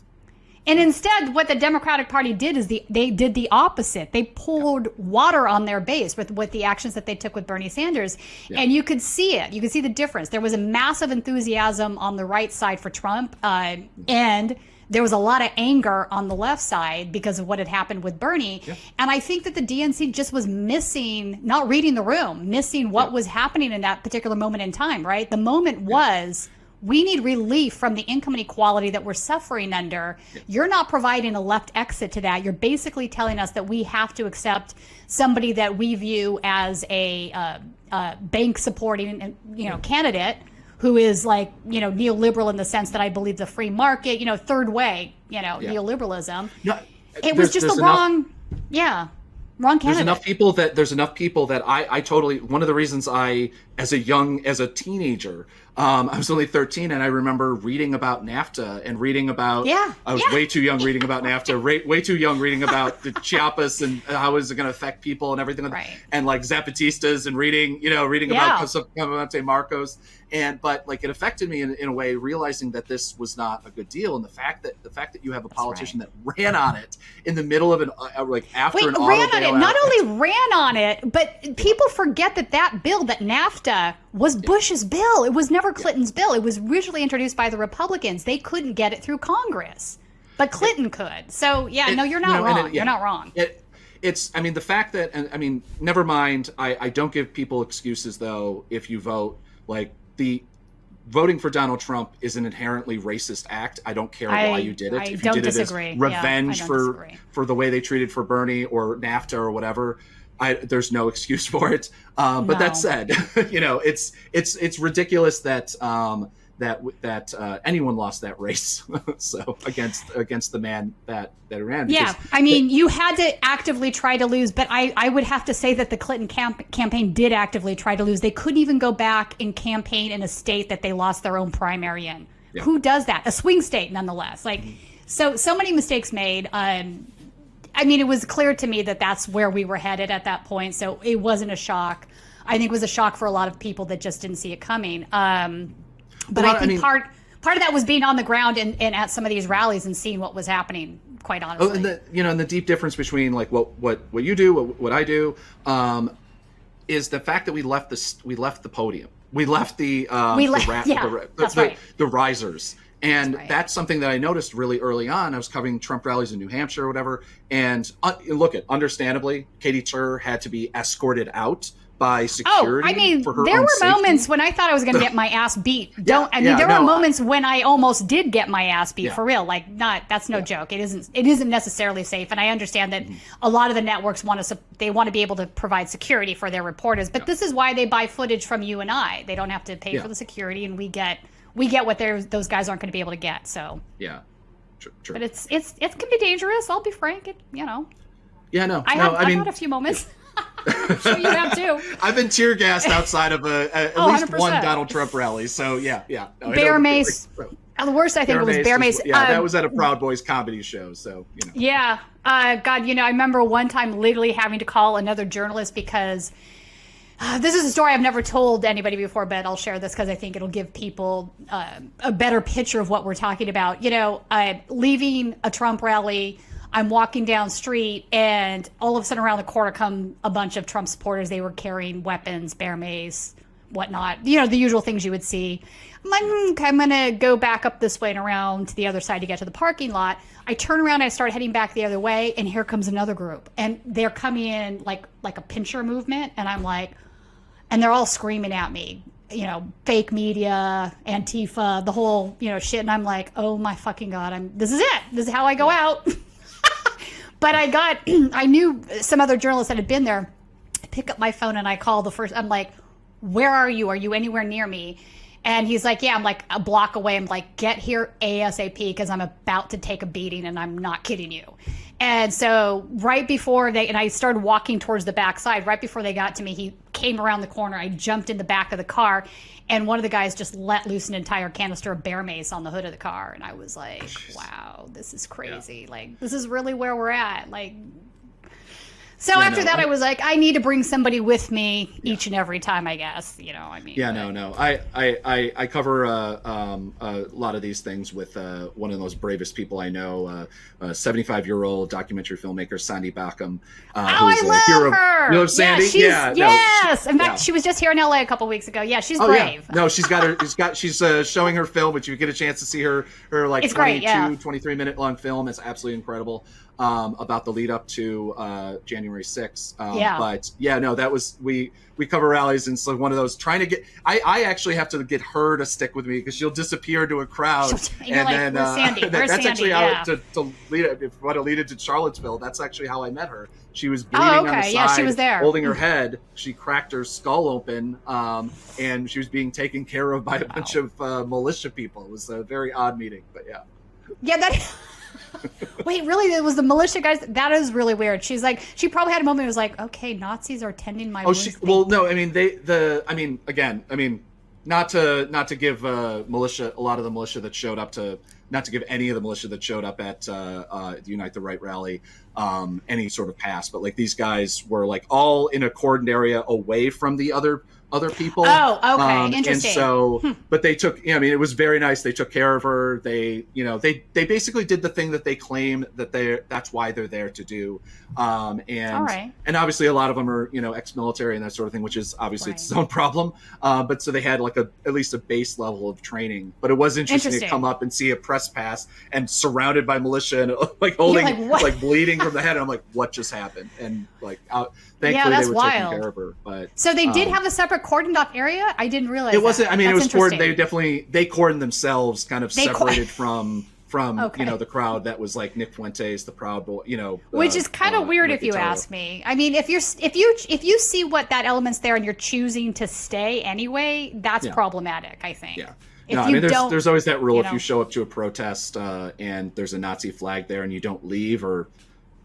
And instead, what the Democratic Party did is they did the opposite. They poured water on their base with the actions that they took with Bernie Sanders. Yeah. And you could see it. You could see the difference. There was a massive enthusiasm on the right side for Trump. And there was a lot of anger on the left side because of what had happened with Bernie. Yeah. And I think that the DNC just was not reading the room, missing what was happening in that particular moment in time, right? The moment was, we need relief from the income inequality that we're suffering under. Yeah. You're not providing a left exit to that. You're basically telling us that we have to accept somebody that we view as a bank supporting, candidate, who is neoliberal in the sense that I believe the free market, third way, neoliberalism. No, it was just the wrong candidate. There's enough people that I totally, one of the reasons as a teenager, I was only 13, and I remember reading about NAFTA and reading about, I was way too young reading about NAFTA, way too young reading about the Chiapas and how is it going to affect people and everything, and like Zapatistas and reading about Contamination Marcos. But it affected me in a way, realizing that this was not a good deal. And the fact that you have a politician that ran on it in the middle of after an auto bailout. Not only ran on it, but people forget that bill, that NAFTA, was Bush's bill. It was never Clinton's bill. It was originally introduced by the Republicans. They couldn't get it through Congress, but Clinton could. So you're not wrong. You're not wrong. The fact that, never mind. I don't give people excuses though. If you vote, the voting for Donald Trump is an inherently racist act. I don't care why you did it. If you did it as revenge for the way they treated for Bernie or NAFTA or whatever, there's no excuse for it. But that said, it's ridiculous that anyone lost that race. So against the man that ran. You had to actively try to lose, but I would have to say that the Clinton campaign did actively try to lose. They couldn't even go back and campaign in a state that they lost their own primary in. who does that? A swing state, nonetheless. Like, so many mistakes made. I mean, it was clear to me that that's where we were headed at that point. So it wasn't a shock. I think it was a shock for a lot of people that just didn't see it coming. But I think part of that was being on the ground and at some of these rallies and seeing what was happening. Quite honestly, and the deep difference between like what you do, what I do, is the fact that we left the podium, we left the risers. And that's something that I noticed really early on. I was covering Trump rallies in New Hampshire or whatever. And understandandably, Katie Tur had to be escorted out by security. I mean, for her there own were safety. moments when I thought I was going to get my ass beat. There were moments when I almost did get my ass beat, for real. Like, that's no joke. It isn't necessarily safe. And I understand that a lot of the networks want to be able to provide security for their reporters. But this is why they buy footage from you and I. They don't have to pay for the security, and we get what those guys aren't going to be able to get. So true. But it can be dangerous. I'll be frank. I had a few moments. I'm sure you have too. I've been tear gassed outside of at least 100%. One Donald Trump rally. So yeah. No, Bear Mace. The worst I think was Bear Mace. That was at a Proud Boys comedy show. So Yeah. God, I remember one time literally having to call another journalist because this is a story I've never told anybody before, but I'll share this because I think it'll give people a better picture of what we're talking about. Leaving a Trump rally, I'm walking down street, and all of a sudden around the corner come a bunch of Trump supporters. They were carrying weapons, bear mace, whatnot. The usual things you would see. I'm like, okay, I'm going to go back up this way and around to the other side to get to the parking lot. I turn around, and I start heading back the other way, and here comes another group. And they're coming in like a pincher movement, and I'm like, and they're all screaming at me. Fake media, Antifa, the whole, shit. And I'm like, oh my fucking God, this is it. This is how I go out. But I knew some other journalists that had been there. I pick up my phone and I call the first, I'm like, where are you? Are you anywhere near me? And he's like, yeah, I'm like a block away. I'm like, get here ASAP because I'm about to take a beating, and I'm not kidding you. And so right before and I started walking towards the backside, right before they got to me, he came around the corner. I jumped in the back of the car, and one of the guys just let loose an entire canister of bear mace on the hood of the car. And I was like, wow, this is crazy. Yeah. Like, this is really where we're at. Like, so after that, I was like, I need to bring somebody with me each and every time, I guess. I cover a lot of these things with one of those bravest people I know, a 75-year-old documentary filmmaker, Sandy Backham. I love her. You love Sandy? Yes. In fact, she was just here in LA a couple weeks ago. Yeah, she's brave. Yeah. No, she's showing her film, but you get a chance to see her like 23-minute long film. It's absolutely incredible. About the lead up to January 6th. That was we cover rallies, and so one of those trying to get. I actually have to get her to stick with me because she'll disappear to a crowd, and then Sandy? That's Sandy? actually how to lead it. If you want to lead it to Charlottesville, that's actually how I met her. She was bleeding on the side, she was there. holding her head. She cracked her skull open, and she was being taken care of by a bunch of militia people. It was a very odd meeting, but yeah. Yeah, that. Wait, really? It was the militia guys? That is really weird. She's like, she probably had a moment. It was like, okay, Nazis are tending my wounds. No, I mean, not to give militia, a lot of the militia that showed up not to give any of the militia that showed up at the Unite the Right rally any sort of pass, but like these guys were like all in a cordoned area away from the other people. Oh, okay, interesting. And so, but they took. It was very nice. They took care of her. They basically did the thing that they claim that that's why they're there to do. And obviously a lot of them are ex-military and that sort of thing, which is obviously its own problem. But so they had like at least a base level of training. But it was interesting to come up and see a press pass and surrounded by militia and like holding like bleeding from the head. And I'm like, what just happened? And like thankfully they were taking care of her. But so they did have a separate cordoned off area? I didn't realize it wasn't. That. I mean, it was cordoned. They cordoned themselves, kind of separated from the crowd that was like Nick Fuentes, the Proud Boy, which is kind of weird if you ask me. I mean, if you see what that element's there and you're choosing to stay anyway, that's problematic, I think. Yeah. There's always that rule if you show up to a protest and there's a Nazi flag there and you don't leave or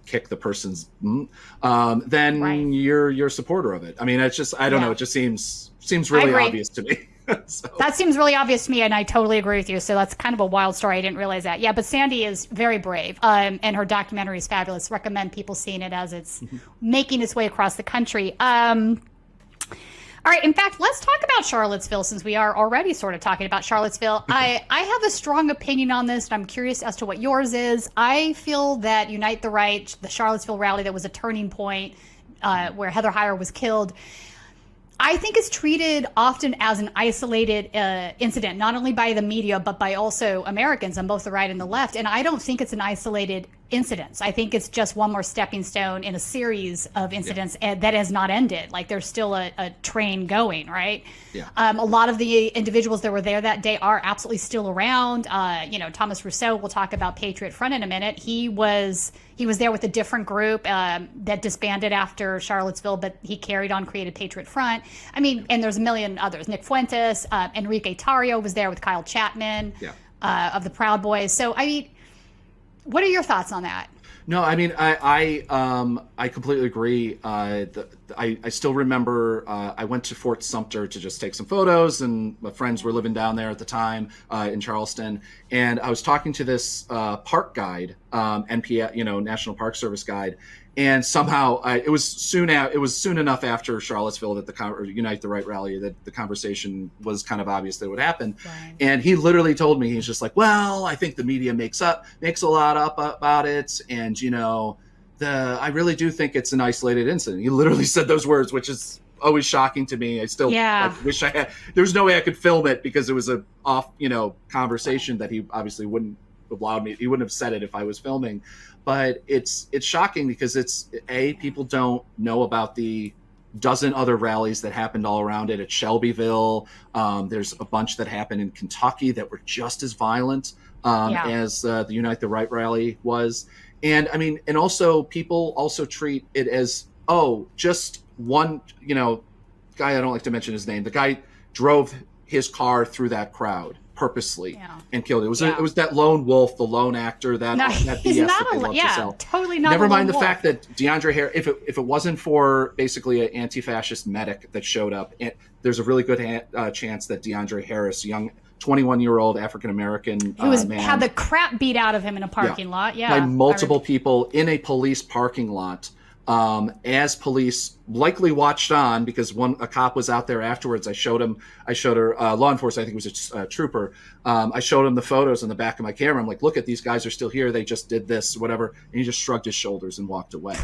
kick the person's then you're a supporter of it. I mean, it's just I don't know, it just seems really obvious to me. So. That seems really obvious to me, and I totally agree with you. So that's kind of a wild story. I didn't realize that. Yeah, but Sandy is very brave, and her documentary is fabulous. Recommend people seeing it as it's making its way across the country. All right, in fact, let's talk about Charlottesville, since we are already sort of talking about Charlottesville. I have a strong opinion on this, and I'm curious as to what yours is. I feel that Unite the Right, the Charlottesville rally that was a turning point where Heather Heyer was killed, I think it's treated often as an isolated incident, not only by the media, but by also Americans on both the right and the left. And I don't think it's an isolated incident. I think it's just one more stepping stone in a series of incidents that has not ended. Like there's still a train going, right? Yeah. A lot of the individuals that were there that day are absolutely still around. Thomas Rousseau, we'll talk about Patriot Front in a minute. He was there with a different group that disbanded after Charlottesville, but he carried on, created Patriot Front. I mean, and there's a million others. Nick Fuentes, Enrique Tarrio was there with Kyle Chapman of the Proud Boys. So, I mean, what are your thoughts on that? No, I mean, I completely agree. I still remember I went to Fort Sumter to just take some photos, and my friends were living down there at the time in Charleston. And I was talking to this park guide, NPS, National Park Service guide, and somehow it was soon enough after Charlottesville that the Unite the Right rally that the conversation was kind of obvious that it would happen. Right. And he literally told me, he's just like, well, I think the media makes a lot up about it, and I really do think it's an isolated incident. He literally said those words, which is always shocking to me. I still wish I had. There's no way I could film it because it was a off conversation that he obviously wouldn't have allowed me. He wouldn't have said it if I was filming. But it's shocking because people don't know about the dozen other rallies that happened all around it at Shelbyville. There's a bunch that happened in Kentucky that were just as violent as the Unite the Right rally was. And I mean, and also people also treat it as, just one, guy, I don't like to mention his name. The guy drove his car through that crowd purposely and killed it. It was that lone wolf, the lone actor, that BS that they love to sell. Totally not. Never mind the fact that DeAndre Harris, if it wasn't for basically an anti-fascist medic that showed up, there's a really good chance that DeAndre Harris, young 21-year-old African-American man, had the crap beat out of him in a parking lot. By multiple people in a police parking lot. As police likely watched on, because a cop was out there afterwards. I showed her law enforcement, I think it was a trooper. I showed him the photos in the back of my camera. I'm like, look at these guys are still here. They just did this, whatever. And he just shrugged his shoulders and walked away.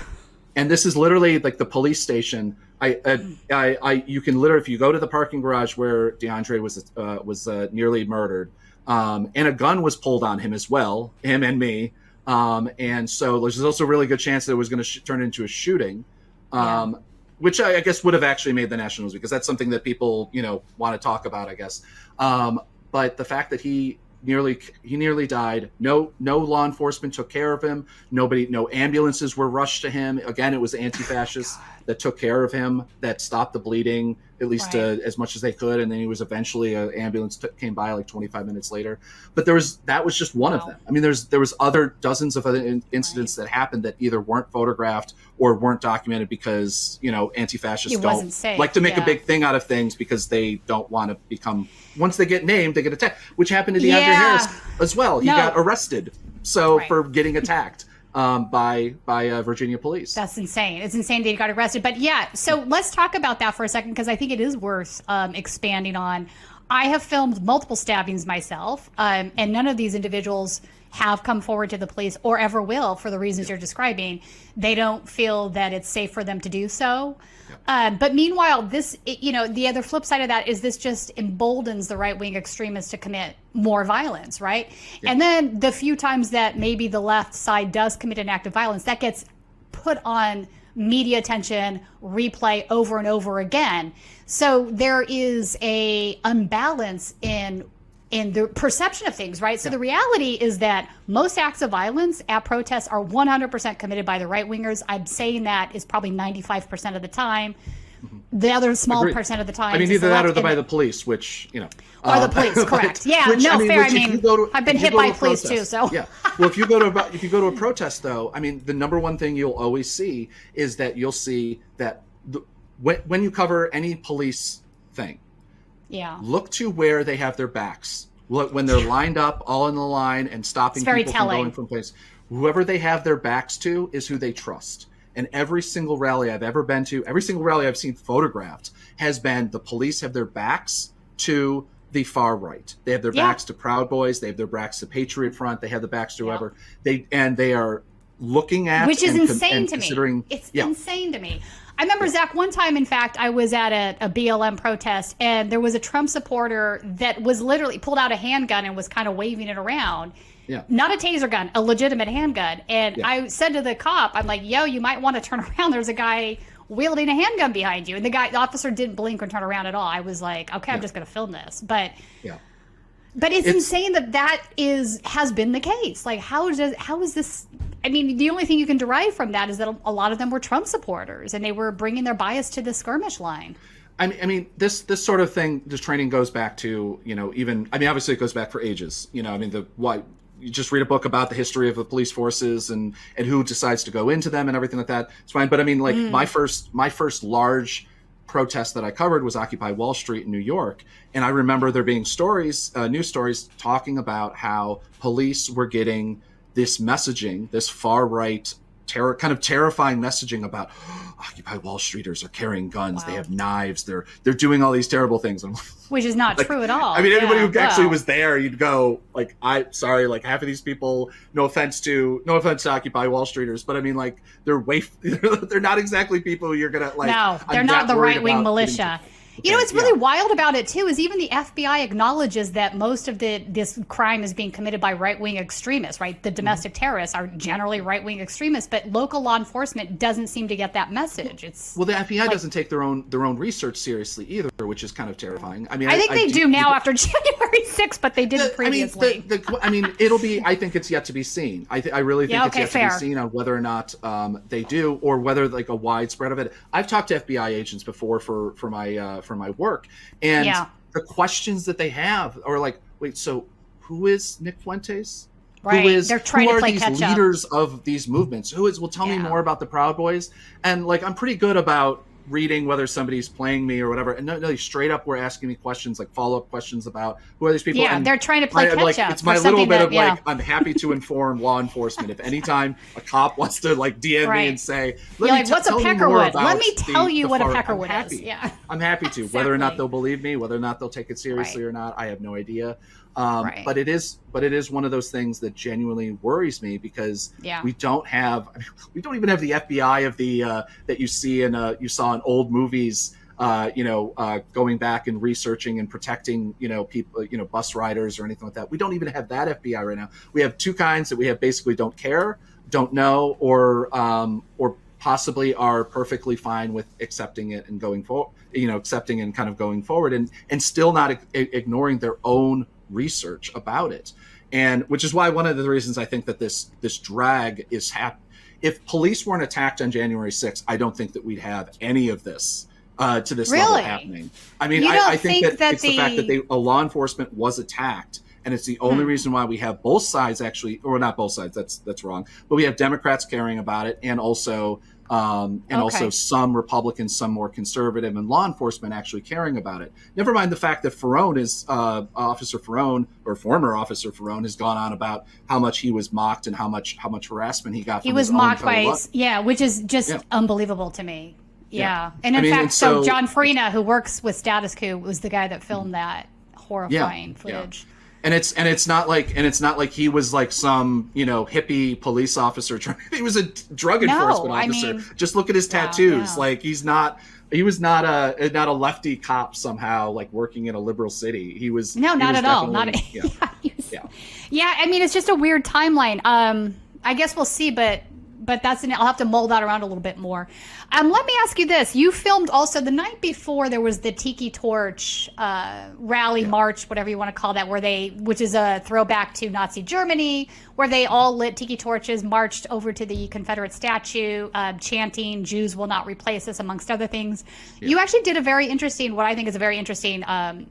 And this is literally like the police station. You can literally, if you go to the parking garage where DeAndre was nearly murdered, and a gun was pulled on him as well, him and me. And so there's also a really good chance that it was going to turn into a shooting, which I guess would have actually made the national news, because that's something that people, want to talk about, I guess. But the fact that he nearly died, no law enforcement took care of him. No ambulances were rushed to him. Again, it was anti-fascists that took care of him, that stopped the bleeding, at least as much as they could. And then he was eventually, an ambulance came by like 25 minutes later. But that was just one of them. I mean, there was dozens of other incidents that happened that either weren't photographed or weren't documented because, anti-fascists don't like to make a big thing out of things because they don't want to become, once they get named, they get attacked, which happened to DeAndre Harris as well. He got arrested for getting attacked by Virginia police. That's insane. It's insane that he got arrested. But so let's talk about that for a second, because I think it is worth expanding on. I have filmed multiple stabbings myself, and none of these individuals have come forward to the police or ever will for the reasons you're describing. They don't feel that it's safe for them to do so. But meanwhile, the other flip side of that is this just emboldens the right-wing extremists to commit more violence, right? Yeah. And then the few times that maybe the left side does commit an act of violence, that gets put on media attention, replay over and over again. So there is a unbalance in the perception of things, right? So the reality is that most acts of violence at protests are 100% committed by the right-wingers. I'm saying that is probably 95% of the time. The other small percent of the time. I mean, either that or by the police, which, Or the police, correct. Fair. I've been hit by police too, so. Yeah. Well, if you go to a protest, though, I mean, the number one thing you'll always see is that you'll see that when you cover any police thing, Yeah. Look to where they have their backs. Look, when they're lined up, all in the line, and stopping people from going from place. Whoever they have their backs to is who they trust. And every single rally I've ever been to, every single rally I've seen photographed, has been the police have their backs to the far right. They have their backs to Proud Boys. They have their backs to Patriot Front. They have the backs to whoever. They are looking at, which is insane to me. It's yeah. insane to me. I remember, Zach, one time, in fact, I was at a BLM protest, and there was a Trump supporter that was literally pulled out a handgun and was kind of waving it around. Yeah. Not a taser gun, a legitimate handgun. And I said to the cop, I'm like, yo, you might want to turn around. There's a guy wielding a handgun behind you. And the officer didn't blink or turn around at all. I was like, okay, I'm just going to film this. But it's insane that has been the case. Like, how is this? I mean, the only thing you can derive from that is that a lot of them were Trump supporters, and they were bringing their bias to the skirmish line. I mean, this sort of thing, this training goes back to, obviously it goes back for ages. You just read a book about the history of the police forces and who decides to go into them and everything like that. It's fine. But I mean, like my first large protest that I covered was Occupy Wall Street in New York. And I remember there being stories, news stories talking about how police were getting this messaging, this far right kind of terrifying messaging about Occupy Wall Streeters are carrying guns. Wow. They have knives. They're doing all these terrible things. Which is not true at all. I mean, anybody who actually was there, you'd go like, like half of these people, no offense to Occupy Wall Streeters, but I mean, like they're not exactly people you're going to like. No, they're not the right-wing militia. You know, what's really wild about it, too, is even the FBI acknowledges that most of this crime is being committed by right-wing extremists, right? The domestic terrorists are generally right-wing extremists, but local law enforcement doesn't seem to get that message. Well, the FBI doesn't take their own research seriously either, which is kind of terrifying. I mean, I think they do now after January 6th, but they didn't previously. I think it's yet to be seen. I really think it's yet to be seen on whether or not they do, or whether like a widespread of it. I've talked to FBI agents before for my work, and the questions that they have are like, wait, so who is Nick Fuentes? Right. They're trying to play catch up. Who are these leaders of these movements? Tell me more about the Proud Boys. And like, I'm pretty good about reading whether somebody's playing me or whatever. And no, straight up, we're asking me questions, like follow-up questions about who are these people. Yeah, and they're trying to play catch up. It's my little bit of like, I'm happy to inform law enforcement. If anytime a cop wants to like DM me and say, what's a peckerwood? Let me tell you what a peckerwood is. Yeah, I'm happy to. Whether or not they'll believe me, whether or not they'll take it seriously or not, I have no idea. But it is one of those things that genuinely worries me, because we don't even have the FBI of the that you see you saw in old movies, going back and researching and protecting, people, bus riders or anything like that. We don't even have that FBI right now. We have two kinds that we have basically don't care, don't know, or possibly are perfectly fine with accepting it and going forward, accepting and kind of going forward and still not ignoring their own research about it. And which is why one of the reasons I think that this drag is happening. If police weren't attacked on January 6th, I don't think that we'd have any of this to this level happening. I mean, I think that it's the fact that a law enforcement was attacked, and it's the only reason why we have both sides actually, or not both sides, that's wrong, but we have Democrats caring about it, and also some Republicans, some more conservative, and law enforcement actually caring about it. Never mind the fact that Officer Ferrone, or former Officer Ferrone, has gone on about how much he was mocked and how much harassment he got. He was mocked by, which is just unbelievable to me. Yeah. And in fact, so John Farina, who works with Status Coup, was the guy that filmed that horrifying footage. And it's not like he was like some hippie police officer. He was a drug enforcement officer. Just look at his tattoos. Like he was not a lefty cop somehow, like working in a liberal city. He was not at all. Yeah. I mean, it's just a weird timeline. I guess we'll see, but that's I'll have to mull that around a little bit more. Let me ask you this. You filmed also the night before there was the Tiki Torch rally, march, whatever you want to call that, which is a throwback to Nazi Germany, where they all lit tiki torches, marched over to the Confederate statue, chanting, "Jews will not replace us," amongst other things. Yeah. You actually did what I think is a very interesting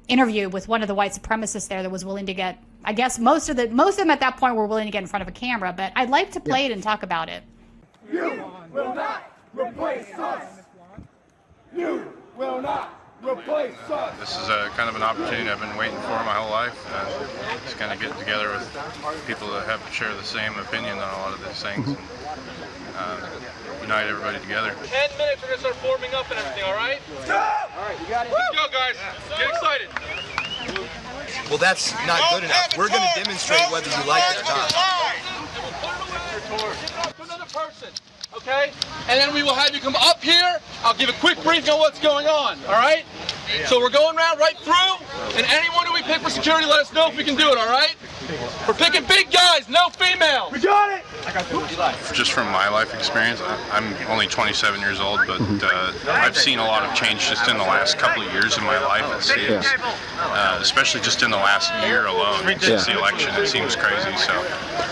interview with one of the white supremacists there that was willing to get, I guess most of them at that point were willing to get in front of a camera, but I'd like to play it and talk about it. You will not replace us. You will not This is a kind of an opportunity I've been waiting for my whole life. Just kind of get together with people that share the same opinion on a lot of these things. And, unite everybody together. 10 minutes, we're gonna start forming up and everything, all right? Let's go! All right, you got it. Let's go, guys. Get excited. Well, that's not good enough. We're going to demonstrate whether you like it or not. To another person, okay? And then we will have you come up here. I'll give a quick briefing on what's going on, all right? So we're going around right through, and anyone who we pick for security, let us know if we can do it, all right? We're picking big guys, no females. We got it! Just from my life experience, I'm only 27 years old, but I've seen a lot of change just in the last couple of years of my life at CIS, especially just in the last year alone since the election. It seems crazy. So,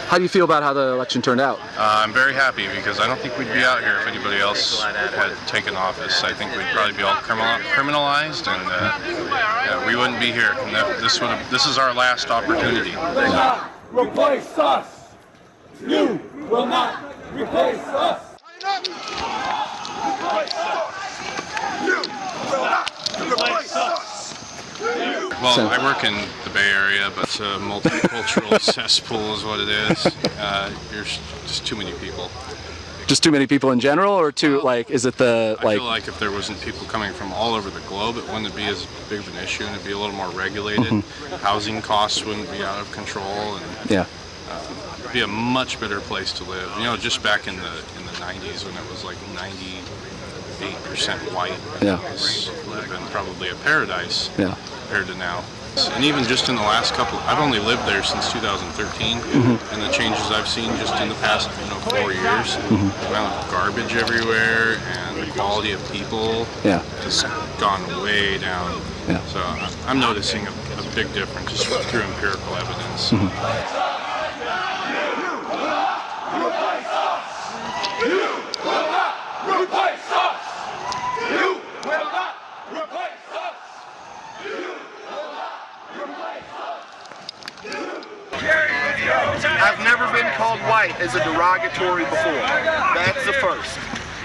how do you feel about how the election turned out? I'm very happy because I don't think we'd be out here if anybody else had taken office. I think we'd probably be all criminalized, and we wouldn't be here. And this is our last opportunity. Replace us! You will not replace us! Well, I work in the Bay Area, but it's a multicultural cesspool is what it is. There's just too many people. Just too many people in general, or is it the, I feel like if there wasn't people coming from all over the globe, it wouldn't be as big of an issue, and it'd be a little more regulated. Housing costs wouldn't be out of control, and it'd be a much better place to live. You know, just back in the 90s when it was like 98% white, it would have been probably a paradise compared to now. And even just in the last I've only lived there since 2013, and the changes I've seen just in the past 4 years, the amount of garbage everywhere and the quality of people has gone way down. So I'm noticing a big difference just through empirical evidence. I've never been called white as a derogatory before. That's the first.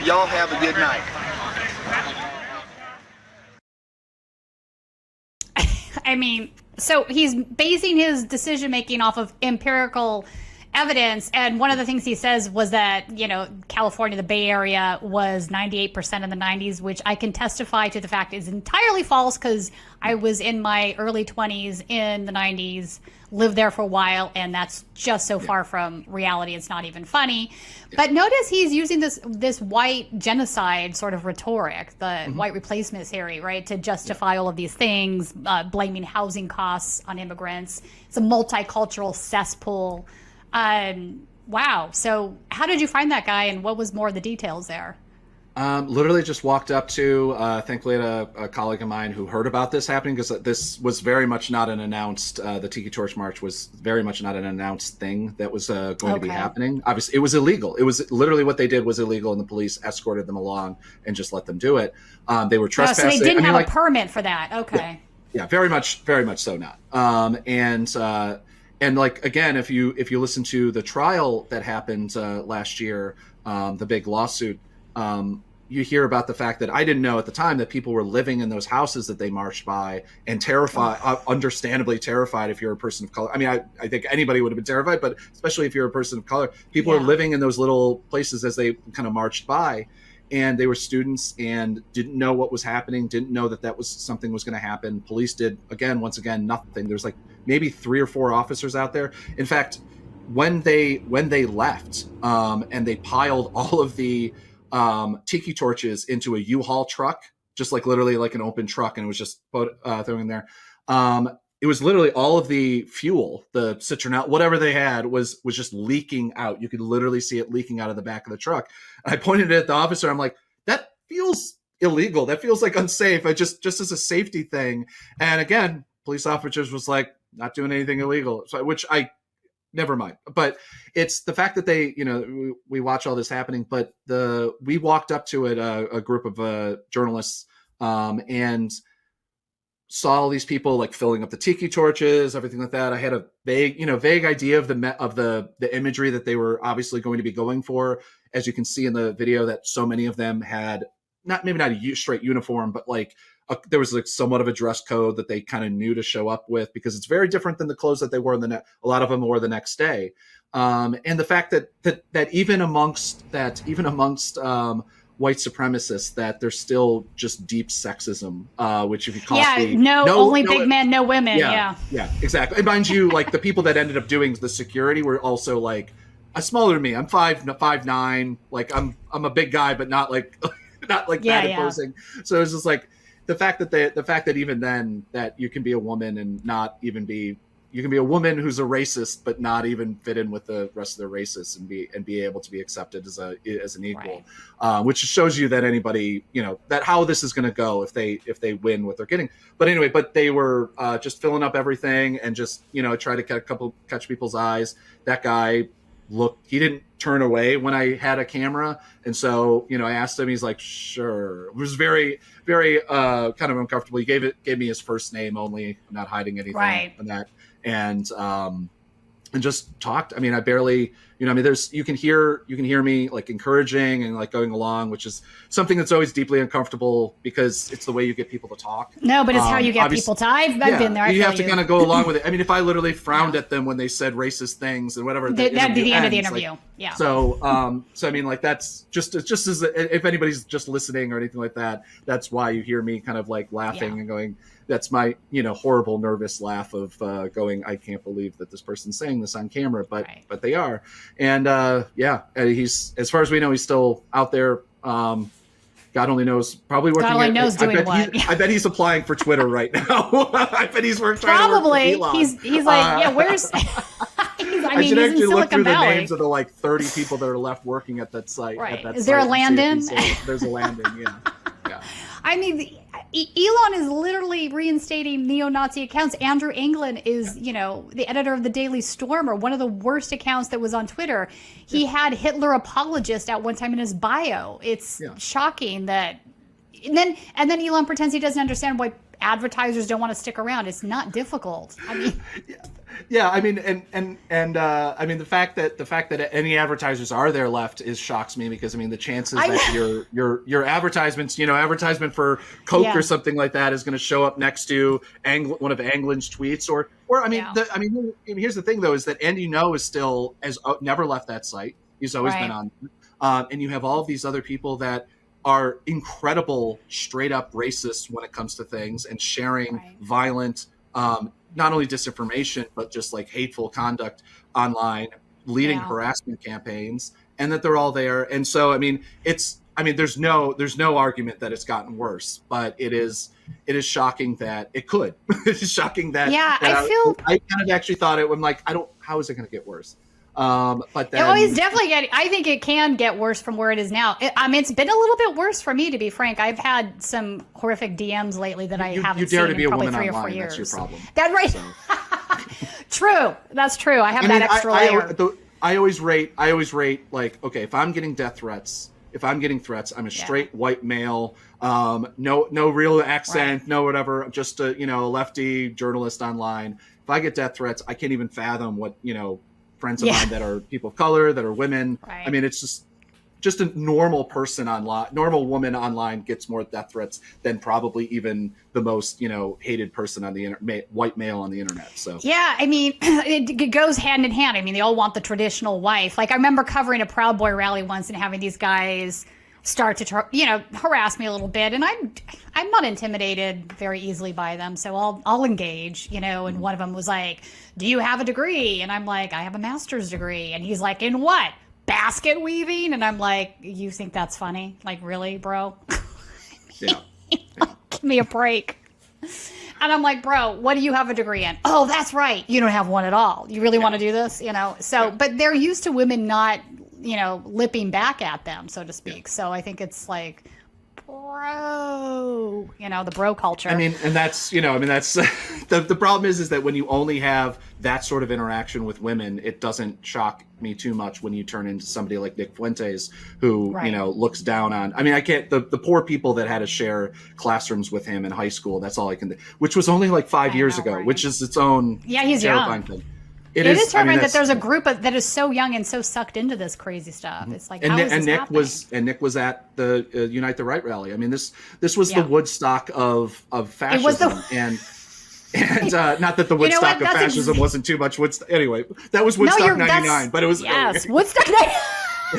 Y'all have a good night. I mean, so he's basing his decision making off of empirical evidence, and one of the things he says was that, California, the Bay Area, was 98% in the 90s, which I can testify to the fact is entirely false because I was in my early 20s in the 90s, lived there for a while, and that's just so far from reality, it's not even funny. But notice he's using this white genocide sort of rhetoric, the white replacement theory, right, to justify all of these things, blaming housing costs on immigrants. It's a multicultural cesspool. Wow. So how did you find that guy, and what was more of the details there? Literally just walked up to, thankfully, a colleague of mine who heard about this happening, because this was very much not an announced, the Tiki Torch March was very much not an announced thing that was going to be happening. Obviously, it was illegal. It was literally what they did was illegal, and the police escorted them along and just let them do it. They were trespassing. So they didn't have a permit for that. Okay. Yeah, very much so not. And like, again, if you listen to the trial that happened last year, the big lawsuit, you hear about the fact that I didn't know at the time that people were living in those houses that they marched by and terrified, understandably terrified if you're a person of color. I mean, I think anybody would have been terrified, but especially if you're a person of color, people are living in those little places as they kind of marched by, and they were students and didn't know what was happening, didn't know that was something was going to happen. Police did, once again, nothing. There's like maybe 3 or 4 officers out there. In fact, when they left and they piled all of the tiki torches into a U-Haul truck, just like literally like an open truck, and it was just thrown in there. It was literally all of the fuel, the citronelle, whatever they had was just leaking out. You could literally see it leaking out of the back of the truck. And I pointed it at the officer. I'm like, that feels illegal. That feels like unsafe. Just as a safety thing. And again, police officers was like, not doing anything illegal. So, which never mind. But it's the fact that they, we watch all this happening, but we walked up to it, a group of journalists, and saw all these people like filling up the tiki torches, everything like that. I had a vague idea of the imagery that they were obviously going to be going for. As you can see in the video, that so many of them had maybe not a straight uniform, but like there was like somewhat of a dress code that they kind of knew to show up with, because it's very different than the clothes that they wore a lot of them wore the next day. And the fact that even amongst white supremacists, that there's still just deep sexism, which if you call only big men, no women. Yeah, exactly. And mind you, like the people that ended up doing the security were also like smaller than me. I'm 5'9", like I'm a big guy, but not like that imposing. So it's just like the fact that even then that you can be a woman and not even be. You can be a woman who's a racist, but not even fit in with the rest of the racists and be able to be accepted as an equal, which shows you that anybody, that how this is going to go if they win what they're getting. But anyway, they were just filling up everything and just try to catch people's eyes. That guy he didn't turn away when I had a camera, and so I asked him. He's like, sure. It was very, very kind of uncomfortable. He gave me his first name only. I'm not hiding anything on that. And just talked. I mean, I barely, you can hear me like encouraging and like going along, which is something that's always deeply uncomfortable because it's the way you get people to talk. No, but it's how you get people to. I've been there. You have to kind of go along with it. I mean, if I literally frowned at them when they said racist things and whatever, that'd be the end of the interview. Like, yeah. So I mean, like that's just as if anybody's just listening or anything like that, that's why you hear me kind of like laughing and going. That's my, horrible, nervous laugh of going, I can't believe that this person's saying this on camera, but they are. And he's, as far as we know, he's still out there. God only knows, probably working. God only knows doing what. I bet he's applying for Twitter right now. I bet he's working. Probably. He's like, where's? I should actually look through the names of the like 30 people that are left working at that site. Right. At that Is there a Landon? There's a Landon. Yeah. I mean, Elon is literally reinstating neo-Nazi accounts. Andrew Anglin is, the editor of the Daily Stormer, one of the worst accounts that was on Twitter. He had Hitler apologist at one time in his bio. It's shocking that. And then Elon pretends he doesn't understand why advertisers don't want to stick around. It's not difficult. I mean. Yeah, I mean, and I mean the fact that any advertisers are there left shocks me, because I mean the chances that your advertisements, advertisement for Coke or something like that is going to show up next to one of Anglin's tweets, or I mean, here's the thing though, is that Andy Ngo is still never left that site. He's always been on, and you have all of these other people that are incredible, straight up racists when it comes to things and sharing violent. Not only disinformation, but just like hateful conduct online, leading harassment campaigns, and that they're all there. And so, I mean, there's no argument that it's gotten worse, but it is shocking that it could. It's shocking that. Yeah, I kind of actually thought it. I'm like, how is it going to get worse? But then, he's definitely getting. I think it can get worse from where it is now. It's been a little bit worse for me, to be frank. I've had some horrific DMs lately that I haven't seen in probably 3 or 4 years. That's your problem. That's right. So. True. That's true. I have that extra layer. I always rate like, okay, if I'm getting death threats, I'm a straight white male, no real accent, no whatever, just a lefty journalist online. If I get death threats, I can't even fathom what friends of mine that are people of color, that are women. I mean, it's just a normal person online, normal woman online gets more death threats than probably even the most, hated person on the internet, white male on the internet. So yeah, I mean, it goes hand in hand. I mean, they all want the traditional wife. Like I remember covering a Proud Boy rally once and having these guys start to, harass me a little bit, and I'm not intimidated very easily by them, so I'll engage, and one of them was like, do you have a degree? And I'm like, I have a master's degree. And he's like, in what? Basket weaving? And I'm like, you think that's funny? Like, really, bro? Yeah. Give me a break. And I'm like, bro, what do you have a degree in? Oh, that's right. You don't have one at all. You really want to do this? So, but they're used to women not, lipping back at them, so to speak. So I think it's like, bro, the bro culture. I mean, and that's, that's the problem is that when you only have that sort of interaction with women, it doesn't shock me too much when you turn into somebody like Nick Fuentes, who, looks down on, I mean, I can't, the poor people that had to share classrooms with him in high school, that's all I can do, which was only like 5 years ago, which is its own he's terrifying young. thing. It is terrifying that there's a group that is so young and so sucked into this crazy stuff. It's like, how is this happening? Nick was at the Unite the Right rally. I mean, this was the Woodstock of fascism. It was the... And not that the Woodstock of fascism wasn't too much Woodstock. Anyway, that was Woodstock 99, but it was Woodstock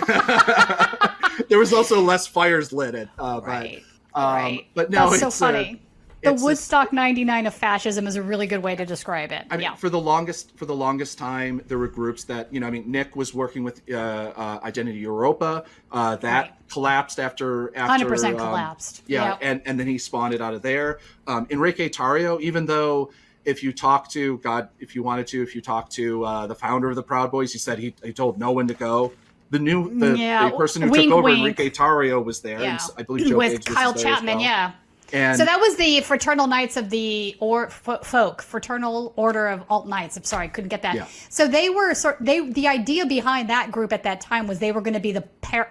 99. There was also less fires lit at right. But no, that's so funny. The Woodstock 99 of fascism is a really good way to describe it. I mean, for the longest time, there were groups that, I mean, Nick was working with Identity Europa. That collapsed after 100% collapsed. Yeah, and then he spawned it out of there. Enrique Tarrio, even though if you talk to the founder of the Proud Boys, he said he told no one to go. The person who took over, Enrique Tarrio, was there. Yeah. And I believe Joe with Biggs was Kyle there Chapman, as well. And so that was the Fraternal Knights of the Fraternal Order of Alt Knights. I'm sorry, I couldn't get that. Yeah. So they were the idea behind that group at that time was they were going to be the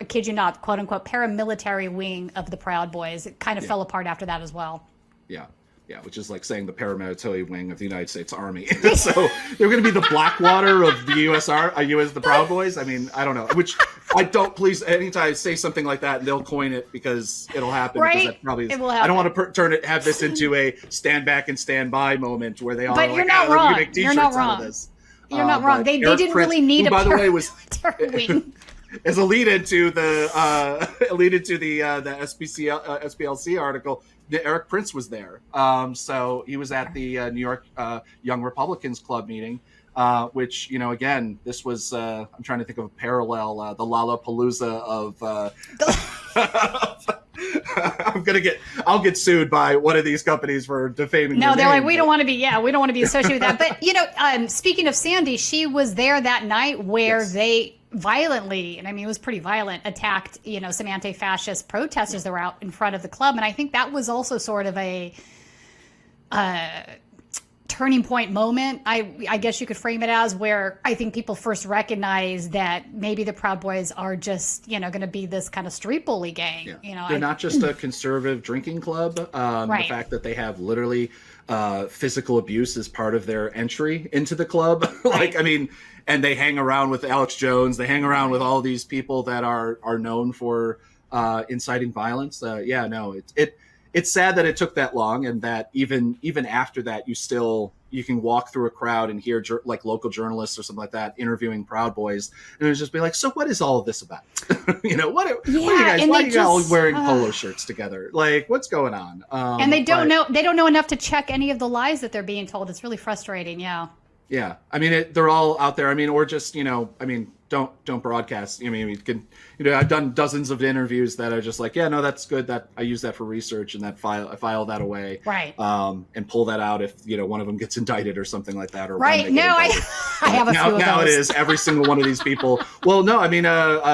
kid you not, quote unquote, paramilitary wing of the Proud Boys. It kind of fell apart after that as well. Yeah, which is like saying the paramilitary wing of the United States Army. So they're going to be the Blackwater of the the Proud Boys. I mean, I don't know. Which I don't. Please, anytime I say something like that, they'll coin it because it'll happen. Right, because that probably is, it will happen. I don't want to have this into a stand back and stand by moment where they all. But are you're like, not wrong. Make You're not wrong. Out of this. You're not wrong. They didn't really need who, a by the way, was paramilitary wing. As a lead into the SPLC article, Eric Prince was there. So he was at the New York Young Republicans Club meeting, which, again, this was, I'm trying to think of a parallel, the Lollapalooza of, I'll get sued by one of these companies for defaming. No, they're name, like, we don't want to be associated with that. But, speaking of Sandy, she was there that night where they violently, and I mean, it was pretty violent, attacked, some anti-fascist protesters that were out in front of the club. And I think that was also sort of a turning point moment. I guess you could frame it as where I think people first recognized that maybe the Proud Boys are just, going to be this kind of street bully gang. They're not just a conservative drinking club. The fact that they have literally physical abuse as part of their entry into the club. And they hang around with Alex Jones. They hang around with all these people that are known for inciting violence. It's sad that it took that long, and that even after that, you can walk through a crowd and hear like local journalists or something like that interviewing Proud Boys, and it's just be like, so what is all of this about? What are you guys? Why are you all wearing polo shirts together? Like, what's going on? And they don't know. They don't know enough to check any of the lies that they're being told. It's really frustrating. Yeah. Yeah, I mean, they're all out there. I mean, or just don't broadcast. I mean, you can, I've done dozens of interviews that are just like, yeah, no, that's good. That I use that for research, and I file that away, right? And pull that out if one of them gets indicted or something like that, or right. No, I have a few of those. Now it is every single one of these people. Well, no, I mean,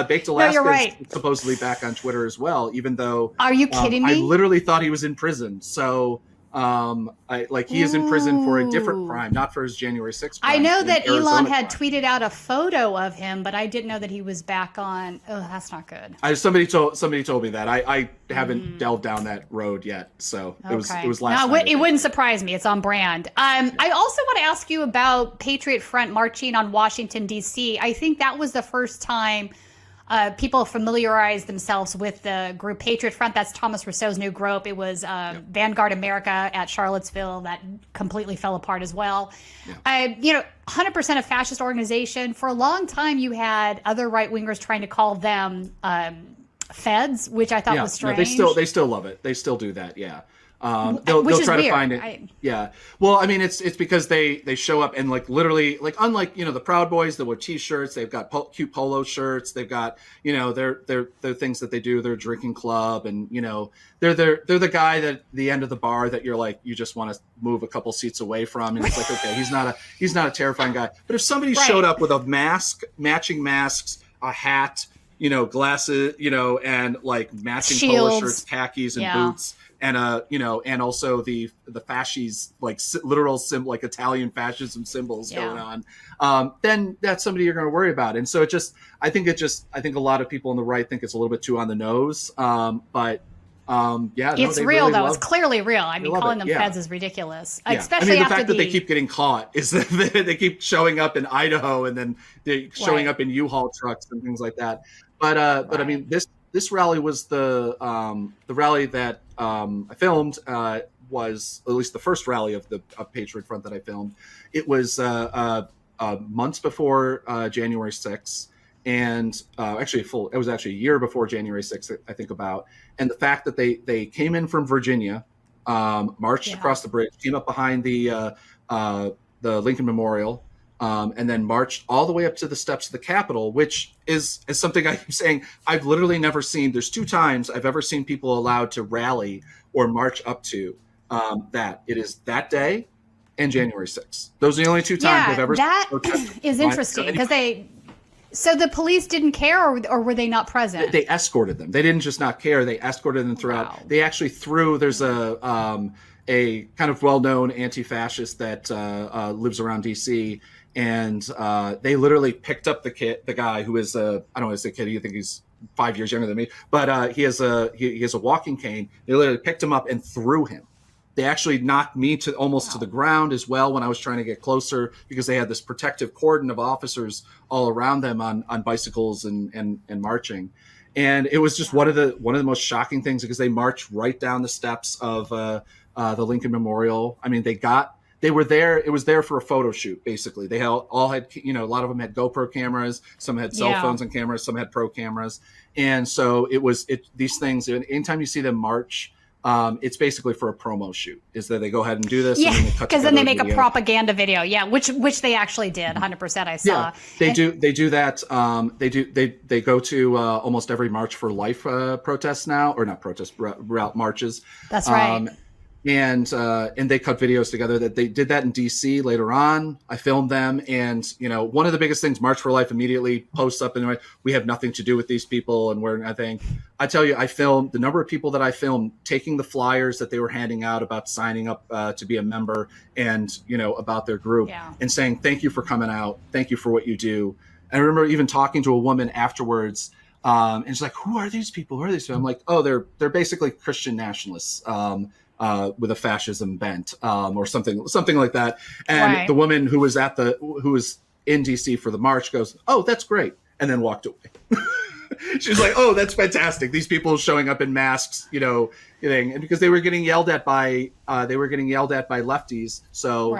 Baked Alaska is supposedly back on Twitter as well, even though. Are you kidding me? I literally thought he was in prison. So. He is in prison for a different crime, not for his January 6th crime. I know that Elon had crime. tweeted out a photo of him, but I didn't know that he was back on. Oh, that's not good. Somebody told me that. I haven't delved down that road yet, so it was last night. It wouldn't surprise me. It's on brand. I also want to ask you about Patriot Front marching on Washington D.C. I think that was the first time people familiarized themselves with the group Patriot Front. That's Thomas Rousseau's new group. It was Vanguard America at Charlottesville that completely fell apart as well. 100% a fascist organization. For a long time, you had other right-wingers trying to call them feds, which I thought was strange. No, they still love it. They still do that, yeah. They'll try to find it. Yeah. Well, I mean, it's because they show up and literally unlike the Proud Boys that wear T-shirts, they've got cute polo shirts, they've got their things that they do, their drinking club, and they're the guy at the end of the bar that you're like you just want to move a couple seats away from, and it's like, okay, he's not a terrifying guy. But if somebody showed up with a mask, matching masks, a hat, glasses, and matching shields, polo shirts, khakis, and boots. And and also the fascies, literal Italian fascism symbols going on. Then that's somebody you're going to worry about. And so I think a lot of people on the right think it's a little bit too on the nose. But It's they real really though. love- It's clearly real. I mean, love calling it, them yeah. feds is ridiculous, Yeah. especially I mean, the after fact that they keep getting caught is that they keep showing up in Idaho and then they're showing Right. up in U-Haul trucks and things like that. But I mean, this rally was the rally that I filmed. Was at least the first rally of Patriot Front that I filmed. It was months before January 6th. And it was actually a year before January 6th, I think about. And the fact that they came in from Virginia, marched across the bridge, came up behind the Lincoln Memorial, and then marched all the way up to the steps of the Capitol, which is something I keep saying I've literally never seen. There's 2 times I've ever seen people allowed to rally or march up to that. It is that day and January 6th. Those are the only 2 times I've ever that seen. is interesting because So the police didn't care, or were they not present? They escorted them. They didn't just not care. They escorted them throughout. Wow. They actually threw. There's a kind of well-known anti-fascist that lives around D.C. and they literally picked up the guy who is I don't want to say kid. You think he's 5 years younger than me, but he has a walking cane. They literally picked him up and threw him. They actually knocked me almost to the ground as well when I was trying to get closer because they had this protective cordon of officers all around them on bicycles and marching. And it was just one of the most shocking things because they marched right down the steps of the Lincoln Memorial. I mean, they were there. It was there for a photo shoot, basically. They all had, a lot of them had GoPro cameras. Some had cell phones and cameras. Some had pro cameras. And so these things, anytime you see them march, it's basically for a promo shoot. Is that they go ahead and do this? Yeah, because then they make a propaganda video. Yeah, which they actually did. 100%. I saw. Yeah, they do that. They go to almost every March for Life protests now, or not protests, route marches. That's right. And they cut videos together. That they did that in DC later on. I filmed them, and one of the biggest things, March for Life immediately posts up and we have nothing to do with these people, and we're nothing. I tell you, I filmed the number of people that I filmed taking the flyers that they were handing out about signing up to be a member, and about their group, and saying thank you for coming out, thank you for what you do. And I remember even talking to a woman afterwards, and she's like, "Who are these people? Who are these people?" I'm like, "Oh, they're basically Christian nationalists." With a fascism bent, or something like that. And the woman who was in DC for the march goes, "Oh, that's great," and then walked away. She's like, "Oh, that's fantastic. These people showing up in masks, and because they were getting yelled at by lefties. So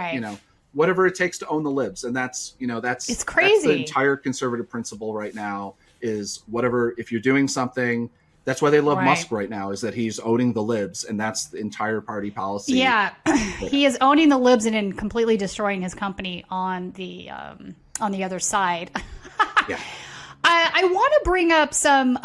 whatever it takes to own the libs, and that's it's crazy. That's the entire conservative principle right now is whatever. If you're doing something. That's why they love Musk right now, is that he's owning the libs, and that's the entire party policy. Yeah, he is owning the libs and then completely destroying his company on the other side. Yeah. I want to bring up some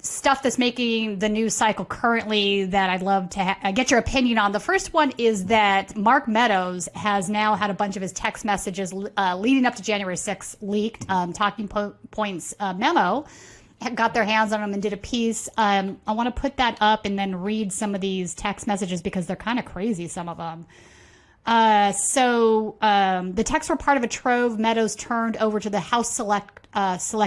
stuff that's making the news cycle currently that I'd love to get your opinion on. The first one is that Mark Meadows has now had a bunch of his text messages leading up to January 6th leaked, talking points memo. Got their hands on them and did a piece. I want to put that up and then read some of these text messages because they're kind of crazy, some of them. So the texts were part of a trove Meadows turned over to the House Select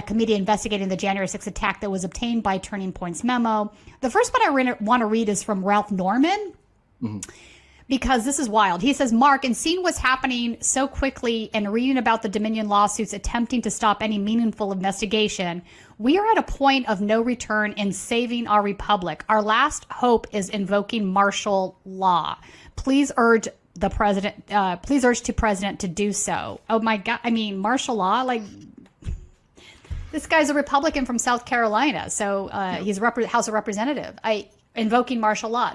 Committee investigating the January 6th attack that was obtained by Turning Point's memo. The first one I want to read is from Ralph Norman. Mm-hmm. Because this is wild. He says, "Mark, in seeing what's happening so quickly and reading about the Dominion lawsuits attempting to stop any meaningful investigation, we are at a point of no return in saving our republic. Our last hope is invoking martial law. Please urge the president. Please urge the president to do so." Oh my God! I mean, martial law. Like, this guy's a Republican from South Carolina, so he's a House of Representative. Invoking martial law.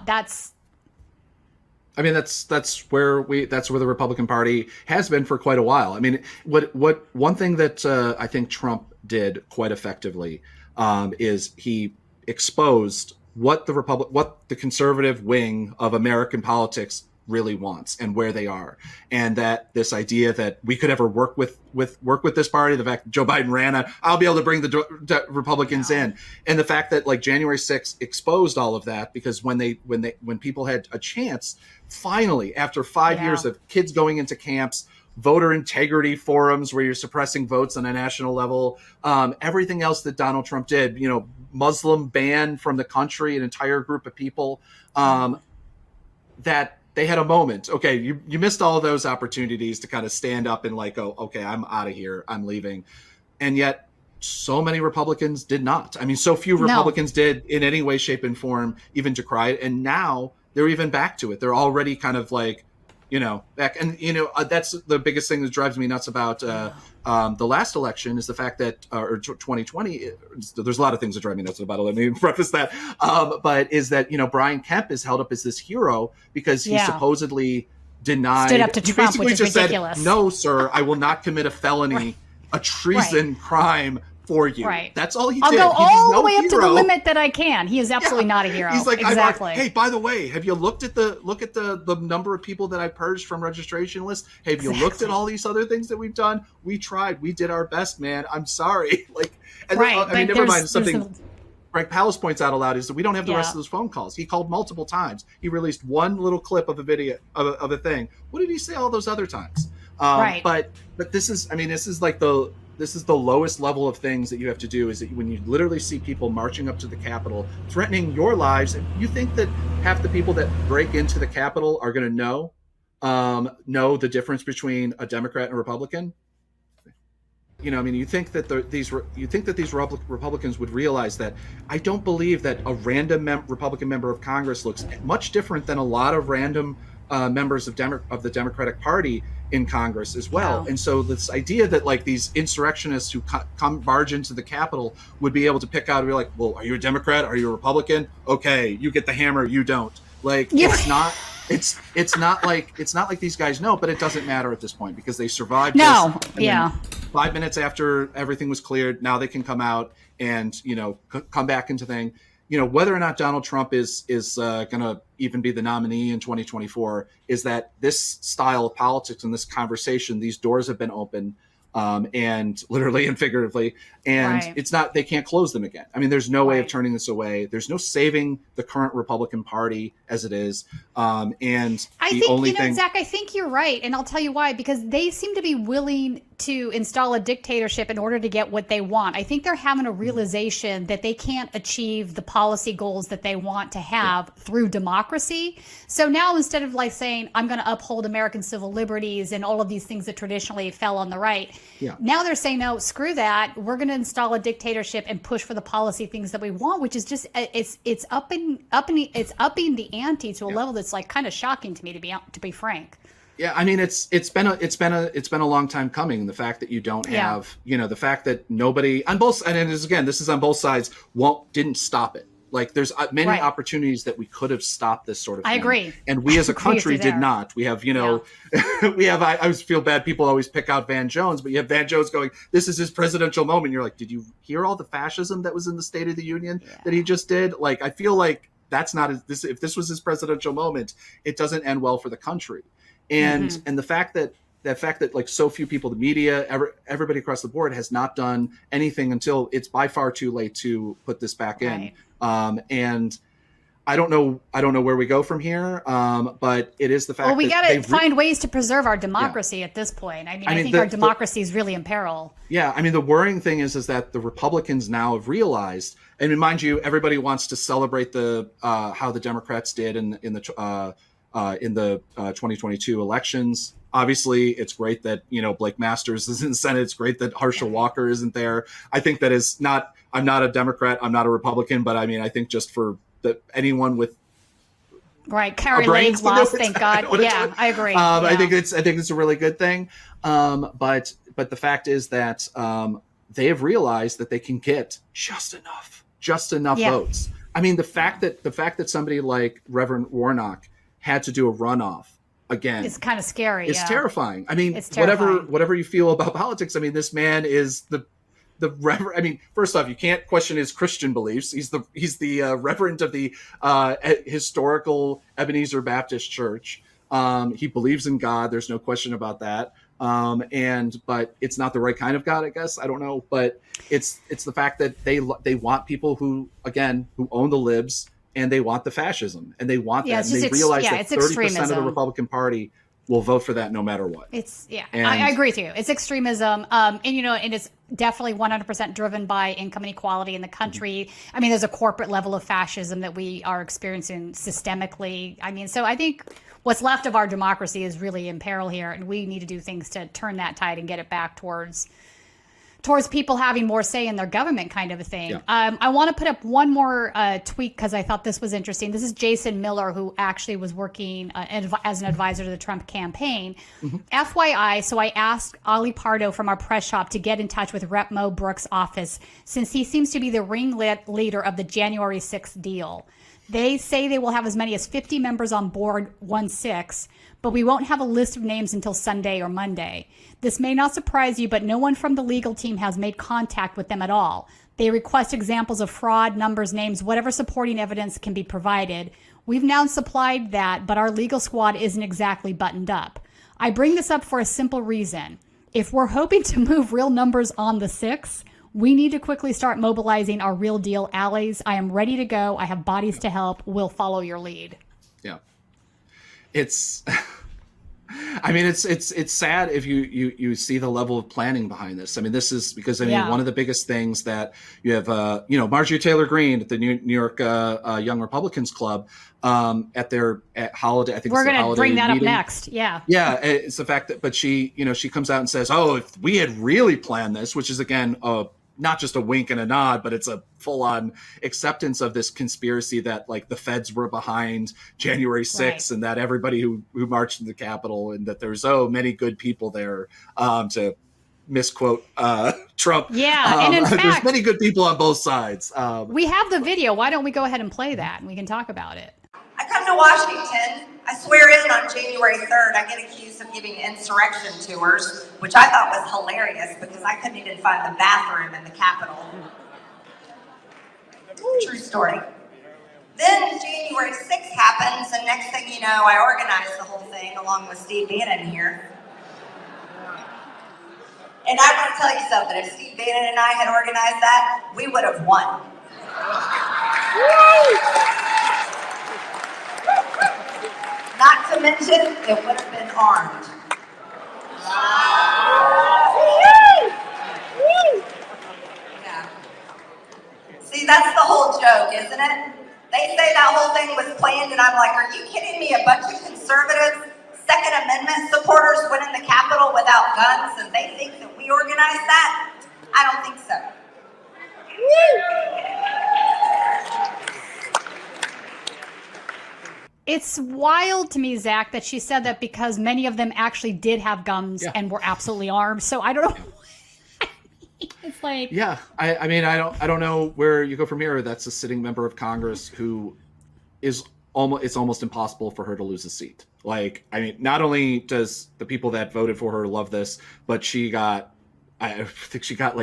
I mean, that's where the Republican Party has been for quite a while. I mean, one thing that I think Trump did quite effectively is he exposed what the conservative wing of American politics really wants and where they are, and that this idea that we could ever work with this party, the fact that Joe Biden ran I'll be able to bring the Republicans in, and the fact that like January 6th exposed all of that, because when people had a chance finally after 5 years of kids going into camps, voter integrity forums where you're suppressing votes on a national level, everything else that Donald Trump did, you know, Muslim ban from the country, an entire group of people, that they had a moment. Okay, you missed all those opportunities to kind of stand up and like, oh, okay, I'm out of here, I'm leaving. And yet so many Republicans did not. I mean, so few Republicans did in any way, shape, and form even decry it. And now they're even back to it. They're already kind of like, you know, back. And, you know, that's the biggest thing that drives me nuts about the last election is the fact that, or 2020, there's a lot of things that drive me nuts about it. Let me preface that. But is that, you know, Brian Kemp is held up as this hero because he supposedly denied. Stood up to Trump, which is ridiculous. Said, no, sir, I will not commit a felony, a treason crime for you. Right. That's all he I'll did. go all the no way up to the hero. limit that I can. He is absolutely not a hero. He's like, exactly. Hey, by the way, have you looked at the number of people that I purged from registration lists? Have you looked at all these other things that we've done? We tried. We did our best, man. I'm sorry. Like, and right. I mean, never mind. Something Greg Palast points out aloud is that we don't have the rest of those phone calls. He called multiple times. He released one little clip of a video of a thing. What did he say all those other times? Right. But this is, I mean, this is the lowest level of things that you have to do is that when you literally see people marching up to the Capitol, threatening your lives, and you think that half the people that break into the Capitol are going to know the difference between a Democrat and a Republican? You know, I mean, you think that these Republicans would realize that. I don't believe that a random Republican member of Congress looks much different than a lot of random members of the Democratic Party in Congress as well. Wow. And so this idea that like these insurrectionists who barge into the Capitol would be able to pick out and be like, well, are you a Democrat? Are you a Republican? Okay, you get the hammer, you don't. Like, it's not like these guys know, but it doesn't matter at this point because they survived. No, this, and 5 minutes after everything was cleared, now they can come out and, you know, come back into thing. You know, whether or not Donald Trump is going to even be the nominee in 2024 is that this style of politics and this conversation, these doors have been open, and literally and figuratively, and it's not, they can't close them again. I mean, there's no way of turning this away. There's no saving the current Republican Party as it is. And I think, you know, Zach, I think you're right. And I'll tell you why, because they seem to be willing to install a dictatorship in order to get what they want. I think they're having a realization that they can't achieve the policy goals that they want to have through democracy. So now instead of like saying, I'm going to uphold American civil liberties and all of these things that traditionally fell on the right, now they're saying, no, screw that. We're going to install a dictatorship and push for the policy things that we want, which is just, it's upping the ante to a level that's like kind of shocking to me, to be frank. Yeah, I mean, it's been a long time coming. The fact that you don't have, you know, the fact that nobody on both, and this is on both sides, didn't stop it. Like there's many opportunities that we could have stopped this sort of thing. I agree. And we as a country did not. We have, you know, I always feel bad. People always pick out Van Jones, but you have Van Jones going, this is his presidential moment. You're like, did you hear all the fascism that was in the State of the Union that he just did? Like, I feel like that's not if this was his presidential moment, it doesn't end well for the country. And and the fact that like so few people, the media, everybody across the board has not done anything until it's by far too late to put this back in. And I don't know where we go from here. But it is the fact. Well, we got to find ways to preserve our democracy at this point. I mean, I think our democracy is really in peril. Yeah, I mean, the worrying thing is that the Republicans now have realized, and mind you, everybody wants to celebrate the how the Democrats did in the 2022 elections. Obviously, it's great that, you know, Blake Masters is in the Senate. It's great that Herschel Walker isn't there. I think that is not. I'm not a Democrat. I'm not a Republican. But I mean, I think just for anyone with Carrie Lane's lost. Thank God. Yeah, I agree. I think it's a really good thing. But the fact is that they have realized that they can get just enough votes. I mean, the fact that somebody like Reverend Warnock had to do a runoff again, it's kind of scary. It's terrifying. I mean, it's terrifying. whatever you feel about politics, I mean, this man is the reverend. I mean, first off, you can't question his Christian beliefs. He's the reverend of the historical Ebenezer Baptist Church. He believes in God. There's no question about that. But it's not the right kind of God, I guess. I don't know, but it's the fact that they want people who own the libs. And they want the fascism, and they want that. And they realize that 30% of the Republican Party will vote for that no matter what. It's And- I agree with you. It's extremism, and it's definitely 100% driven by income inequality in the country. I mean, there's a corporate level of fascism that we are experiencing systemically. I mean, so I think what's left of our democracy is really in peril here, and we need to do things to turn that tide and get it back towards people having more say in their government, kind of a thing. Yeah. I want to put up one more tweet because I thought this was interesting. This is Jason Miller, who actually was working as an advisor to the Trump campaign. FYI, so I asked Ali Pardo from our press shop to get in touch with Rep. Mo Brooks' office, since he seems to be the ringleader of the January 6th deal. They say they will have as many as 50 members on board 1/6, but we won't have a list of names until Sunday or Monday. This may not surprise you, but no one from the legal team has made contact with them at all. They request examples of fraud, numbers, names, whatever supporting evidence can be provided. We've now supplied that, but our legal squad isn't exactly buttoned up. I bring this up for a simple reason. If we're hoping to move real numbers on the 6th, we need to quickly start mobilizing our real deal allies. I am ready to go. I have bodies to help. We'll follow your lead. Yeah. It's I mean, it's sad if you see the level of planning behind this. I mean, this is because one of the biggest things that you have, Marjorie Taylor Greene at the New York Young Republicans Club at holiday. I think we're going to bring that meeting. up next. Yeah. Yeah, it's the fact that, but she comes out and says, "Oh, if we had really planned this," which is again not just a wink and a nod, but it's a full-on acceptance of this conspiracy that like the feds were behind January 6th and that everybody who marched in the Capitol and that there's many good people there to misquote Trump. Yeah, and in there's fact, many good people on both sides. We have the video. Why don't we go ahead and play that and we can talk about it? I come to Washington. I swear in on January 3rd. I get accused of giving insurrection tours, which I thought was hilarious because I couldn't even find the bathroom in the Capitol. True story. Then January 6th happens, and next thing you know, I organized the whole thing along with Steve Bannon here. And I want to tell you something. If Steve Bannon and I had organized that, we would have won. Not to mention, it would have been armed. Yeah. See, that's the whole joke, isn't it? They say that whole thing was planned, and I'm like, are you kidding me? A bunch of conservatives, Second Amendment supporters went in the Capitol without guns, and they think that we organized that? I don't think so. It's wild to me, Zach, that she said that because many of them actually did have guns and were absolutely armed. So I don't know. It's like, yeah, I mean, I don't know where you go from here. That's a sitting member of Congress who is it's almost impossible for her to lose a seat. Like, I mean, not only does the people that voted for her love this, but I think she got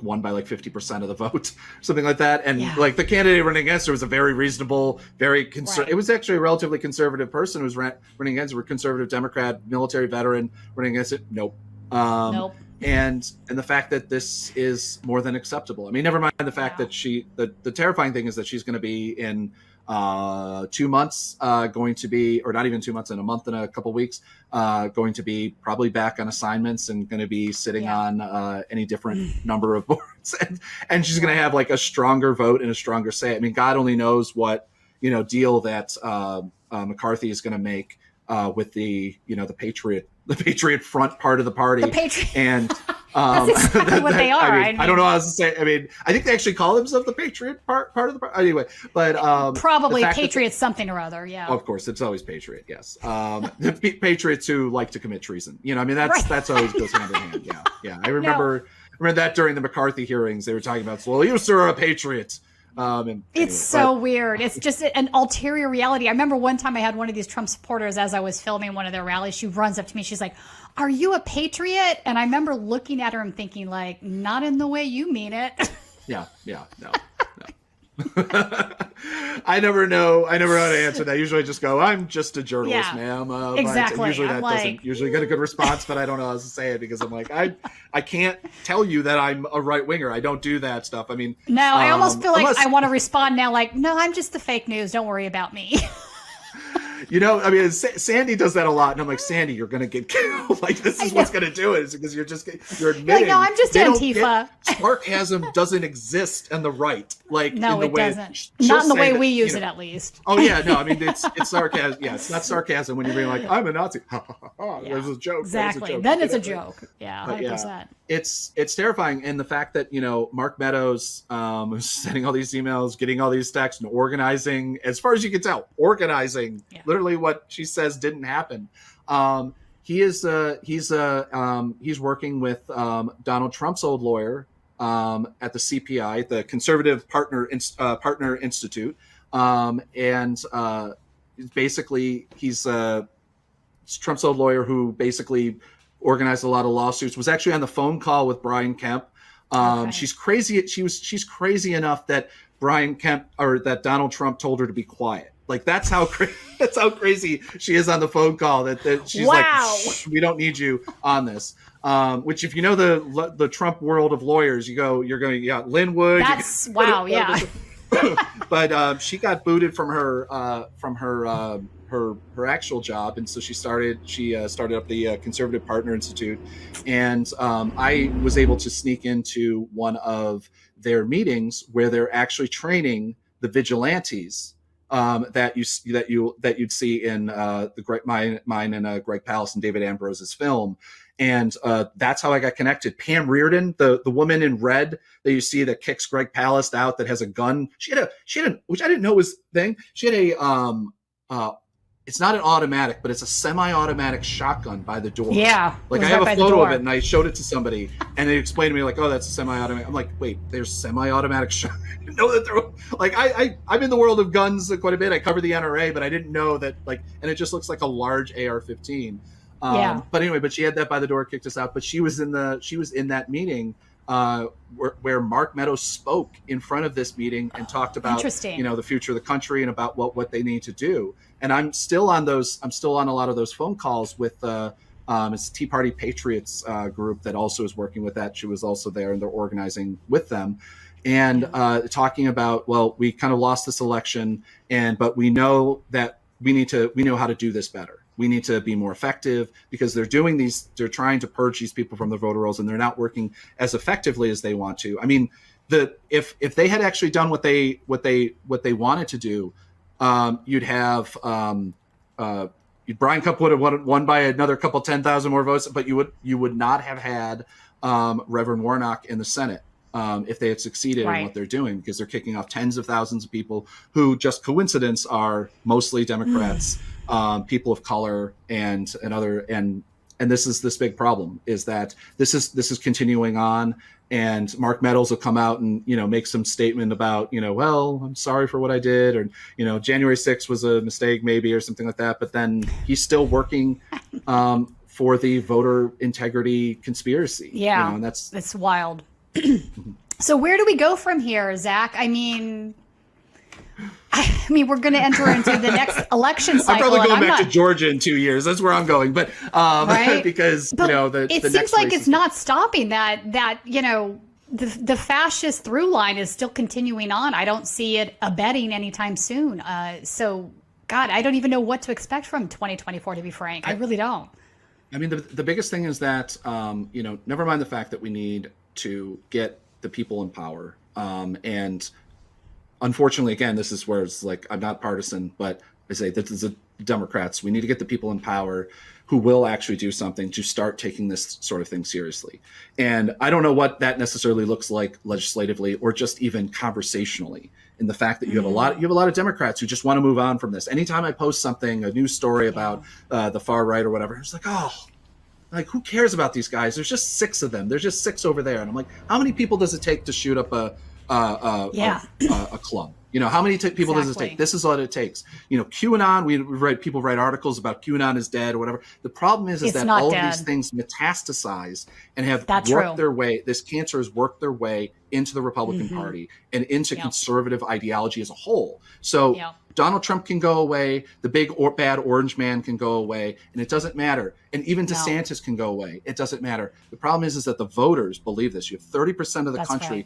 won by like 50% of the vote, something like that. And like the candidate running against her was a very reasonable, very It was actually a relatively conservative person who was running against her, a conservative Democrat, military veteran running against it. Nope. Nope. And the fact that this is more than acceptable. I mean, never mind the fact that the terrifying thing is that she's going to be in 2 months, going to be, or not even 2 months, in a month and a couple weeks, going to be probably back on assignments and going to be sitting on any different number of boards, and she's going to have like a stronger vote and a stronger say. I mean, God only knows what deal that McCarthy is going to make with the Patriot Front part of the party. The Patriot. And that's exactly what they are. I don't know how else to say. I mean, I think they actually call themselves the Patriot part of the party. Anyway, but probably Patriots something or other. Yeah. Of course, it's always Patriot. Yes, the Patriots who like to commit treason. I mean, that's always goes hand in hand. Yeah. I remember that during the McCarthy hearings, they were talking about, well, you sir are a patriot. It's so weird. It's just an ulterior reality. I remember one time I had one of these Trump supporters as I was filming one of their rallies. She runs up to me. She's like, "Are you a patriot?" And I remember looking at her and thinking, like, not in the way you mean it. No. I never know how to answer that. Usually I just go, I'm just a journalist, ma'am. Exactly. Usually that doesn't usually get a good response, but I don't know how to say it because I'm like, I can't tell you that I'm a right winger. I don't do that stuff. I mean, no, I almost feel like I want to respond now, like, no, I'm just the fake news. Don't worry about me. You know, I mean, Sandy does that a lot, and I'm like, Sandy, you're gonna get killed. Like, this is what's gonna do it, is because you're admitting. Like, no, I'm just Antifa. Sarcasm doesn't exist in the right. Like, no, in the it way, doesn't. Not in the way we use it, at least. Oh yeah, no, I mean, it's sarcasm. Yeah, it's not sarcasm when you're being like, I'm a Nazi. There's a joke. Exactly. Then it's a joke. Yeah, 100%. Yeah, it's terrifying, and the fact that Mark Meadows was sending all these emails, getting all these texts, and organizing, as far as you can tell, literally what she says didn't happen. He's working with Donald Trump's old lawyer at the CPI, the Conservative Partner Institute, and basically he's Trump's old lawyer who basically organized a lot of lawsuits. Was actually on the phone call with Brian Kemp. She's crazy. She's crazy enough that Brian Kemp, or that Donald Trump, told her to be quiet. Like, that's how crazy she is on the phone call. That she's like, shh, we don't need you on this. Which, if you know the Trump world of lawyers, you're going, yeah, Linwood. That's wow, yeah. But she got booted from her actual job, and so she started up the Conservative Partner Institute, and I was able to sneak into one of their meetings where they're actually training the vigilantes that you'd see in mine and Greg Palast and David Ambrose's film. And that's how I got connected. Pam Reardon, the woman in red that you see that kicks Greg Palast out, that has a gun. She had a which I didn't know was a thing. She had a it's not an automatic, but it's a semi-automatic shotgun by the door. Yeah. Like, I have a photo of it, and I showed it to somebody, and they explained to me, like, oh, that's a semi-automatic. I'm like, wait, there's semi-automatic shotgun. I didn't know that there were, like, I'm in the world of guns quite a bit. I cover the NRA, but I didn't know that, like, and it just looks like a large AR-15. But anyway, she had that by the door, kicked us out. But she was in that meeting where Mark Meadows spoke in front of this meeting and talked about the future of the country and about what they need to do. And I'm still on a lot of those phone calls with it's Tea Party Patriots group that also is working with that. She was also there, and they're organizing with them and talking about, well, we kind of lost this election, but we know that we know how to do this better. We need to be more effective, because they're trying to purge these people from the voter rolls, and they're not working as effectively as they want to. I mean, if they had actually done what they wanted to do, you'd have Brian Kemp would have won by another 10,000 more votes, but you would not have had Reverend Warnock in the Senate if they had succeeded in what they're doing, because they're kicking off tens of thousands of people who, just coincidence, are mostly Democrats. People of color and this is this big problem, is that this is continuing on, and Mark Meadows will come out and make some statement about well, I'm sorry for what I did, or January 6th was a mistake maybe, or something like that, but then he's still working for the voter integrity conspiracy. And that's wild. So where do we go from here, Zach? I mean, we're going to enter into the next election cycle. I'm probably going back to Georgia in 2 years. That's where I'm going. But because it seems like it's not stopping that the fascist through line is still continuing on. I don't see it abating anytime soon. So, God, I don't even know what to expect from 2024. To be frank, I really don't. I mean, the biggest thing is that never mind the fact that we need to get the people in power, and unfortunately, again, this is where it's like, I'm not partisan, but I say this is the Democrats. We need to get the people in power who will actually do something to start taking this sort of thing seriously. And I don't know what that necessarily looks like legislatively, or just even conversationally, in the fact that you have a lot of Democrats who just want to move on from this. Anytime I post something, a news story about the far right or whatever, it's like, like, who cares about these guys? There's just 6 of them. There's just 6 over there. And I'm like, how many people does it take to shoot up a club? How many people does it take? This is what it takes. QAnon, people write articles about QAnon is dead or whatever. The problem is that all of these things metastasize and have worked their way. This cancer has worked their way into the Republican Party and into conservative ideology as a whole. So Donald Trump can go away. The big bad orange man can go away, and it doesn't matter. And even DeSantis can go away. It doesn't matter. The problem is that the voters believe this. You have 30% of the country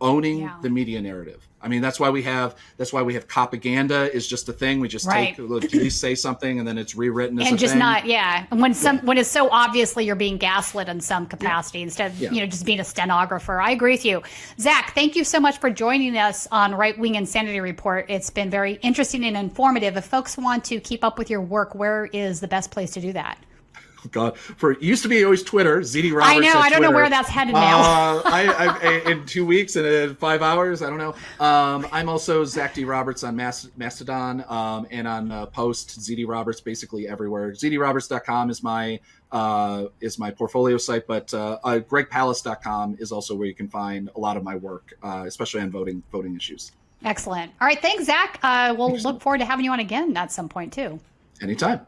owning the media narrative. I mean, that's why we have propaganda is just a thing. We just take police say something and then it's rewritten as and a just thing. not when it's so obviously you're being gaslit in some capacity instead of just being a stenographer. I agree with you. Zach, thank you so much for joining us on Right Wing Insanity Report. It's been very interesting and informative. If folks want to keep up with your work, where is the best place to do that? God, it used to be always Twitter, ZD Roberts. I know. I don't know where that's headed now. I in 2 weeks and in 5 hours, I don't know. I'm also Zach D. Roberts on Mastodon and on Post, ZD Roberts, basically everywhere. ZDRoberts.com is my portfolio site, but GregPalast.com is also where you can find a lot of my work, especially on voting issues. Excellent. All right. Thanks, Zach. We'll look forward to having you on again at some point, too. Anytime.